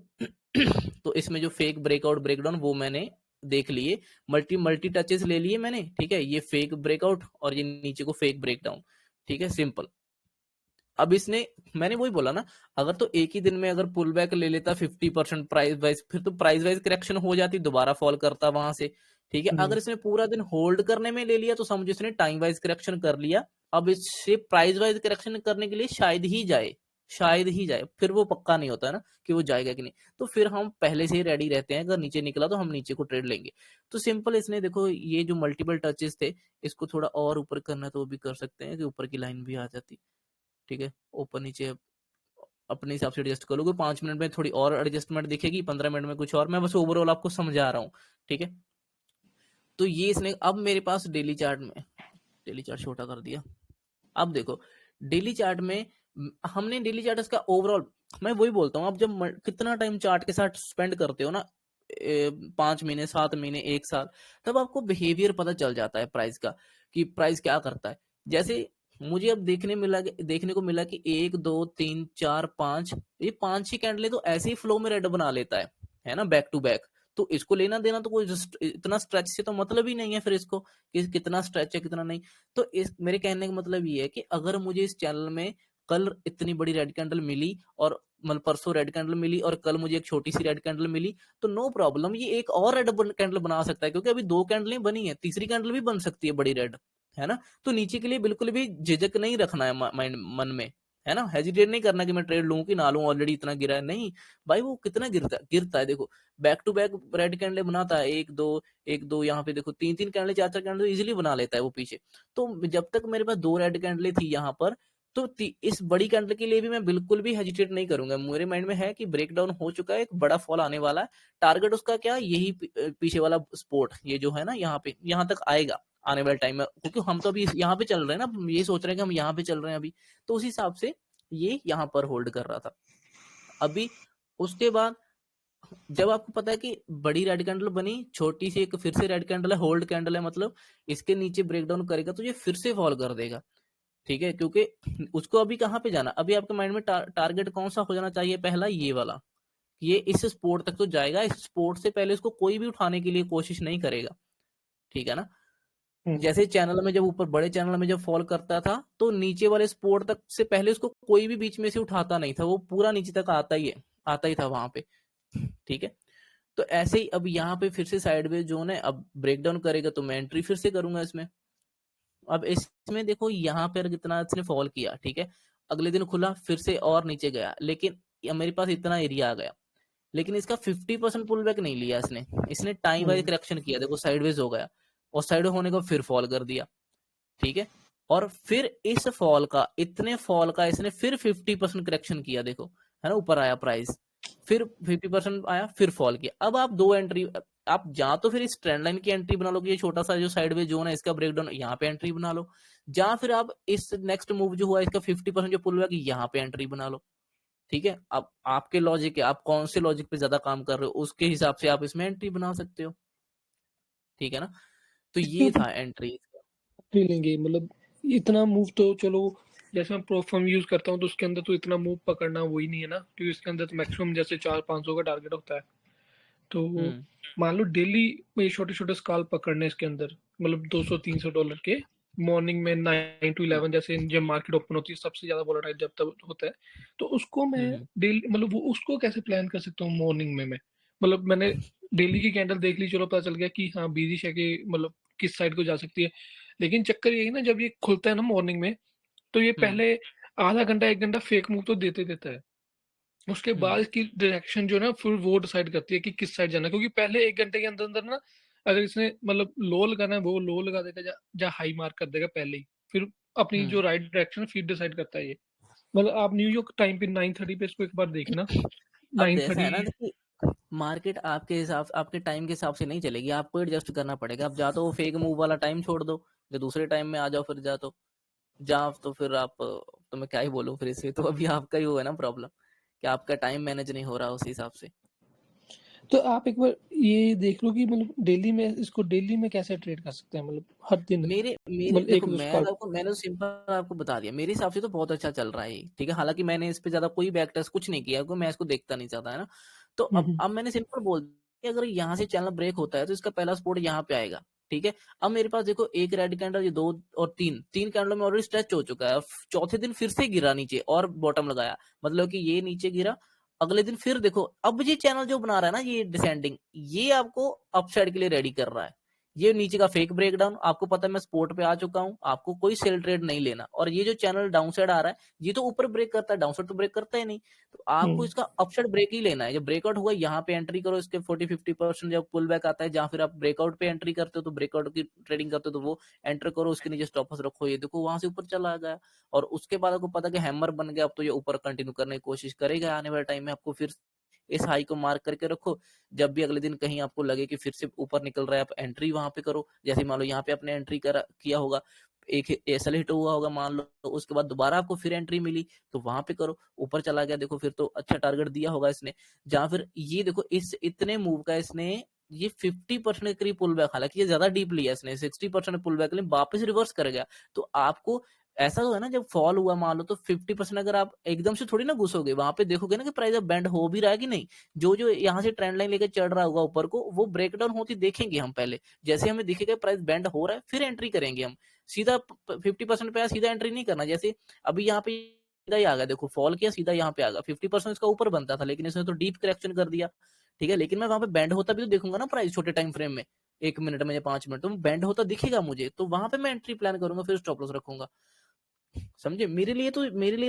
तो इसमें जो फेक ब्रेकआउट ब्रेकडाउन वो मैंने देख लिए, मल्टी टचेस ले लिए मैंने, ठीक है। ये फेक ब्रेकआउट और ये नीचे को फेक ब्रेकडाउन, ठीक है, सिंपल। अब इसने, मैंने वही बोला ना, अगर तो एक ही दिन में अगर पुल बैक ले लेता 50% प्राइस वाइज, फिर तो प्राइस वाइज करेक्शन हो जाती, दोबारा फॉल करता वहां से, ठीक है। अगर इसने पूरा दिन होल्ड करने में ले लिया तो समझो इसने टाइम वाइज करेक्शन कर लिया, अब इससे प्राइस वाइज करेक्शन करने के लिए शायद ही जाए, फिर वो पक्का नहीं होता है ना कि वो जाएगा कि नहीं, तो फिर हम पहले से ही रेडी रहते हैं, अगर नीचे निकला तो हम नीचे को ट्रेड लेंगे। तो सिंपल, इसने देखो ये जो मल्टीपल टचेस थे इसको थोड़ा और ऊपर करना तो वो भी कर सकते हैं कि ऊपर की लाइन भी आ जाती, ठीक है। ऊपर नीचे अपने हिसाब से एडजस्ट कर लोगे, 5 मिनट में थोड़ी और एडजस्टमेंट दिखेगी, 15 मिनट में कुछ और, मैं बस ओवरऑल आपको समझा रहा हूँ, ठीक है। तो ये इसने, अब मेरे पास डेली चार्ट में, डेली चार्ट छोटा कर दिया, अब देखो डेली चार्ट में हमने डेली चार्ट इसका ओवरऑल, मैं वही बोलता हूँ, आप जब कितना टाइम चार्ट के साथ स्पेंड करते हो ना, 5 महीने, 7 महीने, 1 साल, तब आपको बिहेवियर पता चल जाता है प्राइस का, कि प्राइस क्या करता है। जैसे मुझे अब देखने को मिला कि 1 2 3 4 5, ये 5 ही कैंडलें तो ऐसे ही फ्लो में रेड बना लेता है ना, बैक टू बैक। तो इसको लेना देना तो कोई इतना स्ट्रेच से तो मतलब ही नहीं है फिर इसको, कि कितना स्ट्रेच है कितना नहीं। तो इस मेरे कहने का मतलब ये है कि अगर मुझे इस चैनल में कल इतनी बड़ी रेड कैंडल मिली, और मतलब परसों रेड कैंडल मिली, और कल मुझे एक छोटी सी रेड कैंडल मिली, तो नो प्रॉब्लम, ये एक और रेड कैंडल बना सकता है, क्योंकि अभी 2 कैंडलें बनी है, तीसरी कैंडल भी बन सकती है बड़ी रेड, है ना। तो नीचे के लिए बिल्कुल भी झिझक नहीं रखना है माइंड मन में, है ना, हेजिटेट नहीं करना कि मैं ट्रेड लूं कि ना लूं, ऑलरेडी इतना गिरा है, नहीं भाई, वो कितना गिरता है देखो, back to back red candle बनाता है, एक दो यहाँ पे देखो, तीन तीन कैंडल, चार चार कैंडल इजीली बना लेता है वो पीछे। तो जब तक मेरे पास 2 रेड कैंडल थी यहाँ पर, तो इस बड़ी कैंडल के लिए भी मैं बिल्कुल भी हेजिटेट नहीं करूंगा। मेरे माइंड में है कि ब्रेकडाउन हो चुका है, एक बड़ा फॉल आने वाला है, टारगेट उसका क्या, यही पीछे वाला सपोर्ट, ये जो है ना यहाँ पे, यहाँ तक आएगा आने वाले टाइम में, क्योंकि हम तो अभी यहाँ पे चल रहे हैं ना, ये सोच रहे हैं कि हम यहाँ पे चल रहे हैं अभी, तो उस हिसाब से ये यहाँ पर होल्ड कर रहा था अभी। उसके बाद जब आपको पता है कि बड़ी रेड कैंडल बनी, छोटी सी एक फिर से रेड कैंडल है, होल्ड कैंडल है, मतलब इसके नीचे ब्रेकडाउन करेगा तो ये फिर से फॉल कर देगा, ठीक है, क्योंकि उसको अभी कहाँ पे जाना, अभी आपके माइंड में टारगेट कौन सा हो जाना चाहिए, पहला ये वाला, ये इस स्पोर्ट तक तो जाएगा, इस स्पोर्ट से पहले उसको कोई भी उठाने के लिए कोशिश नहीं करेगा, ठीक है ना। जैसे चैनल में जब ऊपर बड़े चैनल में जब फॉल करता था, तो नीचे वाले स्पोर्ट तक से पहले उसको कोई भी बीच में से उठाता नहीं था, वो पूरा नीचे तक आता ही था वहां पे, ठीक है। तो ऐसे ही अब यहाँ पे फिर से साइडवेज जोन है, अब ब्रेकडाउन करेगा तो मैं एंट्री फिर से करूंगा इसमें। अब इसमें देखो यहाँ पर कितना इसने फॉल किया, ठीक है, अगले दिन खुला फिर से और नीचे गया, लेकिन मेरे पास इतना एरिया आ गया, लेकिन इसका 50% पुल बैक नहीं लिया इसने टाइम वाइज करेक्शन किया, देखो साइडवेज हो गया, और साइड होने को फिर फॉल कर दिया, ठीक है, और फिर इस फॉल का, इतने फॉल का इसने फिर 50% करेक्शन किया, देखो है ना, ऊपर आया प्राइस, फिर 50% आया, फिर फॉल किया। अब आप 2 एंट्री, आप जहां तो फिर इस ट्रेंड लाइन की एंट्री बना लो कि ये छोटा सा जो साइडवेज जोन है इसका ब्रेकडाउन, यहाँ पे एंट्री बना लो, जहां फिर आप इस नेक्स्ट मूव जो हुआ इसका 50% जो पुल बैक, यहाँ पे एंट्री बना लो, ठीक है। अब आपके लॉजिक है, आप कौन से लॉजिक पे ज्यादा काम कर रहे हो, उसके हिसाब से आप इसमें एंट्री बना सकते हो, ठीक है ना। तो ये था एंट्री। लेंगे मतलब इतना मूव तो चलो, जैसे मैं प्रो फॉर्म यूज करता हूँ तो उसके अंदर तो इतना मूव पकड़ना वही नहीं है ना, क्योंकि इसके अंदर तो मैक्सिमम जैसे 400-500 का टारगेट होता है। तो मान लो डेली ये छोटे छोटे स्काल पकड़ने इसके अंदर, मतलब $200-300 के मॉर्निंग में 9 to 11, जैसे जब मार्केट ओपन होती है सबसे ज्यादा वोलेटाइल जब तक होता है, तो उसको मैं डेली मतलब वो उसको कैसे प्लान कर सकता हूँ मॉर्निंग में मैं, मतलब मैंने डेली की कैंडल देख ली, चलो पता चल गया कि हाँ बीजी है कि मतलब किस साइड को जा सकती है, लेकिन चक्कर यही ना, जब ये खुलता है ना मॉर्निंग में, तो ये पहले आधा घंटा 1 घंटा फेक मूव तो देते देता है, उसके बाद इसकी डायरेक्शन जो है ना फिर वो डिसाइड करती है कि किस साइड जाना है, क्योंकि पहले 1 घंटे के अंदर अंदर ना अगर इसने मतलब लो लगाना है वो लो लगा देगा, या हाई मार्क कर देगा पहले ही, फिर अपनी जो राइट डायरेक्शन फिर डिसाइड करता है ये। मतलब आप न्यूयॉर्क टाइम पे 9:30 पे इसको एक बार देखना, अब ऐसा है ना 9:30। कि मार्केट आपके हिसाब, आपके टाइम के हिसाब से नहीं चलेगी, आपको एडजस्ट करना पड़ेगा। अब जा तो वो फेक मूव वाला टाइम छोड़ दो, जो दूसरे टाइम में आ जाओ, फिर जा तो फिर आप, तो मैं क्या ही बोलूं फिर इसे, तो अभी आपका ही वो है ना प्रॉब्लम कि आपका टाइम मैनेज नहीं हो रहा उस हिसाब से। तो आप एक बार ये देख लो कि मतलब डेली में इसको डेली में कैसे ट्रेड कर सकते हैं, मतलब हर दिन, मेरे मतलब देखो, एक स्क्वाड। मैंने तो सिंपल आपको बता दिया, मेरे हिसाब से तो बहुत अच्छा चल रहा है ये, ठीक है। हालांकि मैंने इस पे ज्यादा कोई बैक टेस्ट कुछ नहीं किया, क्योंकि मैं इसको देखता नहीं चाहता, है ना। तो अब मैंने सिंपल बोल दिया कि अगर यहाँ से चैनल ब्रेक होता है तो इसका पहला सपोर्ट यहाँ पे आएगा, ठीक है। अब मेरे पास देखो एक रेड कैंडल, ये 2 और 3 कैंडल में ऑलरेडी स्ट्रेच हो चुका है, चौथे दिन फिर से गिरा नीचे और बॉटम लगाया, मतलब कि ये नीचे गिरा, अगले दिन फिर देखो, अब ये चैनल जो बना रहा है ना, ये डिसेंडिंग, ये आपको अपसाइड के लिए रेडी कर रहा है। ये नीचे का फेक ब्रेकडाउन, आपको पता है मैं स्पोर्ट पे आ चुका हूं, आपको कोई सेल ट्रेड नहीं लेना। और ये जो चैनल डाउन साइड आ रहा है, ये तो ऊपर ब्रेक करता है, डाउन साइड तो ब्रेक करता ही नहीं, तो आपको इसका अपसाइड ब्रेक ही लेना है। जब ब्रेकआउट हुआ यहाँ पे एंट्री करो, इसके 40-50% जब पुल बैक आता है, जहां फिर आप ब्रेकआउट पे एंट्री करते हो, तो ब्रेकआउट की ट्रेडिंग करते हो, तो वो एंटर करो, उसके नीचे स्टॉप लॉस रखो, ये देखो वहां से ऊपर चला गया। और उसके बाद आपको पता कि हैमर बन गया, अब तो ये ऊपर कंटिन्यू करने की कोशिश करेगा, आने वाले टाइम में आपको फिर इस हाई को मार्क करके रखो। जब भी अगले दिन कहीं आपको लगे कि फिर से ऊपर निकल रहा है, आप एंट्री वहां पे करो। जैसे मान लो यहाँ पे आपने एंट्री किया होगा, एक एसएल हिट हुआ होगा मान लो, तो उसके बाद दोबारा आपको फिर एंट्री मिली, तो वहां पे करो, ऊपर चला गया, देखो फिर तो अच्छा टारगेट दिया होगा इसने। जहां फिर ये देखो, इस इतने मूव का इसने ये 50% के करीब पुल बैक, हालांकि ये ज्यादा डीप लिया इसने, 60% पुल बैक, लेकिन वापस रिवर्स कर गया। तो आपको ऐसा तो है ना, जब फॉल हुआ मान लो, तो 50% अगर आप एकदम से थोड़ी ना घुसोगे, वहां पे देखोगे ना कि प्राइस अब बैंड हो भी रहा है कि नहीं। जो जो यहाँ से ट्रेंड लाइन लेके चढ़ रहा होगा ऊपर को, वो ब्रेकडाउन होती देखेंगे हम पहले, जैसे हमें दिखेगा प्राइस बैंड हो रहा है, फिर एंट्री करेंगे हम। सीधा 50% पे आया, सीधा एंट्री नहीं करना। जैसे अभी यहाँ पे सीधा ही आ गया, देखो फॉल किया, सीधा यहाँ पे आ गया, 50% इसका ऊपर बनता था, लेकिन इसने तो डीप करेक्शन कर दिया, ठीक है। लेकिन मैं वहां पे बैंड होता भी तो देखूंगा ना प्राइस, छोटे टाइम फ्रेम में, 1 मिनट में या 5 मिनट, तो बैंड होता दिखेगा मुझे, तो वहां पे मैं एंट्री प्लान करूंगा, फिर स्टॉप लॉस रखूंगा। समझे? मेरे लिए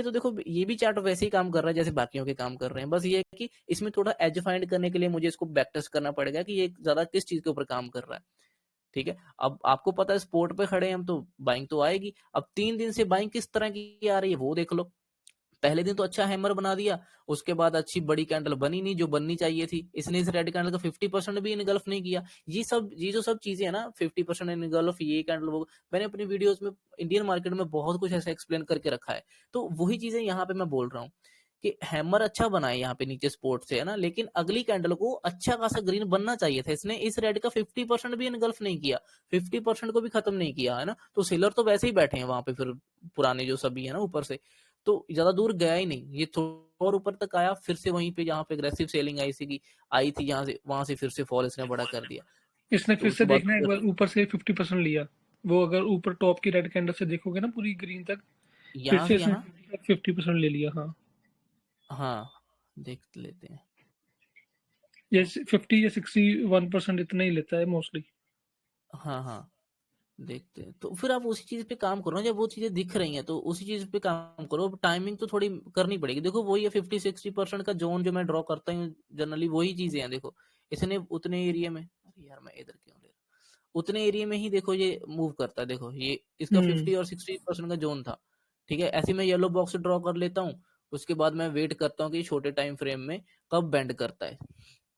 तो देखो ये भी चार्ट वैसे ही काम कर रहा है जैसे बाकियों के काम कर रहे हैं, बस ये है कि इसमें थोड़ा एज फाइंड करने के लिए मुझे इसको बैक टेस्ट करना पड़ेगा कि ये ज्यादा किस चीज के ऊपर काम कर रहा है। ठीक है, अब आपको पता है स्पोर्ट पे खड़े हैं हम, तो बाइंग तो आएगी। अब 3 दिन से बाइंग किस तरह की आ रही है वो देख लो। पहले दिन तो अच्छा हैमर बना दिया, उसके बाद अच्छी बड़ी कैंडल बनी नहीं जो बननी चाहिए थी। इसने इस रेड कैंडल का 50% भी इनगल्फ नहीं किया। ये जो सब चीजें है ना, 50% इनगल्फ, ये कैंडल, वो मैंने अपनी वीडियोस में इंडियन मार्केट में बहुत कुछ ऐसा एक्सप्लेन करके रखा है। तो वही चीजें यहाँ पे मैं बोल रहा हूँ कि हैमर अच्छा बना है यहाँ पे नीचे स्पोर्ट से, है ना, लेकिन अगली कैंडल को अच्छा खासा ग्रीन बनना चाहिए था। इसने इस रेड का 50% भी इनगल्फ नहीं किया, 50% को भी खत्म नहीं किया, है ना। तो सेलर तो वैसे ही बैठे हैं वहां पे फिर, पुराने जो सभी है ना ऊपर से, तो ज्यादा दूर गया ही नहीं, ये थोड़ा और ऊपर तक आया, फिर से वहीं पे जहाँ पे अग्रेसिव सेलिंग आई थी यहाँ से, वहां से फिर से फॉल इसने बड़ा कर दिया। इसने तो फिर से उसके बाद देखना एक बार ऊपर से 50% लिया, वो अगर ऊपर टॉप की रेड कैंडल से देखोगे ना पूरी ग्रीन तक, फिर यहाँ से से इसने यहाँ, 50% ले लिया। हाँ, हाँ देख लेते हैं। ये 50 या 61% इतना ही लेता है मोस्टली। हाँ हाँ देखते हैं। तो फिर आप उसी चीज पे काम करो ना, जब वो चीजें दिख रही हैं तो उसी चीज पे काम करो। टाइमिंग तो थोड़ी करनी पड़ेगी। देखो वही है 50-60% का जोन जो मैं ड्रॉ करता हूँ जनरली, वही चीजें हैं। देखो इसने उतने एरिया में, अरे यार मैं इधर क्यों ले रहा हूं? उतने एरिया में ही देखो ये मूव करता है। देखो ये इसका 50 और 60% का जोन था। ठीक है, ऐसे मैं येलो बॉक्स ड्रॉ कर लेता हूँ, उसके बाद मैं वेट करता हूँ कि छोटे टाइम फ्रेम में कब बेंड करता है।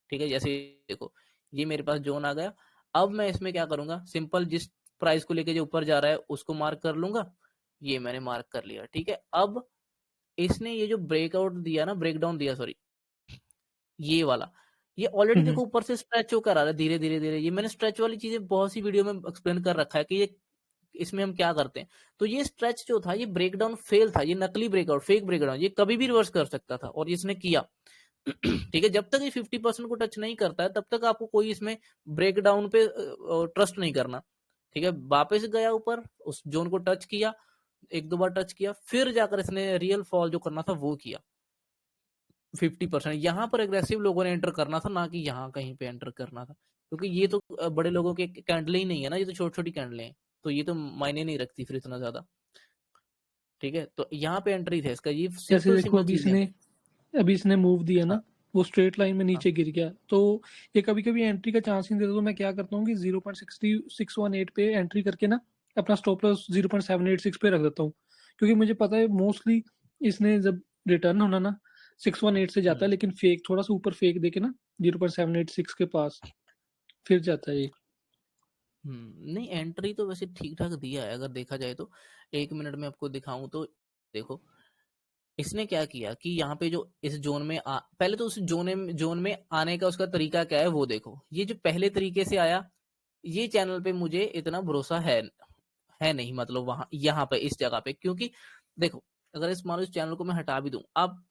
ठीक है, जैसे देखो ये मेरे पास जोन आ गया। अब मैं इसमें क्या करूंगा, सिंपल जिस प्राइस को लेके जो ऊपर जा रहा है उसको मार्क कर लूंगा। ये मैंने मार्क कर लिया। ठीक है, अब इसने ये जो ब्रेकआउट दिया ना, ब्रेकडाउन दिया सॉरी, ये वाला, ये ऑलरेडी देखो ऊपर से स्ट्रेच होकर आ रहा है धीरे धीरे धीरे। ये मैंने स्ट्रेच वाली चीजें बहुत सी वीडियो में एक्सप्लेन कर रखा है कि ये इसमें हम क्या करते हैं। तो ये स्ट्रेच जो था, ये ब्रेकडाउन फेल था, ये नकली ब्रेकआउट, फेक ब्रेकडाउन, ये कभी भी रिवर्स कर सकता था और इसने किया। ठीक है, जब तक ये 50% को टच नहीं करता है तब तक आपको कोई इसमें ब्रेकडाउन पे ट्रस्ट नहीं करना। ठीक है, वापस गया ऊपर, उस जोन को टच किया, एक दो बार टच किया, फिर जाकर इसने रियल फॉल जो करना था वो किया 50%। यहाँ पर एग्रेसिव लोगों ने एंटर करना था, ना कि यहाँ कहीं पे एंटर करना था, क्योंकि ये तो बड़े लोगों के कैंडले ही नहीं है ना, ये तो छोटी छोटी कैंडले हैं, तो ये तो मायने नहीं रखती फिर इतना ज्यादा। ठीक है, तो यहाँ पे एंट्री थे इसका, ये जैसे सिंपल देखो सिंपल चीजें। अभी इसने मूव दिया हाँ ना, वो स्ट्रेट लाइन में हाँ नीचे गिर गया, तो ये कभी कभी एंट्री का चांस नहीं देता। तो मैं क्या करता हूँ कि 0.618 पे एंट्री करके ना अपना स्टॉप लॉस 0.786 पे रख देता हूँ, क्योंकि मुझे पता है मोस्टली इसने जब रिटर्न होना ना 618 से जाता है, लेकिन फेक थोड़ा सा ऊपर फेक देके ना 0.786 के पास फिर जाता है ये। नहीं एंट्री तो वैसे ठीक ठाक दिया है अगर देखा जाए तो। 1 मिनट में आपको दिखाऊं तो देखो इसने क्या किया कि यहाँ पे जो इस जोन में पहले तो उस जोन में आने का उसका तरीका क्या है वो देखो। ये जो पहले तरीके से आया, ये चैनल पे मुझे इतना भरोसा है नहीं, मतलब वहां यहाँ पे इस जगह पे, क्योंकि देखो अगर इस मान लो इस चैनल को मैं हटा भी दूं, अब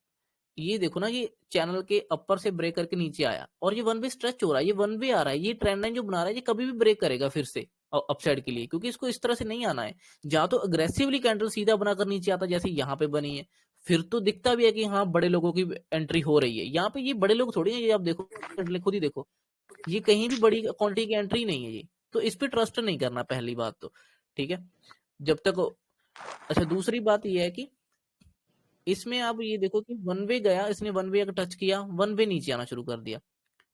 ये देखो ना, ये चैनल के अपर से ब्रेक करके नीचे आया और ये वन वे स्ट्रेच हो रहा है, ये वन वे आ रहा है, ये ट्रेंड लाइन जो बना रहा है ये कभी भी ब्रेक करेगा फिर से अपसाइड के लिए, क्योंकि इसको इस तरह से नहीं आना है। या तो अग्रेसिवली कैंडल सीधा बनाकर नीचे आता जैसे यहाँ पे बनी है, फिर तो दिखता भी है कि हाँ बड़े लोगों की एंट्री हो रही है। यहाँ पे ये बड़े लोग थोड़ी है, ये आप देखो खुद ही देखो, ये कहीं भी बड़ी क्वांटिटी की एंट्री नहीं है ये, तो इस पे ट्रस्ट नहीं करना पहली बात तो। ठीक है, जब तक अच्छा दूसरी बात ये है कि इसमें आप ये देखो कि वन वे गया, इसने वन वे टच किया, वन वे नीचे आना शुरू कर दिया।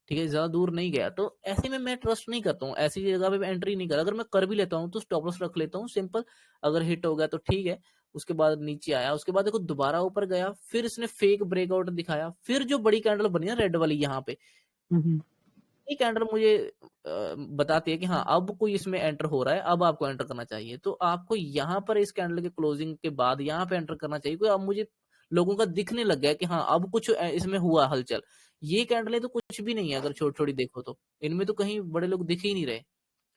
ठीक है, ज्यादा दूर नहीं गया, तो ऐसे में मैं ट्रस्ट नहीं करता हूँ, ऐसी जगह पे एंट्री नहीं कर। अगर मैं कर भी लेता हूँ तो स्टॉप लॉस रख लेता हूँ सिंपल, अगर हिट हो गया तो ठीक है। उसके बाद नीचे आया, उसके बाद देखो दोबारा ऊपर गया, फिर इसने फेक ब्रेकआउट दिखाया, फिर जो बड़ी कैंडल बनी ना रेड वाली यहाँ पे, ये कैंडल मुझे बताती है कि हाँ अब कोई इसमें एंटर हो रहा है, अब आपको एंटर करना चाहिए। तो आपको यहाँ पर इस कैंडल के क्लोजिंग के बाद यहाँ पे एंटर करना चाहिए। कोई अब मुझे लोगों का दिखने लग गया कि हाँ अब कुछ इसमें हुआ हलचल। ये कैंडलें तो कुछ भी नहीं है अगर छोटी छोटी देखो तो, इनमें तो कहीं बड़े लोग दिख ही नहीं रहे,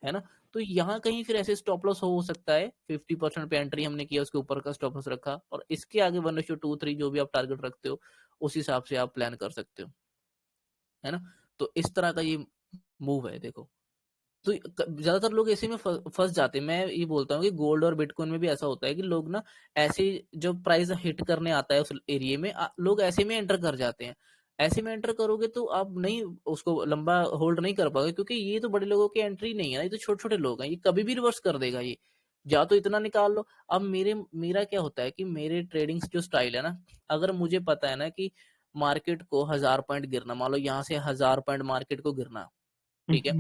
है ना। तो यहाँ कहीं फिर ऐसे स्टॉप लॉस हो सकता है। 50% पे एंट्री हमने किया, उसके ऊपर का स्टॉप लॉस रखा, और इसके आगे 1:2-3 जो भी आप टारगेट रखते हो उस हिसाब से आप प्लान कर सकते हो, है ना। तो इस तरह का ये मूव है देखो। तो ज्यादातर लोग ऐसे में फंस जाते हैं। मैं ये बोलता हूँ कि गोल्ड और बिटकॉइन में भी ऐसा होता है कि लोग ना ऐसे जब प्राइस हिट करने आता है उस एरिया में, लोग ऐसे में एंटर कर जाते हैं। ऐसे में एंटर करोगे तो आप नहीं उसको लंबा होल्ड नहीं कर पाओगे, क्योंकि ये तो बड़े लोगों की एंट्री नहीं है ना, ये तो छोटे छोटे लोग हैं, ये कभी भी रिवर्स कर देगा ये। या तो इतना निकाल लो। अब मेरा क्या होता है कि मेरे ट्रेडिंग जो स्टाइल है ना, अगर मुझे पता है ना कि मार्केट को 1000 पॉइंट गिरना, मान लो यहाँ से 1000 पॉइंट मार्केट को गिरना, ठीक है,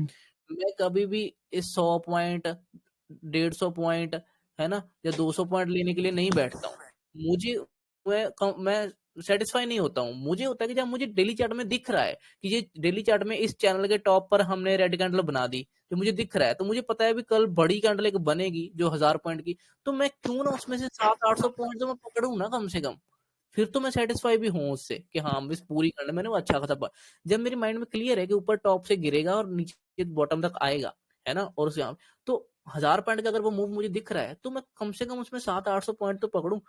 मैं कभी भी इस 100 पॉइंट 150 पॉइंट है ना या 200 पॉइंट लेने के लिए नहीं बैठता हूँ। मुझे मैं सेटिस्फाई नहीं होता हूँ। मुझे होता है कि जब मुझे डेली चार्ट में दिख रहा है कि ये डेली चार्ट में इस चैनल के टॉप पर हमने रेड कैंडल बना दी, जो मुझे दिख रहा है, तो मुझे पता है भी कल बड़ी कैंडल एक बनेगी जो 1000 पॉइंट की, तो मैं क्यों ना उसमें से 700-800 पॉइंट तो मैं पकड़ूं ना कम से कम। फिर तो मैं सेटिस्फाई भी हूँ उससे कि हाँ इस पूरी कैंडल मैंने वो अच्छा खासा जब मेरे माइंड में क्लियर है कि ऊपर टॉप से गिरेगा और नीचे बॉटम तक आएगा, है ना, और उसे तो 1000 पॉइंट का अगर वो मूव मुझे दिख रहा है तो मैं कम से कम उसमें 700-800 पॉइंट तो पकड़ूं।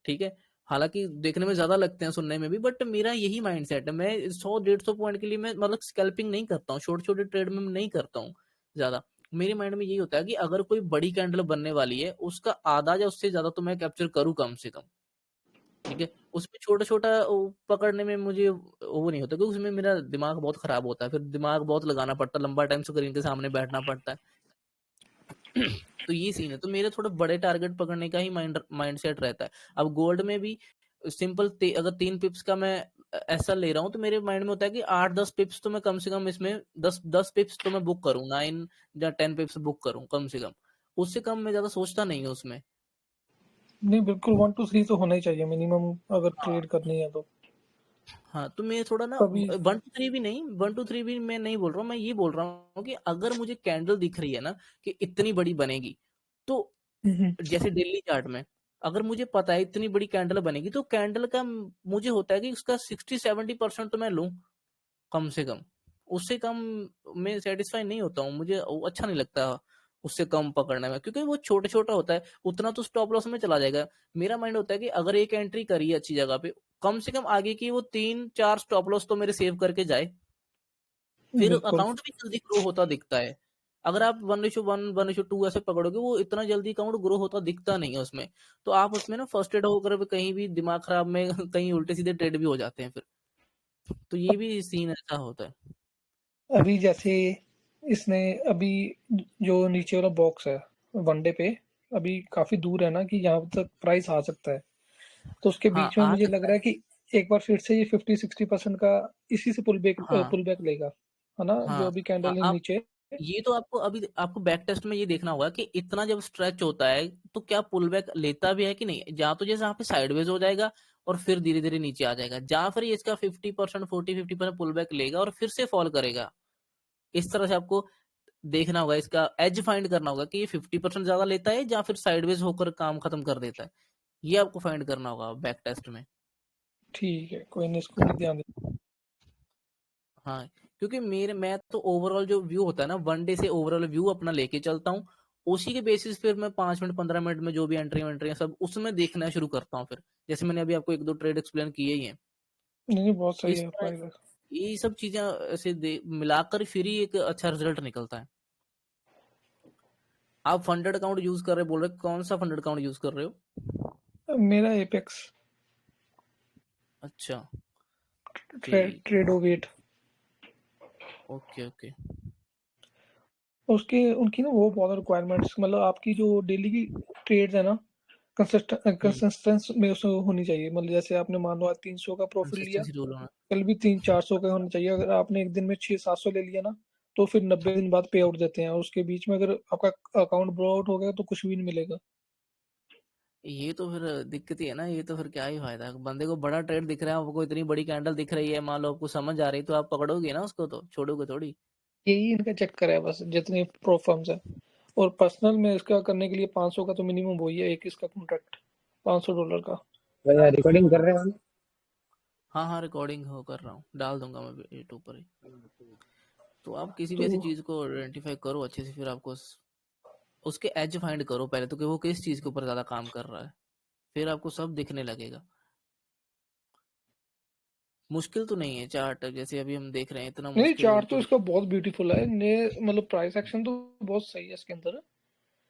ठीक है, हालांकि देखने में ज्यादा लगते हैं सुनने में भी, बट मेरा यही माइंडसेट है। मैं 100-150 पॉइंट के लिए मैं मतलब स्कैल्पिंग नहीं करता हूँ, छोटे छोटे ट्रेड में नहीं करता हूँ ज्यादा। मेरे माइंड में यही होता है कि अगर कोई बड़ी कैंडल बनने वाली है उसका आधा या उससे ज्यादा तो मैं कैप्चर करूँ कम से कम। ठीक है, उसमें छोटा छोटा पकड़ने में मुझे वो नहीं होता, क्योंकि उसमें मेरा दिमाग बहुत खराब होता है, फिर दिमाग बहुत लगाना पड़ता है, लंबा टाइम स्क्रीन के सामने बैठना पड़ता है। तो ये सीन है, तो मेरे थोड़े बड़े टारगेट पकड़ने का ही माइंड सेट रहता है। अब गोल्ड में भी सिंपल अगर 3 पिप्स का मैं ऐसा ले रहा हूँ तो मेरे माइंड में होता है कि 8-10 पिप्स तो मैं कम से कम इसमें 10 पिप्स तो मैं बुक करूँ, 9 या 10 पिप्स बुक करूँ कम से कम। उससे कम मैं ज्यादा सोचता नहीं हूँ उसमें। नहीं बिल्कुल 1 to 3 तो होना ही चाहिए मिनिमम अगर हाँ, ट्रेड करनी है तो। हाँ, तो मैं थोड़ा ना तभी 1 to 3 भी नहीं, 1 to 3 भी मैं नहीं बोल रहा हूँ, मैं ये बोल रहा हूँ कि अगर मुझे कैंडल दिख रही है ना कि इतनी बड़ी बनेगी, तो हम्म, जैसे डेली चार्ट में अगर मुझे पता है इतनी बड़ी कैंडल बनेगी, तो कैंडल का मुझे होता है कि उसका 60-70% तो मैं लूं कम से कम। उससे कम मैं सेटिस्फाई नहीं होता हूँ, मुझे वो अच्छा नहीं लगता उससे कम पकड़ने में, क्योंकि वो छोटा छोटा होता है, उतना तो स्टॉप लॉस में चला जाएगा। मेरा माइंड होता है कि अगर एक एंट्री करी है अच्छी जगह पे, कम से कम आगे की वो 3-4 स्टॉप लॉस तो मेरे सेव करके जाए, फिर बिल्कुल। अकाउंट भी जल्दी ग्रो होता दिखता है। अगर आप 1:1 1:2 ऐसे पकड़ोगे, वो इतना जल्दी अकाउंट ग्रो होता दिखता नहीं है उसमें। तो आप उसमें ना फर्स्टेड होकर भी कहीं भी दिमाग खराब में कहीं उल्टे सीधे ट्रेड भी हो जाते हैं फिर। तो ये भी सीन ऐसा होता है। अभी जैसे इसने अभी जो नीचे वाला बॉक्स है वनडे पे अभी काफी दूर है ना कि यहाँ तक प्राइस आ सकता है, तो उसके हाँ, बीच में आ मुझे लग सकता रहा है। है कि एक बार फिर से ये 50-60% का इसी से हाँ, पुल बैक लेगा, है ना, जो हाँ, अभी हाँ, कैंडल है आप नीचे। ये तो आपको अभी आपको बैक टेस्ट में ये देखना होगा कि इतना जब स्ट्रेच होता है तो क्या पुल बैक लेता भी है कि नहीं। जहाँ तो जैसे यहाँ पे साइडवेज हो जाएगा और फिर धीरे धीरे नीचे आ जाएगा, जहाँ फिर ये इसका 50% 40-50% पुल बैक लेगा और फिर से फॉल करेगा। इस तरह से आपको देखना होगा, इसका एज फाइंड करना होगा कि ये 50% ज्यादा लेता है या फिर साइडवेज होकर काम खत्म कर देता है। ये आपको फाइंड करना होगा बैक टेस्ट में। ठीक है, कोई नहीं, इसको भी ध्यान दे। हाँ, क्योंकि मैं तो ओवरऑल जो व्यू होता है ना, 1 डे से ओवरऑल व्यू अपना लेके चलता हूँ। उसी के बेसिस फिर मैं 5 मिनट 15 मिनट में जो भी एंट्री सब उसमें देखना शुरू करता हूँ फिर। जैसे मैंने अभी आपको 1-2 ट्रेड एक्सप्लेन किए ही हैं। नहीं नहीं, बहुत सही इस है तरह आपका इधर। ये सब चीजें ऐसे मिलाकर फिर ही एक अच्छा रिजल्ट निकलता है। आप फंडेड अकाउंट यूज कर रहे बोल रहे, कौन सा फंडेड अकाउंट यूज कर रहे हो? मेरा एपेक्स अच्छा, ठीक है, ट्रेडो वेट, ओके, ओके। उसके उनकी ना वो बहुत रिक्वायरमेंट्स, मतलब आपकी जो डेली की ट्रेड्स है ना हम्म, कंसिस्टेंस में उसमें होनी चाहिए। मतलब जैसे आपने मान लो आज 300 का प्रॉफिट लिया, कंसिस्टेंसी रूल होना। कल भी 300-400 का होना चाहिए। अगर आपने एक दिन में 600-700 ले लिया ना, तो फिर 90 दिन बाद पे आउट देते हैं, और उसके बीच में अगर आपका अकाउंट ब्लो आउट हो गया तो कुछ भी नहीं मिलेगा। ये तो फिर दिक्कत ही है ना, ये तो फिर क्या ही फायदा है? बंदे को बड़ा ट्रेड दिख रहा है, आपको इतनी बड़ी कैंडल दिख रही है, मान लो आपको समझ आ रही, तो आप पकड़ोगे ना उसको, तो छोड़ोगे थोड़ी। यही इनका चक्कर है बस, जितने प्रो फर्म्स है। और पर्सनल में इसका करने के लिए 500 का तो मिनिमम वही है, एक इसका कॉन्ट्रैक्ट $500 का। भैया रिकॉर्डिंग कर रहे हो ना? हाँ, हाँ, रिकॉर्डिंग हो कर रहा हूँ, डाल दूंगा मैं यूट्यूब पर ही। तो आप किसी भी तो ऐसी चीज को आइडेंटिफाई करो अच्छे से, फिर आपको उसके एज फाइंड करो पहले तो, कि वो किस चीज के ऊपर ज्यादा काम कर रहा है, फिर आपको सब दिखने लगेगा। मुश्किल तो नहीं है चार्ट, जैसे अभी हम देख रहे हैं, इतना नहीं, मुश्किल चार्ट तो तो इसका बहुत ब्यूटीफुल है ने, मतलब प्राइस एक्शन तो बहुत सही है इसके अंदर।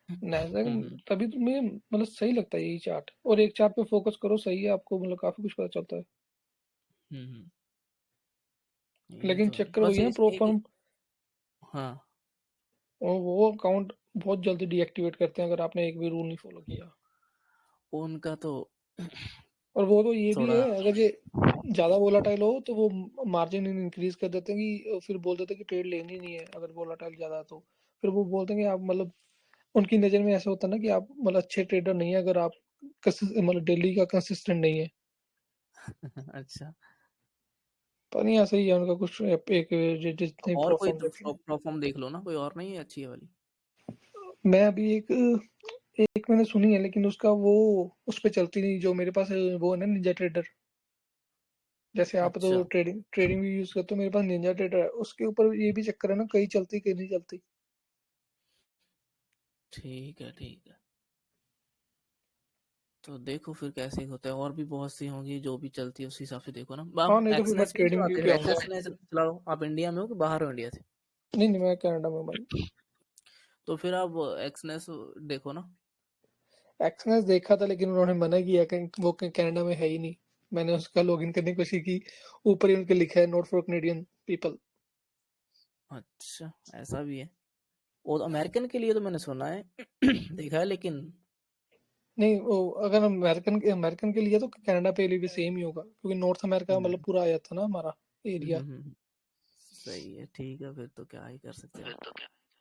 नहीं। नैसडैक तभी तुम्हें मतलब सही लगता है यही चार्ट, और एक चार्ट पे फोकस करो, सही है, आपको मतलब काफी कुछ पता चलता है। हम्म, ये लेकिन तो है, चक्कर बस वही है ना, इस प्रो एक। फर्म हाँ, और वो अकाउंट बहुत जल्दी डीएक्टिवेट करते हैं अगर आपने एक भी रूल नहीं फॉलो किया। उनका तो और वो तो ये भी थोड़ा है, अगर ये ज़्यादा वोलाटाइल हो तो वो मार्जिन इंक्रीज कर देते हैं कि फिर बोल देते हैं कि ट्रेड लेनी नहीं है अगर वोलाटाइल ज़्यादा है तो। फिर वो बोलते हैं कि आप मतलब उनकी नज़र में ऐसा होता है ना कि आप मतलब अच्छे ट्रेडर नहीं है अगर आप मतलब डेली का कंसिस्टेंट नहीं है। अच्छा। पता नहीं ऐसा ही है उनका कुछ एक जितने और कोई प्रोफॉर्म तो देखे। प्रोफॉर्म देख लो ना, कोई और नहीं है अच्छी है वाली? मैं अभी एक मैंने सुनी है लेकिन उसका वो उस पे चलती नहीं, जो मेरे पास वो है ना निंजा ट्रेडर। जैसे आप तो अच्छा, ट्रेडिंग भी यूज करते हो, मेरे पास निंजा ट्रेडर है, उसके ऊपर ये भी चक्कर है ना, कहीं चलती कहीं नहीं चलती। ठीक है ठीक है। तो देखो फिर कैसे होता है, और भी बहुत सी होंगी जो भी चलती है, उस हिसाब से देखो ना। हाँ आप नहीं तो फिर मैं एक्सनेस नहीं ट्रेडिंग व्यू चलाते? पे आऊंगा। एक्सनेस चलाओ। आप इंडिया में हो कि बाहर हो इंडिया से? नहीं नहीं, मैं कनाडा में भाई। तो फिर आप एक्सनेस देखो ना। एक्सनेस देखा था लेकिन उन्होंने मना किया कि वो कनाडा में है ही नहीं। मैंने उसका लॉगिन करने की कोशिश की, ऊपर ही उनके लिखा है नॉट फॉर कैनेडियन पीपल। अच्छा, ऐसा भी है। और अमेरिकन के लिए तो मैंने सुना है देखा है लेकिन। नहीं वो अगर अमेरिकन के लिए तो कनाडा पे लिए भी सेम ही होगा, क्योंकि नॉर्थ अमेरिका मतलब हम्म पूरा आ जाता ना हमारा हम्म एरिया। हम्म, हम्म, सही है, ठीक है, फिर तो क्या ही कर सकते हैं।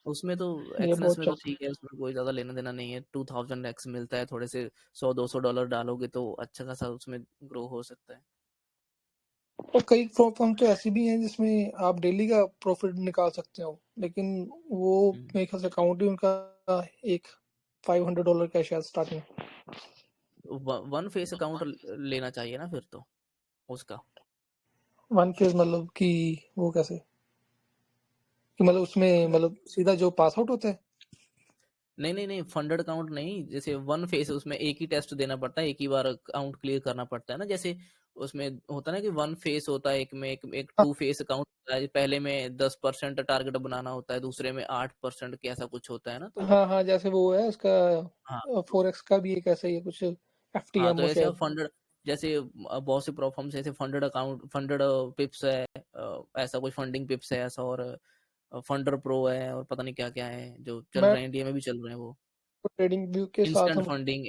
उसमें तो ये एक्सनेस बहुत में तो चलता ठीक है, उसमें कोई ज्यादा लेना देना नहीं है। 2000 एक्स मिलता है, थोड़े से $100-200 डालोगे तो अच्छा खासा उसमें ग्रो हो सकता है। है। और कई फर्म तो ऐसी भी हैं जिसमें आप डेली का प्रॉफिट निकाल सकते हो, लेकिन वो हम्म। मेरे ख्याल से अकाउंट ही उनका एक $500 का है शायद स्टार्टिंग। वन फेस अकाउंट लेना चाहिए ना फिर तो उसका। वन फेज मतलब कि वो कैसे, कि मतलब उसमें मतलब सीधा जो पास आउट होता है। नहीं नहीं नहीं, फंडेड अकाउंट नहीं, जैसे वन फेस उसमें एक ही टेस्ट देना पड़ता है, एक ही बार अकाउंट क्लियर करना पड़ता है ना। जैसे उसमें होता है ना कि वन फेस होता है, एक में एक हाँ टू फेस अकाउंट होता है। पहले में 10% टारगेट बनाना होता है, दूसरे में 8% के, ऐसा कुछ होता है ना। तो हाँ हाँ, जैसे वो है हाँ उसका फोरेक्स का भी एक ऐसा ही है कुछ, हाँ, तो एफटीएमओ ऐसे आप शायद। फंडेड, जैसे बहुत से प्रोफॉर्म्स ऐसे फंडेड अकाउंट, फंडेड पिप्स है, ऐसा कुछ फंडिंग पिप्स है ऐसा, और फंडर प्रो है, और पता नहीं क्या क्या है जो चल मैं रहे हैं इंडिया में भी चल रहे हैं वो। ट्रेडिंग व्यू के साथ इंस्टेंट हम। फंडिंग,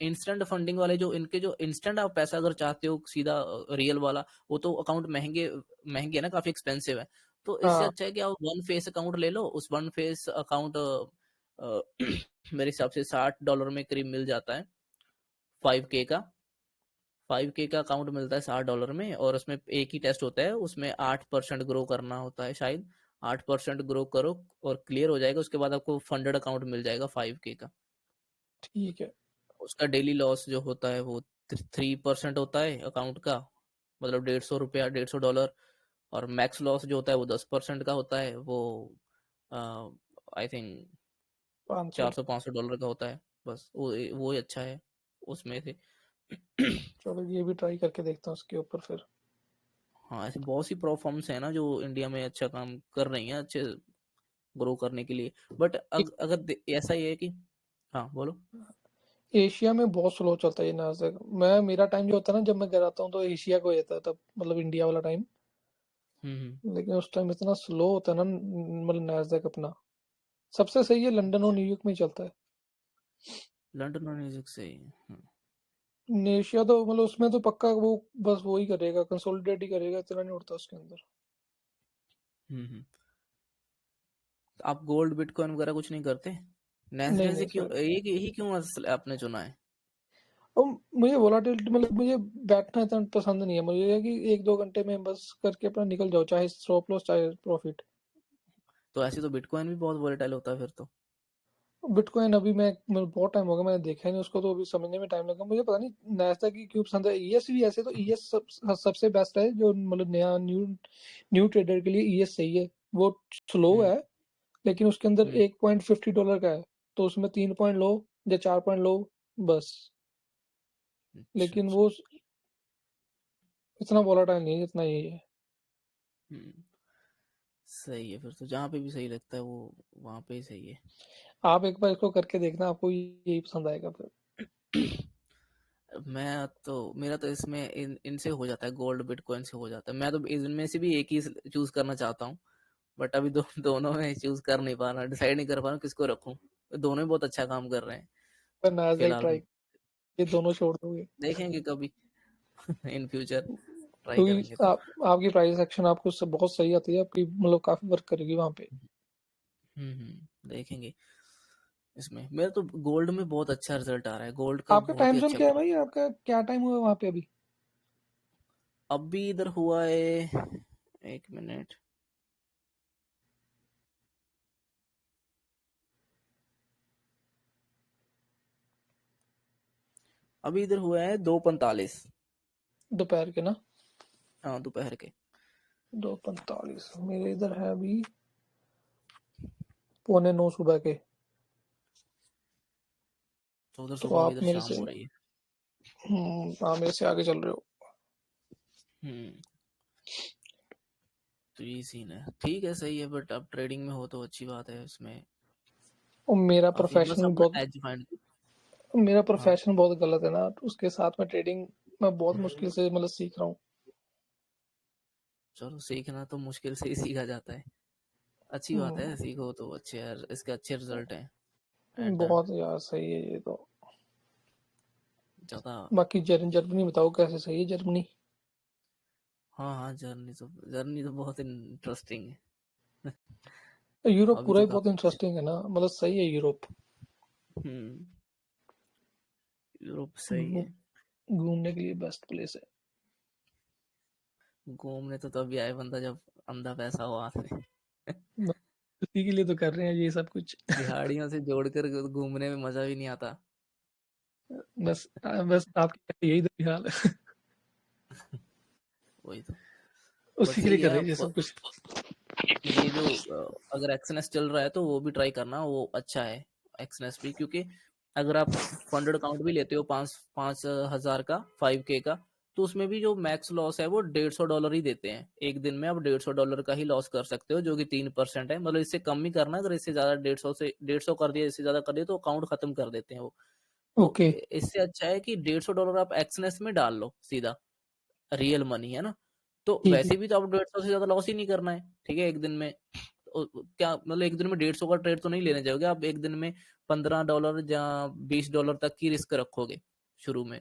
इंस्टेंट फंडिंग वाले, जो इनके जो इंस्टेंट आप पैसा अगर चाहते हो सीधा रियल वाला, वो तो अकाउंट महंगे महंगे है ना, काफी एक्सपेंसिव है। तो इससे हाँ अच्छा है कि आप वन फेस अकाउंट ले लो। उस वन फेस अकाउंट मेरे हिसाब से $60 में करीब मिल जाता है, 5K का। 5K का अकाउंट मिलता है $60 में, और उसमें एक ही टेस्ट होता है, उसमें 8% ग्रो करना होता है शायद। 8% ग्रो करो और क्लियर हो जाएगा, उसके बाद आपको फंडेड अकाउंट मिल जाएगा 5K का। ठीक है। उसका डेली लॉस जो होता है वो 3% होता है अकाउंट का, मतलब $150, $150। और मैक्स लॉस जो होता है वो 10% का होता है, वो आई थिंक 500। $400-500 का होता है। बस वो ही अच्छा है उसमें से। चलो ये भी ट्राई करके देखता हूँ उसके ऊपर फिर। हाँ, ऐसे बहुत सी प्रोफर्म्स हैं ना जो इंडिया में अच्छा काम कर रही हैं, अच्छे ग्रो करने के लिए। बट अगर ऐसा ही है कि, हाँ बोलो। एशिया में बहुत स्लो चलता है ये नाज़। मैं मेरा टाइम जो होता है ना, जब मैं घर आता हूँ तो एशिया को होता है तब, मतलब इंडिया वाला टाइम। हम्म। लेकिन उस टाइम इतना स्लो होता है ना, मतलब नाज़ अपना सबसे सही है लंदन और न्यूयॉर्क में ही चलता है। लंदन और म्यूजिक से ही, एशिया तो मतलब उसमें तो पक्का वो बस वो ही करेगा, कंसोलिडेट ही करेगा, इतना नहीं उड़ता उसके अंदर। हम्म। तो आप गोल्ड बिटकॉइन वगैरह कुछ नहीं करते? नहीं नेस्डे से नहीं क्यों, सर। एक ही क्यों आपने चुना है? और मुझे वोलाटिलिटी मतलब मुझे बैठना इतना पसंद नहीं है। मुझे ये है कि 1-2 घंटे में बस करके अपना निकल जाओ, चाहे स्टॉप लॉस चाहे प्रॉफिट। तो ऐसे तो बिटकॉइन भी बहुत वोलेटाइल होता है फिर तो। बिटकॉइन अभी मैं बहुत टाइम हो गया, मैंने देखा ही नहीं उसको, तो अभी समझने में टाइम लगा। मुझे पता नहीं नैस्डैक की क्यों पसंद है। ईएस भी ऐसे तो ईएस सबसे बेस्ट है, जो मतलब नया न्यू न्यू ट्रेडर के लिए ईएस सही है। वो स्लो हम्म है लेकिन उसके अंदर हम्म। $1.50 का है, तो उसमें 3 पॉइंट लो या 4 पॉइंट लो बस। अच्छा लेकिन अच्छा। वो इतना वोलाटाइल नहीं है जितना ये है। हम्म। सही है, फिर तो जहाँ पे भी सही लगता है वो वहाँ पे ही सही है। आप एक बार इसको करके देखना, आपको यही पसंद आएगा फिर। मैं तो, मेरा तो इसमें इनसे हो जाता है, गोल्ड बिटकॉइन से हो जाता है। मैं तो इनमें से भी एक ही चूज करना चाहता हूँ। बट अभी दोनों में चूज कर नहीं पा रहा, डिसाइड नहीं कर पा रहा किसको रखूं। दोनों ही बहुत अच्छा काम कर रहे हैं पर नाज़ फिलहाल। ट्राई, ये दोनों छोड़ दोगे? देखेंगे कभी इन फ्यूचर ट्राई क्योंकि करेंगे तो। आपकी प्राइस एक्शन आपको बहुत सही आती है, आपकी मतलब काफी वर्क करेगी वहां पे। देखेंगे। इसमें मेरा तो गोल्ड में बहुत अच्छा रिजल्ट आ रहा है, गोल्ड का आपका बहुत टाइम ही जोन अच्छा क्या है ग्रोथ। भाई? आपका क्या टाइम हुआ वहां पे अभी? अभी इधर हुआ है, एक मिनट, अभी इधर हुआ है 2:45। दोपहर के ना? हाँ दोपहर के। 2:45 मेरे इधर है अभी 8:45 सुबह के। तो उधर तो सुबह की, आप इधर मेरे शाम से हो रही है। हाँ मेरे से आगे चल रहे हो। हम्म तो ये सीन है, ठीक है सही है, बट अब ट्रेडिंग में हो तो अच्छी बात है उसमें। और मेरा काफी बस प्रोफेशन अपना बहुत एज फाइंड। हाँ गलत है ना, तो उसके साथ में ट्रेडिंग मैं बहुत मुश्किल से मतलब सीख रहा हूँ। चलो, सीखना तो मुश्किल से ही सीखा जाता है, अच्छी बात है, सीखो तो अच्छे यार, इसके अच्छे रिजल्ट हैं एट द बहुत यार सही है ये तो। ज्यादा। बाकी जर्मनी बताओ कैसे सही है जर्मनी? हाँ हाँ, जर्नी तो बहुत इंटरेस्टिंग है। यूरोप अभी पूरा तो ही बहुत काफी अच्छे। इंटरेस्टिंग है ना, मतलब सही है यूरोप। हम्म यूरोप सही है। घूमने के लिए बेस्ट प्लेस है। घूमने तो तभी आए बंदा जब अंधा पैसा हो हाथ में। उसी के लिए तो कर रहे हैं ये सब कुछ। दिहाड़ियों से जोड़कर घूमने में मजा भी नहीं आता। बस आपकी यही तो हाल है। वही तो। बट उसी के लिए सही है कर रहे हैं ये आप। सब कुछ। ये जो अगर एक्सएनएस चल रहा है तो वो भी ट्राई करना, वो अच्छा है एक्सएनएस भी, क्योंकि अगर आप फंडेड अकाउंट भी लेते हो 5,000 का, 5K का, तो उसमें भी जो मैक्स लॉस है वो $150 ही देते हैं। एक दिन में आप $150 का ही लॉस कर सकते हो, जो कि 3% है। मतलब इससे कम ही करना, अगर इससे ज्यादा 150 कर दिया, इससे ज्यादा कर दिया तो अकाउंट खत्म कर देते हैं वो। तो ओके। इससे अच्छा है कि $150 आप एक्सएनएस में डाल लो सीधा, रियल मनी है ना। तो ठीक है। वैसे भी तो आप 150 से ज्यादा लॉस ही नहीं करना है, ठीक है, एक दिन में। क्या मतलब, एक दिन में 150 का ट्रेड तो नहीं लेने जाओगे आप, एक दिन में $15 या $20 तक की रिस्क रखोगे शुरू में,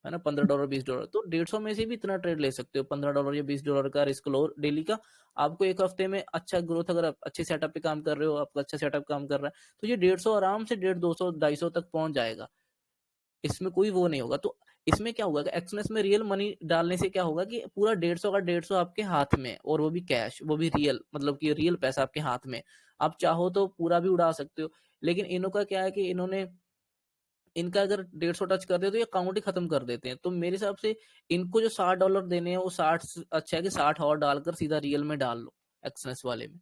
है ना। $15 $20, तो 150 में से भी इतना ट्रेड ले सकते हो, $15 या $20 का रिस्क लो डेली का। आपको एक हफ्ते में अच्छा ग्रोथ, अगर आप अच्छे सेटअप पे काम कर रहे हो, आपका अच्छा सेटअप काम कर रहा है, तो ये 150 आराम से 150, 200, 250 तक पहुंच जाएगा। इसमें कोई वो नहीं होगा। तो इसमें क्या होगा कि एक्सएनएस में रियल मनी डालने से क्या होगा कि पूरा 150 का 150 आपके हाथ में, और वो भी कैश, वो भी रियल, मतलब कि रियल पैसा आपके हाथ में। आप चाहो तो पूरा भी उड़ा सकते हो। लेकिन इन्हों का क्या है कि इन्होंने, इनका अगर 150 टच कर दे तो ये अकाउंट ही खत्म कर देते हैं। तो मेरे हिसाब से इनको जो $60 देने हैं, वो 60 अच्छा है कि 60 और डालकर सीधा रियल में डाल लो, एक्सएनएस वाले में।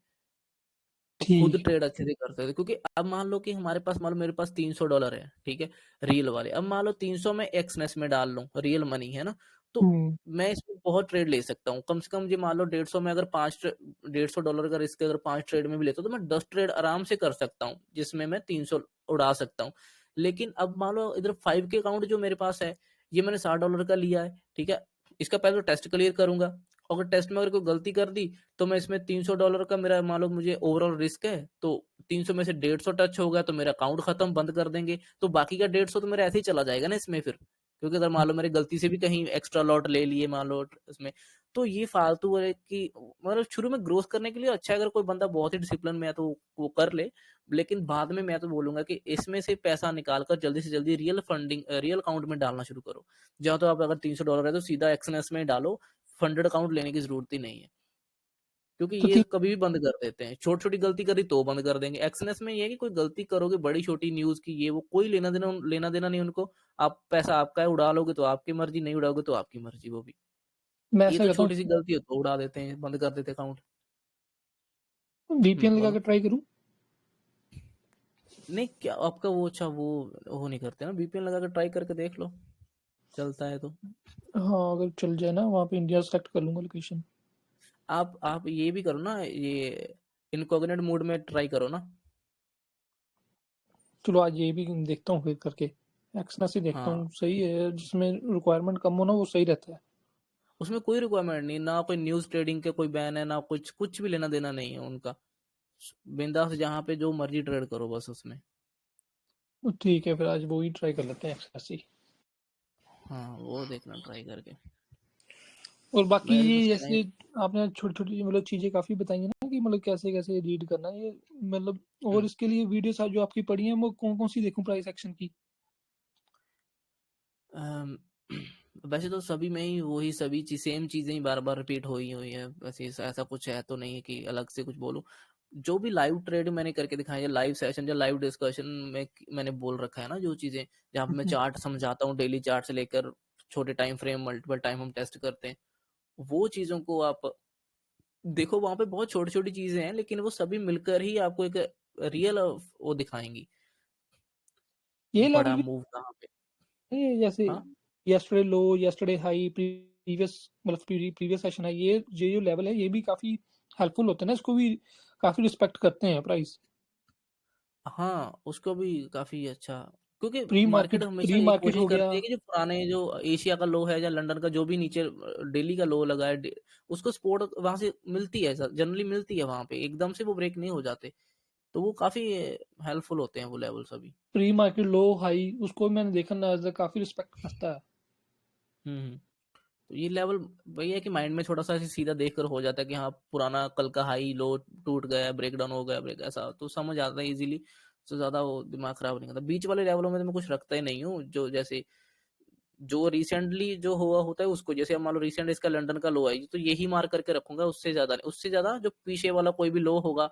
तो खुद ठीक। ट्रेड अच्छे से कर सकते हो। क्योंकि अब मान लो कि हमारे पास, मान लो मेरे पास $300 है, ठीक है, रियल वाले। अब मान लो 300 में एक्सनेस में डाल लूं, रियल मनी है ना, तो मैं इसमें बहुत ट्रेड ले सकता हूँ। कम से कम, जो मान लो 150 में अगर $150 का रिस्क अगर 5 ट्रेड में भी लेता हूँ, तो मैं 10 ट्रेड आराम से कर सकता हूँ, जिसमें मैं 300 उड़ा सकता हूँ। लेकिन अब मान लो इधर 5K अकाउंट जो मेरे पास है, ये मैंने $60 का लिया है, ठीक है। इसका पहले तो टेस्ट क्लियर करूंगा, अगर टेस्ट में अगर कोई गलती कर दी, तो मैं इसमें $300 का, मेरा मान लो मुझे ओवरऑल रिस्क है, तो 300 में से 150 टच हो गया तो मेरा अकाउंट खत्म, बंद कर देंगे। तो बाकी का 150 तो मेरा ऐसे ही चला जाएगा ना इसमें फिर, क्योंकि अगर मान लो मेरी गलती से भी कहीं एक्स्ट्रा लॉट ले लिए मान लो इसमें, तो ये फालतू है कि, मतलब शुरू में ग्रोथ करने के लिए अच्छा है, अगर कोई बंदा बहुत ही डिसिप्लिन में है तो वो कर ले। लेकिन बाद में मैं तो बोलूंगा कि इसमें से पैसा निकाल कर जल्दी से जल्दी रियल फंडिंग, रियल अकाउंट में डालना शुरू करो। जहाँ तो आप अगर $300 है तो सीधा एक्सएनएस में डालो, फंडेड अकाउंट लेने की जरूरत ही नहीं है। क्योंकि तो ये कभी भी बंद कर देते हैं, छोटी छोटी गलती करी तो बंद कर देंगे। एक्सएनएस में ये है कि कोई गलती करोगे बड़ी छोटी न्यूज की, ये वो कोई लेना देना नहीं उनको। आप पैसा आपका है, उड़ा लोगे तो आपकी मर्जी, नहीं उड़ाओगे तो आपकी मर्जी, वो भी। मैं ये ऐसा तो करता छोटी सी हूँ, गलती हो तो उड़ा देते हैं, बंद कर देते अकाउंट। वीपीएन लगा के बोलो। ट्राई करूँ? नहीं, क्या आपका वो, अच्छा वो नहीं करते ना, VPN लगा कर ट्राई करके देख लो, चलता है तो। हाँ अगर चल जाए ना, वहाँ पे इंडिया सेलेक्ट कर लूंगा लोकेशन। आप ये भी करो ना, ये इनकॉग्निट मोड में ट्राई करो ना। चलो आज ये भी देखता हूँ फिर करके। एक्सना से देखता हाँ हूँ, सही है, जिसमें रिक्वायरमेंट कम हो ना वो सही रहता है। उसमें कोई रिक्वायरमेंट नहीं, ना कोई न्यूज ट्रेडिंग के कोई बैन है, ना कुछ भी लेना देना नहीं है उनका। बिंदास जहाँ पे जो मर्जी ट्रेड करो बस उसमें। तो ठीक है, फिर आज वो ही ट्राई कर लेते हैं, एक्सेस। हाँ वो देखना ट्राई करके। और बाकी मेरे ये तो जैसे आपने छोटी छोटी मतलब चीजें काफी बताई है ना, कि मतलब कैसे कैसे रीड करना है ये, मतलब और इसके लिए वीडियोस जो आपकी पड़ी हैं वो कौन कौन सी देखूं प्राइस एक्शन की? अम, वैसे तो सभी में ही वही सभी सेम चीजें ही बार बार रिपीट हो ही हुई है। वैसे ऐसा कुछ है तो नहीं है कि अलग से कुछ बोलूं। जो भी लाइव ट्रेड मैंने करके दिखाया, लाइव सेशन या लाइव डिस्कशन में मैंने बोल रखा है ना, जो चीजें जहाँ पे मैं चार्ट समझाता हूँ, डेली चार्ट से लेकर छोटे टाइम फ्रेम, मल्टीपल टाइम हम टेस्ट करते हैं, वो चीजों को आप देखो। वहां पे बहुत छोटी छोटी चीजें हैं, लेकिन वो सभी मिलकर ही आपको एक रियल वो दिखाएंगी ये लेवल बड़ा भी मूव कहाँ पे। है जैसे हाँ यस्टरडे लो, यस्टरडे हाई, प्रीवियस मतलब प्रीवियस सेशन है, ये जो लेवल है ये भी काफी हेल्पफुल होता है ना, इसको भी काफी रिस्पेक्ट करते हैं प्राइस। हाँ, उसको भी काफी अच्छा, क्योंकि मार्केट हमेशा प्री ये मार्केट कोशिश हो गया। करती है कि जो पुराने, जो एशिया का लो है या लंदन का जो भी नीचे दिल्ली का लो लगा है, उसको सपोर्ट वहां से मिलती है, जनरली मिलती है वहां पे, एकदम से वो ब्रेक नहीं हो जाते। तो वो काफी हेल्पफुल होते हैं वो लेवल सभी। प्री मार्केट लो हाई उसको भी मैंने देखा ना, काफी रिस्पेक्ट करता है। हम्म। तो ये लेवल वही है कि माइंड में थोड़ा सा ऐसे सीधा देख कर हो जाता है कि हाँ पुराना कल का हाई लो टूट गया, ब्रेक डाउन हो गया, ब्रेक ऐसा तो समझ आता है इजीली। तो ज्यादा वो दिमाग खराब नहीं करता। बीच वाले लेवलों में तो मैं कुछ रखता ही नहीं हूँ। जो जैसे जो रिसेंटली जो हुआ होता है उसको, जैसे अब मान लो रिसेंट इसका लंदन का लो है, तो यही मार्क करके रखूंगा, उससे ज्यादा नहीं। उससे ज्यादा जो पीछे वाला कोई भी लो होगा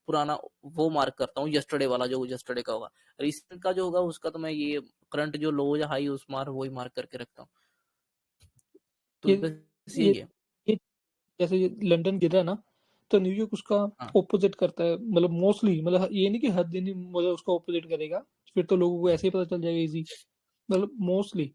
पुराना, वो मार्क करता हूँ। यस्टरडे वाला जो यस्टरडे का होगा, रिसेंट का जो होगा उसका तो मैं ये करंट जो लो या हाई उस मार्क वही मार्क करके रखता हूँ। तो ये बस ये यही है। ये जैसे ये लंदन गिरा है ना, तो न्यूयॉर्क उसका हाँ ऑपोजिट करता है, मतलब मोस्टली, मतलब ये नहीं कि हर दिन ही मतलब उसका ऑपोजिट करेगा, फिर तो लोगों को ऐसे ही पता चल जाएगा इजी। मतलब मोस्टली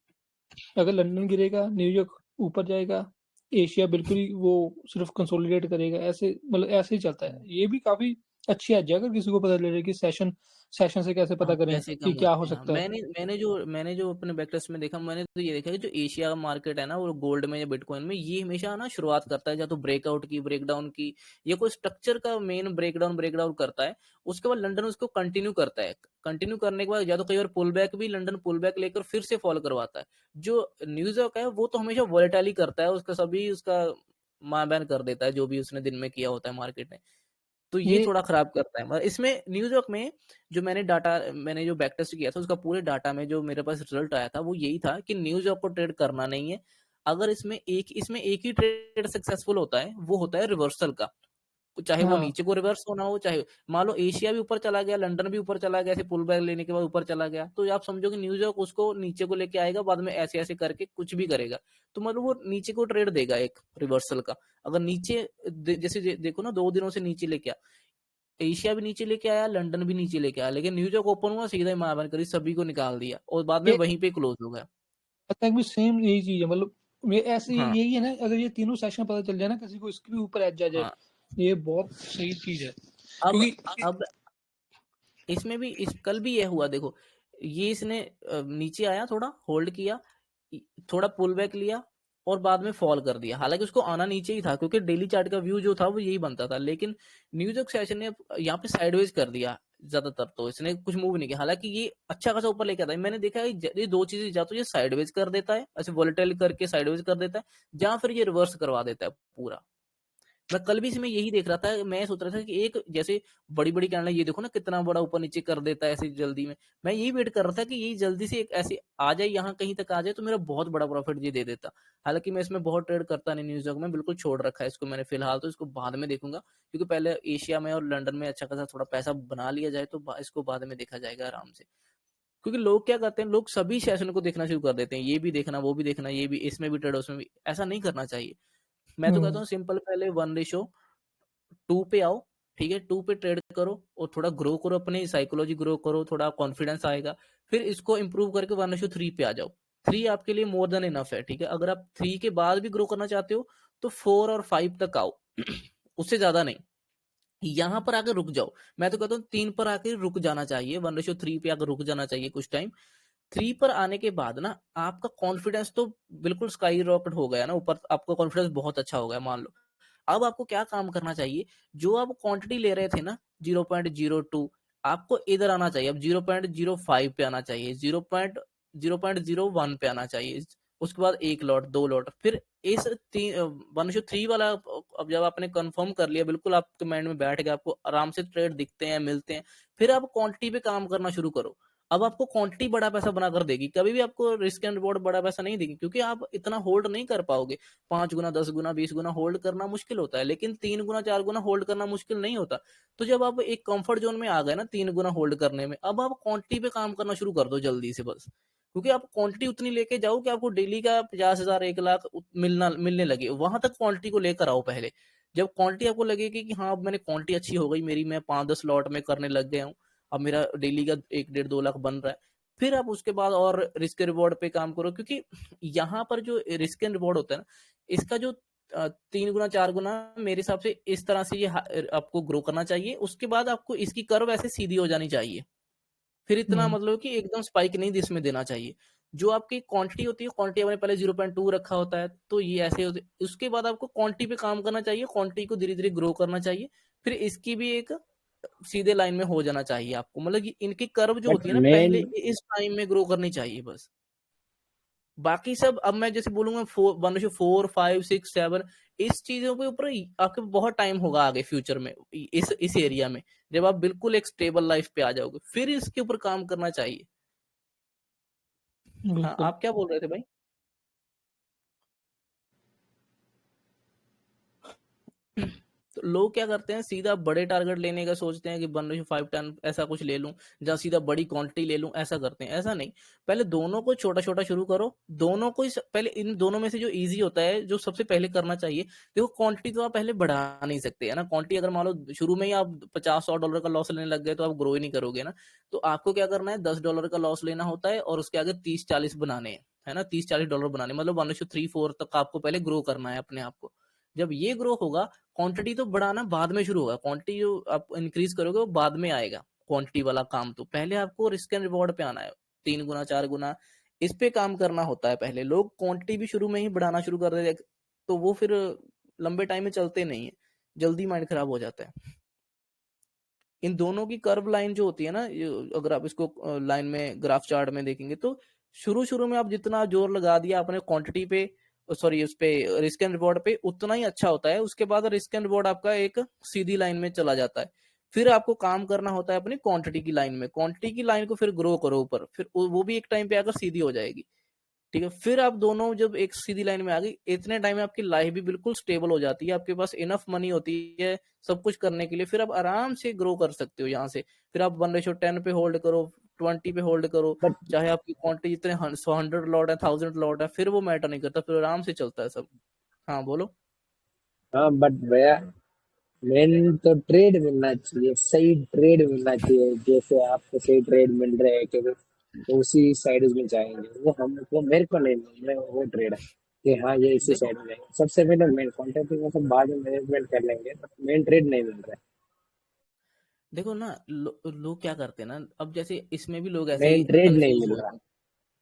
अगर लंदन गिरेगा न्यूयॉर्क ऊपर जाएगा, एशिया बिल्कुल ही वो सिर्फ कंसोलिडेट करेगा, ऐसे मतलब ऐसे ही चलता है। ये भी काफी अच्छी है अगर किसी को पता चले कि सेशन सेशन से कैसे हाँ पता करें कैसे कम कि क्या हो होते हैं। हाँ सकता है। मैंने जो अपने बैकटेस्ट में देखा, मैंने तो ये देखा कि जो एशिया का मार्केट है ना, वो गोल्ड में या बिटकॉइन में, ये हमेशा ना शुरुआत करता है या तो ब्रेकआउट की, ब्रेकडाउन की, या कोई स्ट्रक्चर का मेन ब्रेकडाउन करता है। उसके बाद लंदन उसको कंटिन्यू करता है। कंटिन्यू करने के बाद या तो कई बार पुल बैक भी, लंदन पुल बैक लेकर फिर से फॉलो करवाता है। जो न्यूयॉर्क है वो तो हमेशा वॉलेटाइल करता है, उसका सभी उसका माँ बैन कर देता है जो भी उसने दिन में किया होता है मार्केट ने। तो ये ये थोड़ा खराब करता है। मगर इसमें न्यूयॉर्क में जो मैंने जो बैक टेस्ट किया था, उसका पूरे डाटा में जो मेरे पास रिजल्ट आया था वो यही था कि न्यूयॉर्क को ट्रेड करना नहीं है। अगर इसमें एक ही ट्रेड सक्सेसफुल होता है, वो होता है रिवर्सल का। चाहे वो हाँ नीचे को रिवर्स होना हो, चाहे मान लो एशिया भी ऊपर चला गया, लंदन भी ऊपर चला गया, ऐसे पुल बैक लेने के बाद ऊपर चला गया, तो आप समझो कि न्यूयॉर्क उसको नीचे को लेके आएगा, बाद में ऐसे ऐसे करके कुछ भी करेगा। तो मतलब वो नीचे को ट्रेड देगा एक रिवर्सल का। अगर नीचे जैसे देखो ना, 2 दिनों से नीचे लेके आ, एशिया भी नीचे लेके आया, लंदन भी नीचे लेके आया, लेकिन न्यूयॉर्क ओपन हुआ, सीधा ही महाबन करी, सभी को निकाल दिया और बाद में ये वहीं पे क्लोज हो गया। तक भी सेम यही चीज है, मतलब ये ऐसे हाँ यही है ना, अगर ये तीनों सेशन पता चल जाए ना किसी को, इसके भी ऊपर एज आ जाए, हाँ। ये बहुत सही चीज है। अब क्योंकि अब इसमें भी कल भी ये हुआ देखो। ये इसने नीचे आया, थोड़ा होल्ड किया, थोड़ा पुल बैक लिया और बाद में फॉल कर दिया। हालांकि उसको आना नीचे ही था, क्योंकि डेली चार्ट का व्यू जो था वो यही बनता था, लेकिन न्यूयॉर्क सेशन ने यहाँ पे साइडवेज कर दिया ज्यादातर, तो इसने कुछ मूव नहीं किया। हालांकि ये अच्छा खासा ऊपर लेके आता है। मैंने देखा है ये दो चीजें, या तो ये साइडवेज कर देता है, ऐसे वोलेटाइल करके साइडवेज कर देता है, या फिर ये रिवर्स करवा देता है पूरा। मैं कल भी इसमें यही देख रहा था। मैं सोच रहा था कि एक जैसे बड़ी बड़ी कैंडल, ये देखो ना कितना बड़ा ऊपर नीचे कर देता है ऐसे जल्दी में। मैं यही वेट कर रहा था कि यही जल्दी से एक ऐसे आ जाए, यहाँ कहीं तक आ जाए, तो मेरा बहुत बड़ा प्रॉफिट ये दे देता। हालांकि मैं इसमें बहुत ट्रेड करता नहीं, न्यूयॉर्क में बिल्कुल छोड़ रखा है इसको मैंने फिलहाल। तो इसको बाद में देखूंगा, क्योंकि पहले एशिया में और लंदन में अच्छा खासा थोड़ा पैसा बना लिया जाए, तो इसको बाद में देखा जाएगा आराम से। क्योंकि लोग क्या करते हैं, लोग सभी सेशन को देखना शुरू कर देते हैं, ये भी देखना, वो भी देखना, ये भी, इसमें भी ट्रेड, उसमें भी। ऐसा नहीं करना चाहिए। मैं तो कहता हम्म, हूँ सिंपल, पहले 1:2 पे आओ, ठीक है, 2 पे ट्रेड करो और थोड़ा ग्रो करो, अपनी साइकोलॉजी ग्रो करो, थोड़ा कॉन्फिडेंस आएगा। फिर इसको इंप्रूव करके 1:3 पे आ जाओ। 3 आपके लिए मोर देन इनफ है, ठीक है। अगर आप 3 के बाद भी ग्रो करना चाहते हो, तो 4 और 5 तक आओ। उससे ज्यादा नहीं। यहाँ पर आकर रुक जाओ। मैं तो कहता हूँ 3 पर आकर रुक जाना चाहिए, 1:3 पे आकर रुक जाना चाहिए कुछ टाइम। 3 पर आने के बाद ना आपका कॉन्फिडेंस तो बिल्कुल स्काई रॉकेट हो गया ना, ऊपर आपका कॉन्फिडेंस बहुत अच्छा हो गया मान लो। अब आपको क्या काम करना चाहिए, जो आप क्वांटिटी ले रहे थे ना 0.02, आपको इधर आना चाहिए, अब 0.05 पे आना चाहिए, 0.01 पे आना चाहिए, उसके बाद 1 लॉट 2 लॉट, फिर इस 1:3 वाला अब जब आपने कंफर्म कर लिया, बिल्कुल आपके माइंड में बैठ गया, आपको आराम से ट्रेड दिखते हैं, मिलते हैं, फिर आप क्वांटिटी पे काम करना शुरू करो। अब आपको क्वांटिटी बड़ा पैसा बनाकर देगी, कभी भी आपको रिस्क एंड रिवॉर्ड बड़ा पैसा नहीं देगी, क्योंकि आप इतना होल्ड नहीं कर पाओगे। 5 गुना 10 गुना 20 गुना होल्ड करना मुश्किल होता है, लेकिन 3 गुना 4 गुना होल्ड करना मुश्किल नहीं होता। तो जब आप एक कंफर्ट जोन में आ गए ना 3 गुना होल्ड करने में, अब आप क्वांटिटी पे काम करना शुरू कर दो जल्दी से बस, क्योंकि आप क्वांटिटी उतनी लेके जाओ कि आपको डेली का 50,000 1 लाख मिलने लगे, वहां तक क्वांटिटी को लेकर आओ पहले। जब क्वांटिटी आपको लगेगी कि हाँ अब मैंने क्वांटिटी अच्छी हो गई मेरी, मैं 5-10 लॉट में करने लग गया हूँ, अब मेरा डेली का 1-1.5-2 लाख बन रहा है, फिर आप उसके बाद और रिस्क रिवॉर्ड पे काम करो। क्योंकि यहाँ पर जो रिस्क एंड रिवॉर्ड होता है ना, इसका जो 3 गुना 4 गुना मेरे हिसाब से इस तरह से ये आपको ग्रो करना चाहिए, उसके बाद आपको इसकी कर्व ऐसे सीधी हो जानी चाहिए, फिर इतना मतलब कि एकदम स्पाइक नहीं इसमें देना चाहिए। जो आपकी क्वांटिटी होती है, क्वांटिटी आपने पहले 0.2 रखा होता है, तो ये ऐसे होते, उसके बाद आपको क्वांटिटी पे काम करना चाहिए, क्वांटिटी को धीरे धीरे ग्रो करना चाहिए, फिर इसकी भी एक सीधे लाइन में हो जाना चाहिए आपको, मतलब कि इनकी कर्व जो बट होती है ना मेन पहले इस टाइम में ग्रो करनी चाहिए बस। बाकी सब अब मैं जैसे बोलूंगा 4 5 6 7, इस चीजों के ऊपर आपके बहुत टाइम होगा आगे फ्यूचर में, इस एरिया में जब आप बिल्कुल एक स्टेबल लाइफ पे आ जाओगे, फिर इसके ऊपर काम करना चाहिए। हाँ, बिल्कुल। आप क्या बोल रहे थे भाई? तो लोग क्या करते हैं, सीधा बड़े टारगेट लेने का सोचते हैं कि 1:5 टन ऐसा कुछ ले लूं, या सीधा बड़ी क्वांटिटी ले लूं, ऐसा करते हैं। ऐसा नहीं, पहले दोनों को छोटा छोटा शुरू करो, दोनों को पहले इन दोनों में से जो इजी होता है, जो सबसे पहले करना चाहिए। देखो क्वांटिटी तो आप पहले बढ़ा नहीं सकते है ना, क्वांटिटी अगर मान लो शुरू में ही आप $50-100 का लॉस लेने लग गए, तो आप ग्रो ही नहीं करोगे ना। तो आपको क्या करना है, $10 का लॉस लेना होता है, और उसके आगे 30-40 बनाने हैं, है ना, $30-40 बनाने, मतलब 1:3-4 तक आपको पहले ग्रो करना है अपने आप को। जब ये ग्रो होगा, क्वांटिटी तो बढ़ाना बाद में शुरू होगा, क्वांटिटी जो आप इंक्रीज करोगे वो बाद में आएगा, क्वांटिटी वाला काम तो पहले आपको रिस्क एंड रिवॉर्ड पे आना है, 3 गुना 4 गुना इस पे काम करना होता है पहले। लोग क्वांटिटी भी शुरू में ही बढ़ाना शुरू कर देते, तो वो फिर लंबे टाइम में चलते नहीं है, जल्दी माइंड खराब हो जाता है। इन दोनों की कर्व लाइन जो होती है ना, अगर आप इसको लाइन में ग्राफ चार्ट में देखेंगे, तो शुरू शुरू में आप जितना जोर लगा दिया आपने क्वांटिटी पे, सॉरी उस पे रिस्क एंड रिवॉर्ड पे, उतना ही अच्छा होता है। उसके बाद रिस्क एंड रिवॉर्ड आपका एक सीधी लाइन में चला जाता है, फिर आपको काम करना होता है अपनी क्वांटिटी की लाइन में, क्वांटिटी की लाइन को फिर ग्रो करो ऊपर, फिर वो भी एक टाइम पे आकर सीधी हो जाएगी। ठीक है, फिर आप दोनों जब एक सीधी लाइन में आ गई, इतने टाइम में आपकी लाइफ भी बिल्कुल स्टेबल हो जाती है, आपके पास इनफ मनी होती है सब कुछ करने के लिए, फिर आप आराम से ग्रो कर सकते हो यहाँ से। फिर आप 1:10 पे होल्ड करो, 20 पे होल्ड करो, बट चाहे आपकी क्वांटिटी जितने 100 लॉट है 1000 लॉट है, फिर वो मैटर नहीं करता, फिर आराम से चलता है सब। हाँ बोलो। हाँ, बट भैया मेन तो ट्रेड मिलना चाहिए, सही ट्रेड मिलना चाहिए। जैसे आपको सही ट्रेड मिल रहे हैं कि वो उसी साइड में जाएंगे, वो मेरे को नहीं मिल रहा है वो ट्रेड है कि हाँ ये इसी देखो साइड में जाएंगे। सबसे पहले मेन कॉन्टेक्ट वो सब बाद में मैनेजमेंट कर लेंगे, बट मेन ट्रेड नहीं मिल रहा देखो ना, लोग क्या करते हैं ना, अब जैसे इसमें भी लोग है, ऐसे मेन ही ट्रेड नहीं कंफ्यूज मिल हो, रहा।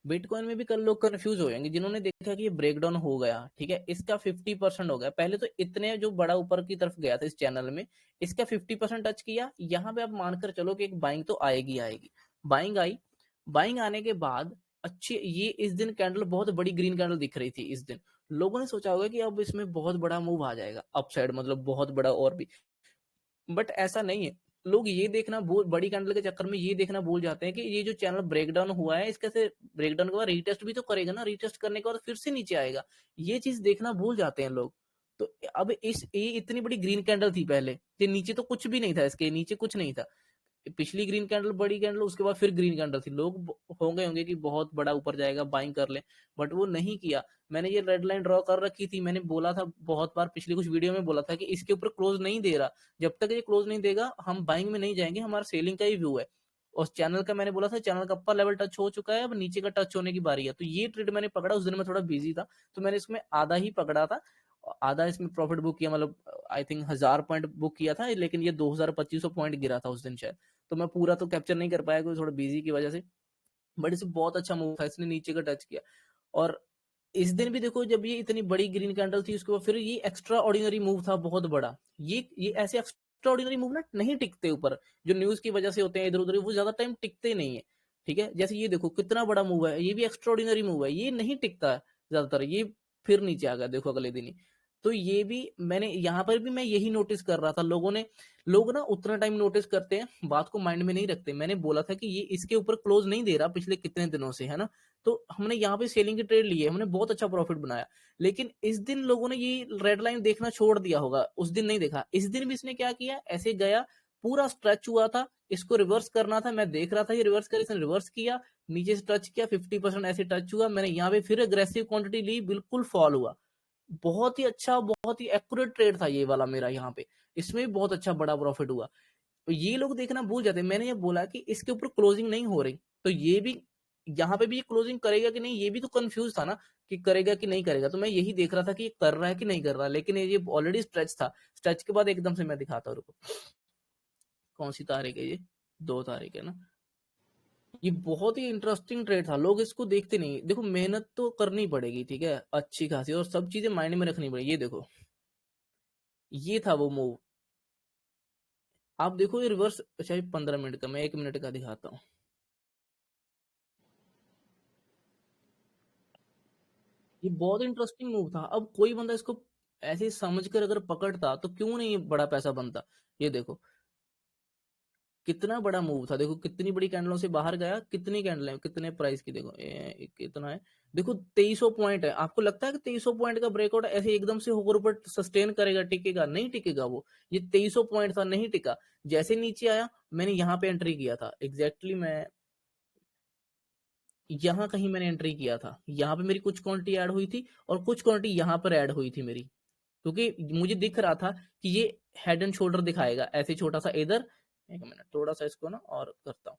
बिटकॉइन में भी कल लोग कंफ्यूज हो जाएंगे, जिन्होंने देखा कि ये ब्रेकडाउन हो गया, ठीक है, इसका 50% हो गया, पहले तो इतने जो बड़ा ऊपर की तरफ गया था इस चैनल में, इसका 50% टच किया, यहाँ पे आप मानकर चलो कि एक बाइंग तो आएगी आएगी। बाइंग आई, बाइंग आने के बाद अच्छी, ये इस दिन कैंडल बहुत बड़ी ग्रीन कैंडल दिख रही थी इस दिन, लोगों ने सोचा होगा कि अब इसमें बहुत बड़ा मूव आ जाएगा अपसाइड, मतलब बहुत बड़ा और भी, बट ऐसा नहीं है। लोग ये देखना भूल, बड़ी कैंडल के चक्कर में ये देखना भूल जाते हैं कि ये जो चैनल ब्रेकडाउन हुआ है, इसके से ब्रेकडाउन के बाद रीटेस्ट भी तो करेगा ना, रीटेस्ट करने के बाद फिर से नीचे आएगा, ये चीज देखना भूल जाते हैं लोग। तो अब ये इतनी बड़ी ग्रीन कैंडल थी पहले, ये नीचे तो कुछ भी नहीं था, इसके नीचे कुछ नहीं था, पिछली ग्रीन कैंडल बड़ी कैंडल, उसके बाद फिर ग्रीन कैंडल थी, लोग होंगे कि बहुत बड़ा ऊपर जाएगा बाइंग कर ले, बट वो नहीं किया। मैंने ये रेड लाइन ड्रॉ कर रखी थी, मैंने बोला था बहुत बार, पिछली कुछ वीडियो में बोला था कि इसके ऊपर क्लोज नहीं दे रहा, जब तक ये क्लोज नहीं देगा हम बाइंग में नहीं जाएंगे, हमारा सेलिंग का ही व्यू है। और चैनल का मैंने बोला था, चैनल का अप्पर लेवल टच हो चुका है, अब नीचे का टच होने की बारी है, तो ये ट्रेड मैंने पकड़ा, उस दिन मैं थोड़ा बिजी था, तो मैंने इसमें आधा ही पकड़ा था, आधा इसमें प्रॉफिट बुक किया, मतलब आई थिंक 1000 पॉइंट बुक किया था, लेकिन ये 2200-2500 पॉइंट गिरा था उस दिन शायद, तो मैं पूरा तो कैप्चर नहीं कर पाया क्योंकि थोड़ा बिजी की वजह से। बट इसे बहुत अच्छा मूव था, इसने नीचे का टच किया। और इस दिन भी देखो जब ये इतनी बड़ी ग्रीन कैंडल थी, उसके बाद फिर ये एक्स्ट्रा ऑर्डिनरी मूव था बहुत बड़ा। ये ऐसे एक्स्ट्रा ऑर्डिनरी मूव ना नहीं टिकते ऊपर, जो न्यूज की वजह से होते हैं इधर उधर, वो ज्यादा टाइम टिकते नहीं है। ठीक है, जैसे ये देखो कितना बड़ा मूव है, ये भी एक्स्ट्रा ऑर्डिनरी मूव है, ये नहीं टिकता है ज्यादातर, ये फिर नीचे आ गया देखो अगले दिन ही। तो ये भी मैंने यहाँ पर भी मैं यही नोटिस कर रहा था, लोग ना उतना टाइम नोटिस करते हैं, बात को माइंड में नहीं रखते। मैंने बोला था कि ये इसके ऊपर क्लोज नहीं दे रहा पिछले कितने दिनों से, है ना। तो हमने यहाँ पे सेलिंग की ट्रेड ली है, हमने बहुत अच्छा प्रॉफिट बनाया। लेकिन इस दिन लोगों ने ये रेड लाइन देखना छोड़ दिया होगा, उस दिन नहीं देखा। इस दिन भी इसने क्या किया, ऐसे गया, पूरा स्ट्रेच हुआ था, इसको रिवर्स करना था, मैं देख रहा था ये रिवर्स कर, इसने रिवर्स किया, नीचे से टच किया, 50% ऐसे टच हुआ, मैंने यहाँ पे फिर अग्रेसिव क्वांटिटी ली, बिल्कुल फॉल हुआ। बहुत ही अच्छा, बहुत ही एक्यूरेट ट्रेड था ये वाला मेरा यहाँ पे, इसमें भी बहुत अच्छा बड़ा प्रॉफिट हुआ। तो ये लोग देखना भूल जाते हैं। मैंने ये बोला कि इसके ऊपर क्लोजिंग नहीं हो रही, तो ये भी यहाँ पे भी ये क्लोजिंग करेगा कि नहीं, ये भी तो कंफ्यूज था ना कि करेगा कि नहीं करेगा। तो मैं यही देख रहा था कि ये कर रहा है कि नहीं कर रहा, लेकिन ये ऑलरेडी स्ट्रेच था। स्ट्रेच के बाद एकदम से मैं दिखाता हूँ, रुको कौन सी तारीख है ये, 2 तारीख है ना। ये बहुत ही इंटरेस्टिंग ट्रेड था, लोग इसको देखते नहीं। देखो मेहनत तो करनी पड़ेगी, ठीक है, अच्छी खासी, और सब चीजें माइंड में रखनी पड़ेगी। ये देखो, ये था वो मूव, आप देखो ये रिवर्स, अच्छा 15 मिनट का, मैं 1 मिनट का दिखाता हूँ। ये बहुत इंटरेस्टिंग मूव था। अब कोई बंदा इसको ऐसे समझकर अगर पकड़ता तो क्यों नहीं बड़ा पैसा बनता। ये देखो कितना बड़ा मूव था, देखो कितनी बड़ी कैंडलों से बाहर गया, कितनी कैंडल है, कितने प्राइस की, देखो कितना है, देखो 2300 पॉइंट है। आपको लगता है कि 2300 पॉइंट का ब्रेकआउट ऐसे एकदम से होकर ऊपर सस्टेन करेगा, टिकेगा? नहीं टिकेगा वो। ये 2300 पॉइंट था, नहीं टिका। जैसे नीचे आया, मैंने यहाँ पे एंट्री किया था, एग्जैक्टली मैं यहाँ कहीं मैंने एंट्री किया था, यहाँ पे मेरी कुछ क्वांटिटी ऐड हुई थी और कुछ क्वांटिटी यहाँ पर ऐड हुई थी मेरी, क्योंकि मुझे दिख रहा था कि ये हेड एंड शोल्डर दिखाएगा ऐसे छोटा सा इधर। 1 मिनट, थोड़ा सा इसको ना और करता हूँ।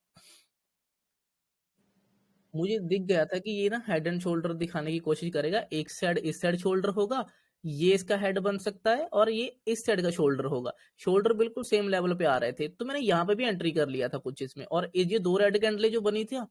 मुझे दिख गया था कि ये ना हेड एंड शोल्डर दिखाने की कोशिश करेगा, एक साइड इस साइड शोल्डर होगा, ये इसका हेड बन सकता है, और ये इस साइड का शोल्डर होगा। शोल्डर बिल्कुल सेम लेवल पे आ रहे थे, तो मैंने यहाँ पे भी एंट्री कर लिया था कुछ इसमें। और ये 2 रेड कैंडलें जो बनी थी,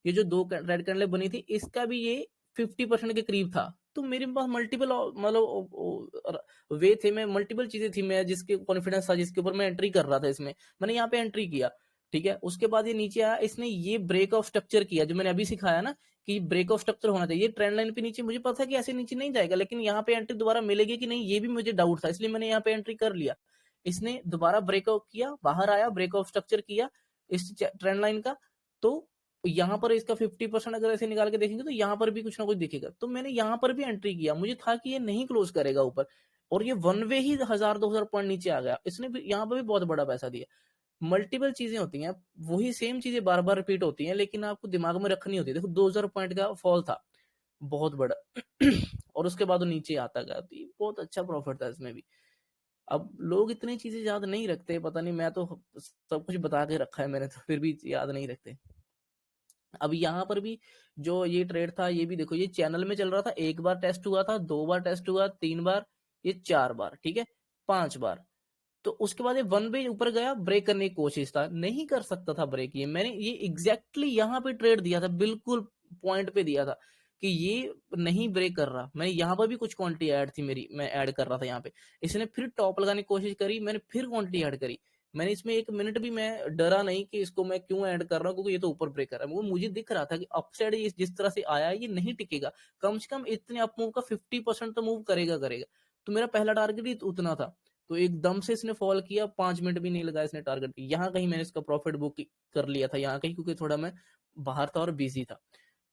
ये जो 2 रेड कैंडलें बनी थी, इसका भी ये 50% के करीब था। तो मेरे पास मल्टीपल मतलब वे थे, मैं मल्टीपल चीजें थी, मैं जिसके कॉन्फिडेंस था, जिसके ऊपर मैं एंट्री कर रहा था इसमें, मैंने यहाँ पे एंट्री किया। ठीक है, उसके बाद ये नीचे आया, इसने ये ब्रेक ऑफ स्ट्रक्चर किया, जो मैंने अभी सिखाया ना कि ब्रेक ऑफ स्ट्रक्चर होना चाहिए ट्रेंड लाइन पे नीचे। मुझे पता है कि ऐसे नीचे नहीं जाएगा, लेकिन यहाँ पे एंट्री दोबारा मिलेगी कि नहीं, ये भी मुझे डाउट था, इसलिए मैंने यहाँ पे एंट्री कर लिया। इसने दोबारा ब्रेकआउट किया, बाहर आया, ब्रेक ऑफ स्ट्रक्चर किया इस ट्रेंड लाइन का। तो यहाँ पर इसका 50% अगर ऐसे निकाल के देखेंगे तो यहाँ पर भी कुछ ना कुछ दिखेगा। तो मैंने यहाँ पर भी एंट्री किया, मुझे था कि ये नहीं क्लोज करेगा ऊपर, और ये वन वे ही 1000-2000 पॉइंट नीचे आ गया। इसने भी यहाँ पर भी बहुत बड़ा पैसा दिया। मल्टीपल चीजें होती हैं, वही सेम चीजें बार बार रिपीट होती हैं, लेकिन आपको दिमाग में रखनी होती है। देखो 2000 पॉइंट का फॉल था, बहुत बड़ा और उसके बाद वो नीचे आता गया, तो ये बहुत अच्छा प्रॉफिट था इसमें भी। अब लोग इतनी चीजें याद नहीं रखते, पता नहीं, मैं तो सब कुछ बता के रखा है मैंने, तो फिर भी याद नहीं रखते। अब यहाँ पर भी जो ये ट्रेड था, ये भी देखो, ये चैनल में चल रहा था, 1 बार टेस्ट हुआ था, 2 बार टेस्ट हुआ, 3 बार, ये 4 बार, ठीक है, 5 बार। तो उसके बाद ये वन वे ऊपर गया, ब्रेक करने की कोशिश था, नहीं कर सकता था ब्रेक। ये मैंने ये एग्जैक्टली यहाँ पे ट्रेड दिया था, बिल्कुल पॉइंट पे दिया था कि ये नहीं ब्रेक कर रहा। मैंने यहाँ पर भी कुछ क्वांटिटी ऐड थी मेरी, मैं ऐड कर रहा था यहाँ पे। इसने फिर टॉप लगाने की कोशिश करी, मैंने फिर क्वांटिटी ऐड करी। मैंने इसमें 1 मिनट भी मैं डरा नहीं कि इसको मैं क्यों ऐड कर रहा हूँ, क्योंकि ये तो ऊपर ब्रेक कर रहा है। वो मुझे दिख रहा था कि अपसाइड जिस तरह से आया ये नहीं टिकेगा, कम से कम इतने अप मूव का 50% तो मूव करेगा। तो मेरा पहला टारगेट ही उतना था। तो एकदम से इसने फॉल किया, 5 मिनट भी नहीं लगा इसने टारगेट की। यहाँ कहीं मैंने इसका प्रॉफिट बुक कर लिया था, यहाँ कहीं, क्योंकि थोड़ा मैं बाहर था और बिजी था।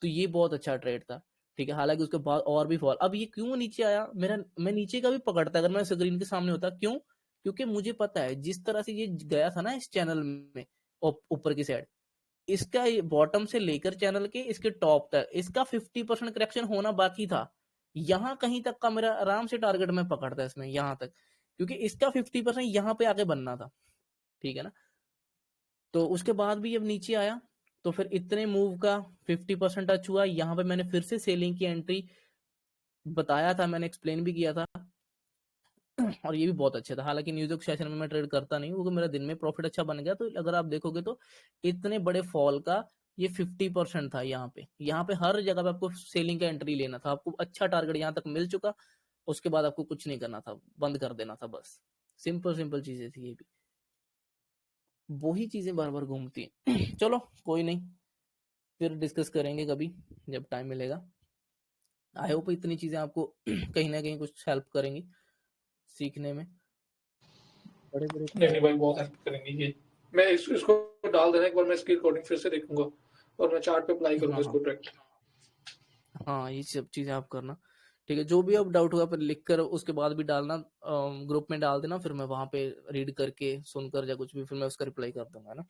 तो ये बहुत अच्छा ट्रेड था, ठीक है। हालांकि उसके बाद और भी फॉल, अब ये क्यों नीचे आया, मैं नीचे का भी पकड़ता अगर मैं स्क्रीन के सामने होता। क्यों? क्योंकि मुझे पता है जिस तरह से ये गया था ना इस चैनल में, ऊपर की साइड, इसका बॉटम से लेकर चैनल के इसके टॉप तक इसका 50% करेक्शन होना बाकी था। यहाँ कहीं तक का मेरा आराम से टारगेट में पकड़ता इसमें, यहाँ तक, क्योंकि इसका 50% यहाँ पे आके बनना था, ठीक है ना। तो उसके बाद भी जब नीचे आया, तो फिर इतने मूव का 50% टच हुआ। यहाँ पे मैंने फिर से सेलिंग की एंट्री बताया था, मैंने एक्सप्लेन भी किया था, और ये भी बहुत अच्छा था। हालांकि न्यूज़ सेशन में मैं ट्रेड करता नहीं, क्योंकि मेरा दिन में प्रॉफिट अच्छा बन गया। तो अगर आप देखोगे तो इतने बड़े फॉल का ये 50% था। यहाँ पे हर जगह पे आपको सेलिंग का एंट्री लेना था, आपको अच्छा टारगेट यहाँ तक मिल चुका, उसके बाद आपको कुछ नहीं करना था, बंद कर देना था बस। सिंपल चीजें थी ये भी, वही चीजें बार बार घूमती हैं। चलो कोई नहीं, फिर डिस्कस करेंगे कभी जब टाइम मिलेगा। आई होप इतनी चीजें आपको कहीं ना कहीं कुछ हेल्प करेंगी सीखने में। बड़े बड़े नहीं भाई, बहुत हेल्प करेंगे ये। मैं इसको डाल देना, एक बार मैं इसकी रिकॉर्डिंग फिर से देखूंगा और मैं चार्ट पे अप्लाई करूंगा इसको डायरेक्ट। हाँ ये सब चीजें आप करना, ठीक है। जो भी अब डाउट होगा फिर लिख कर उसके बाद भी डालना, ग्रुप में डाल देना, फिर मैं वहां पे रीड करके सुनकर या कुछ भी फिर मैं उसका रिप्लाई कर दूंगा ना,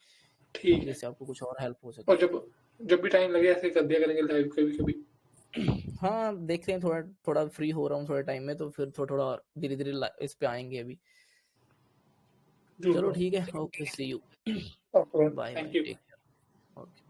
ठीक है। जिससे आपको कुछ और हेल्प हो सके। और जब भी टाइम लगे ऐसे कर दिया करेंगे लाइव कभी कभी। हाँ देखते हैं, थोड़ा थोड़ा फ्री हो रहा हूँ थोड़ा टाइम में, तो फिर थोड़ा थोड़ा धीरे धीरे इस पे आएंगे अभी। चलो ठीक है, okay, see you, bye bye, thank you. Take care, okay.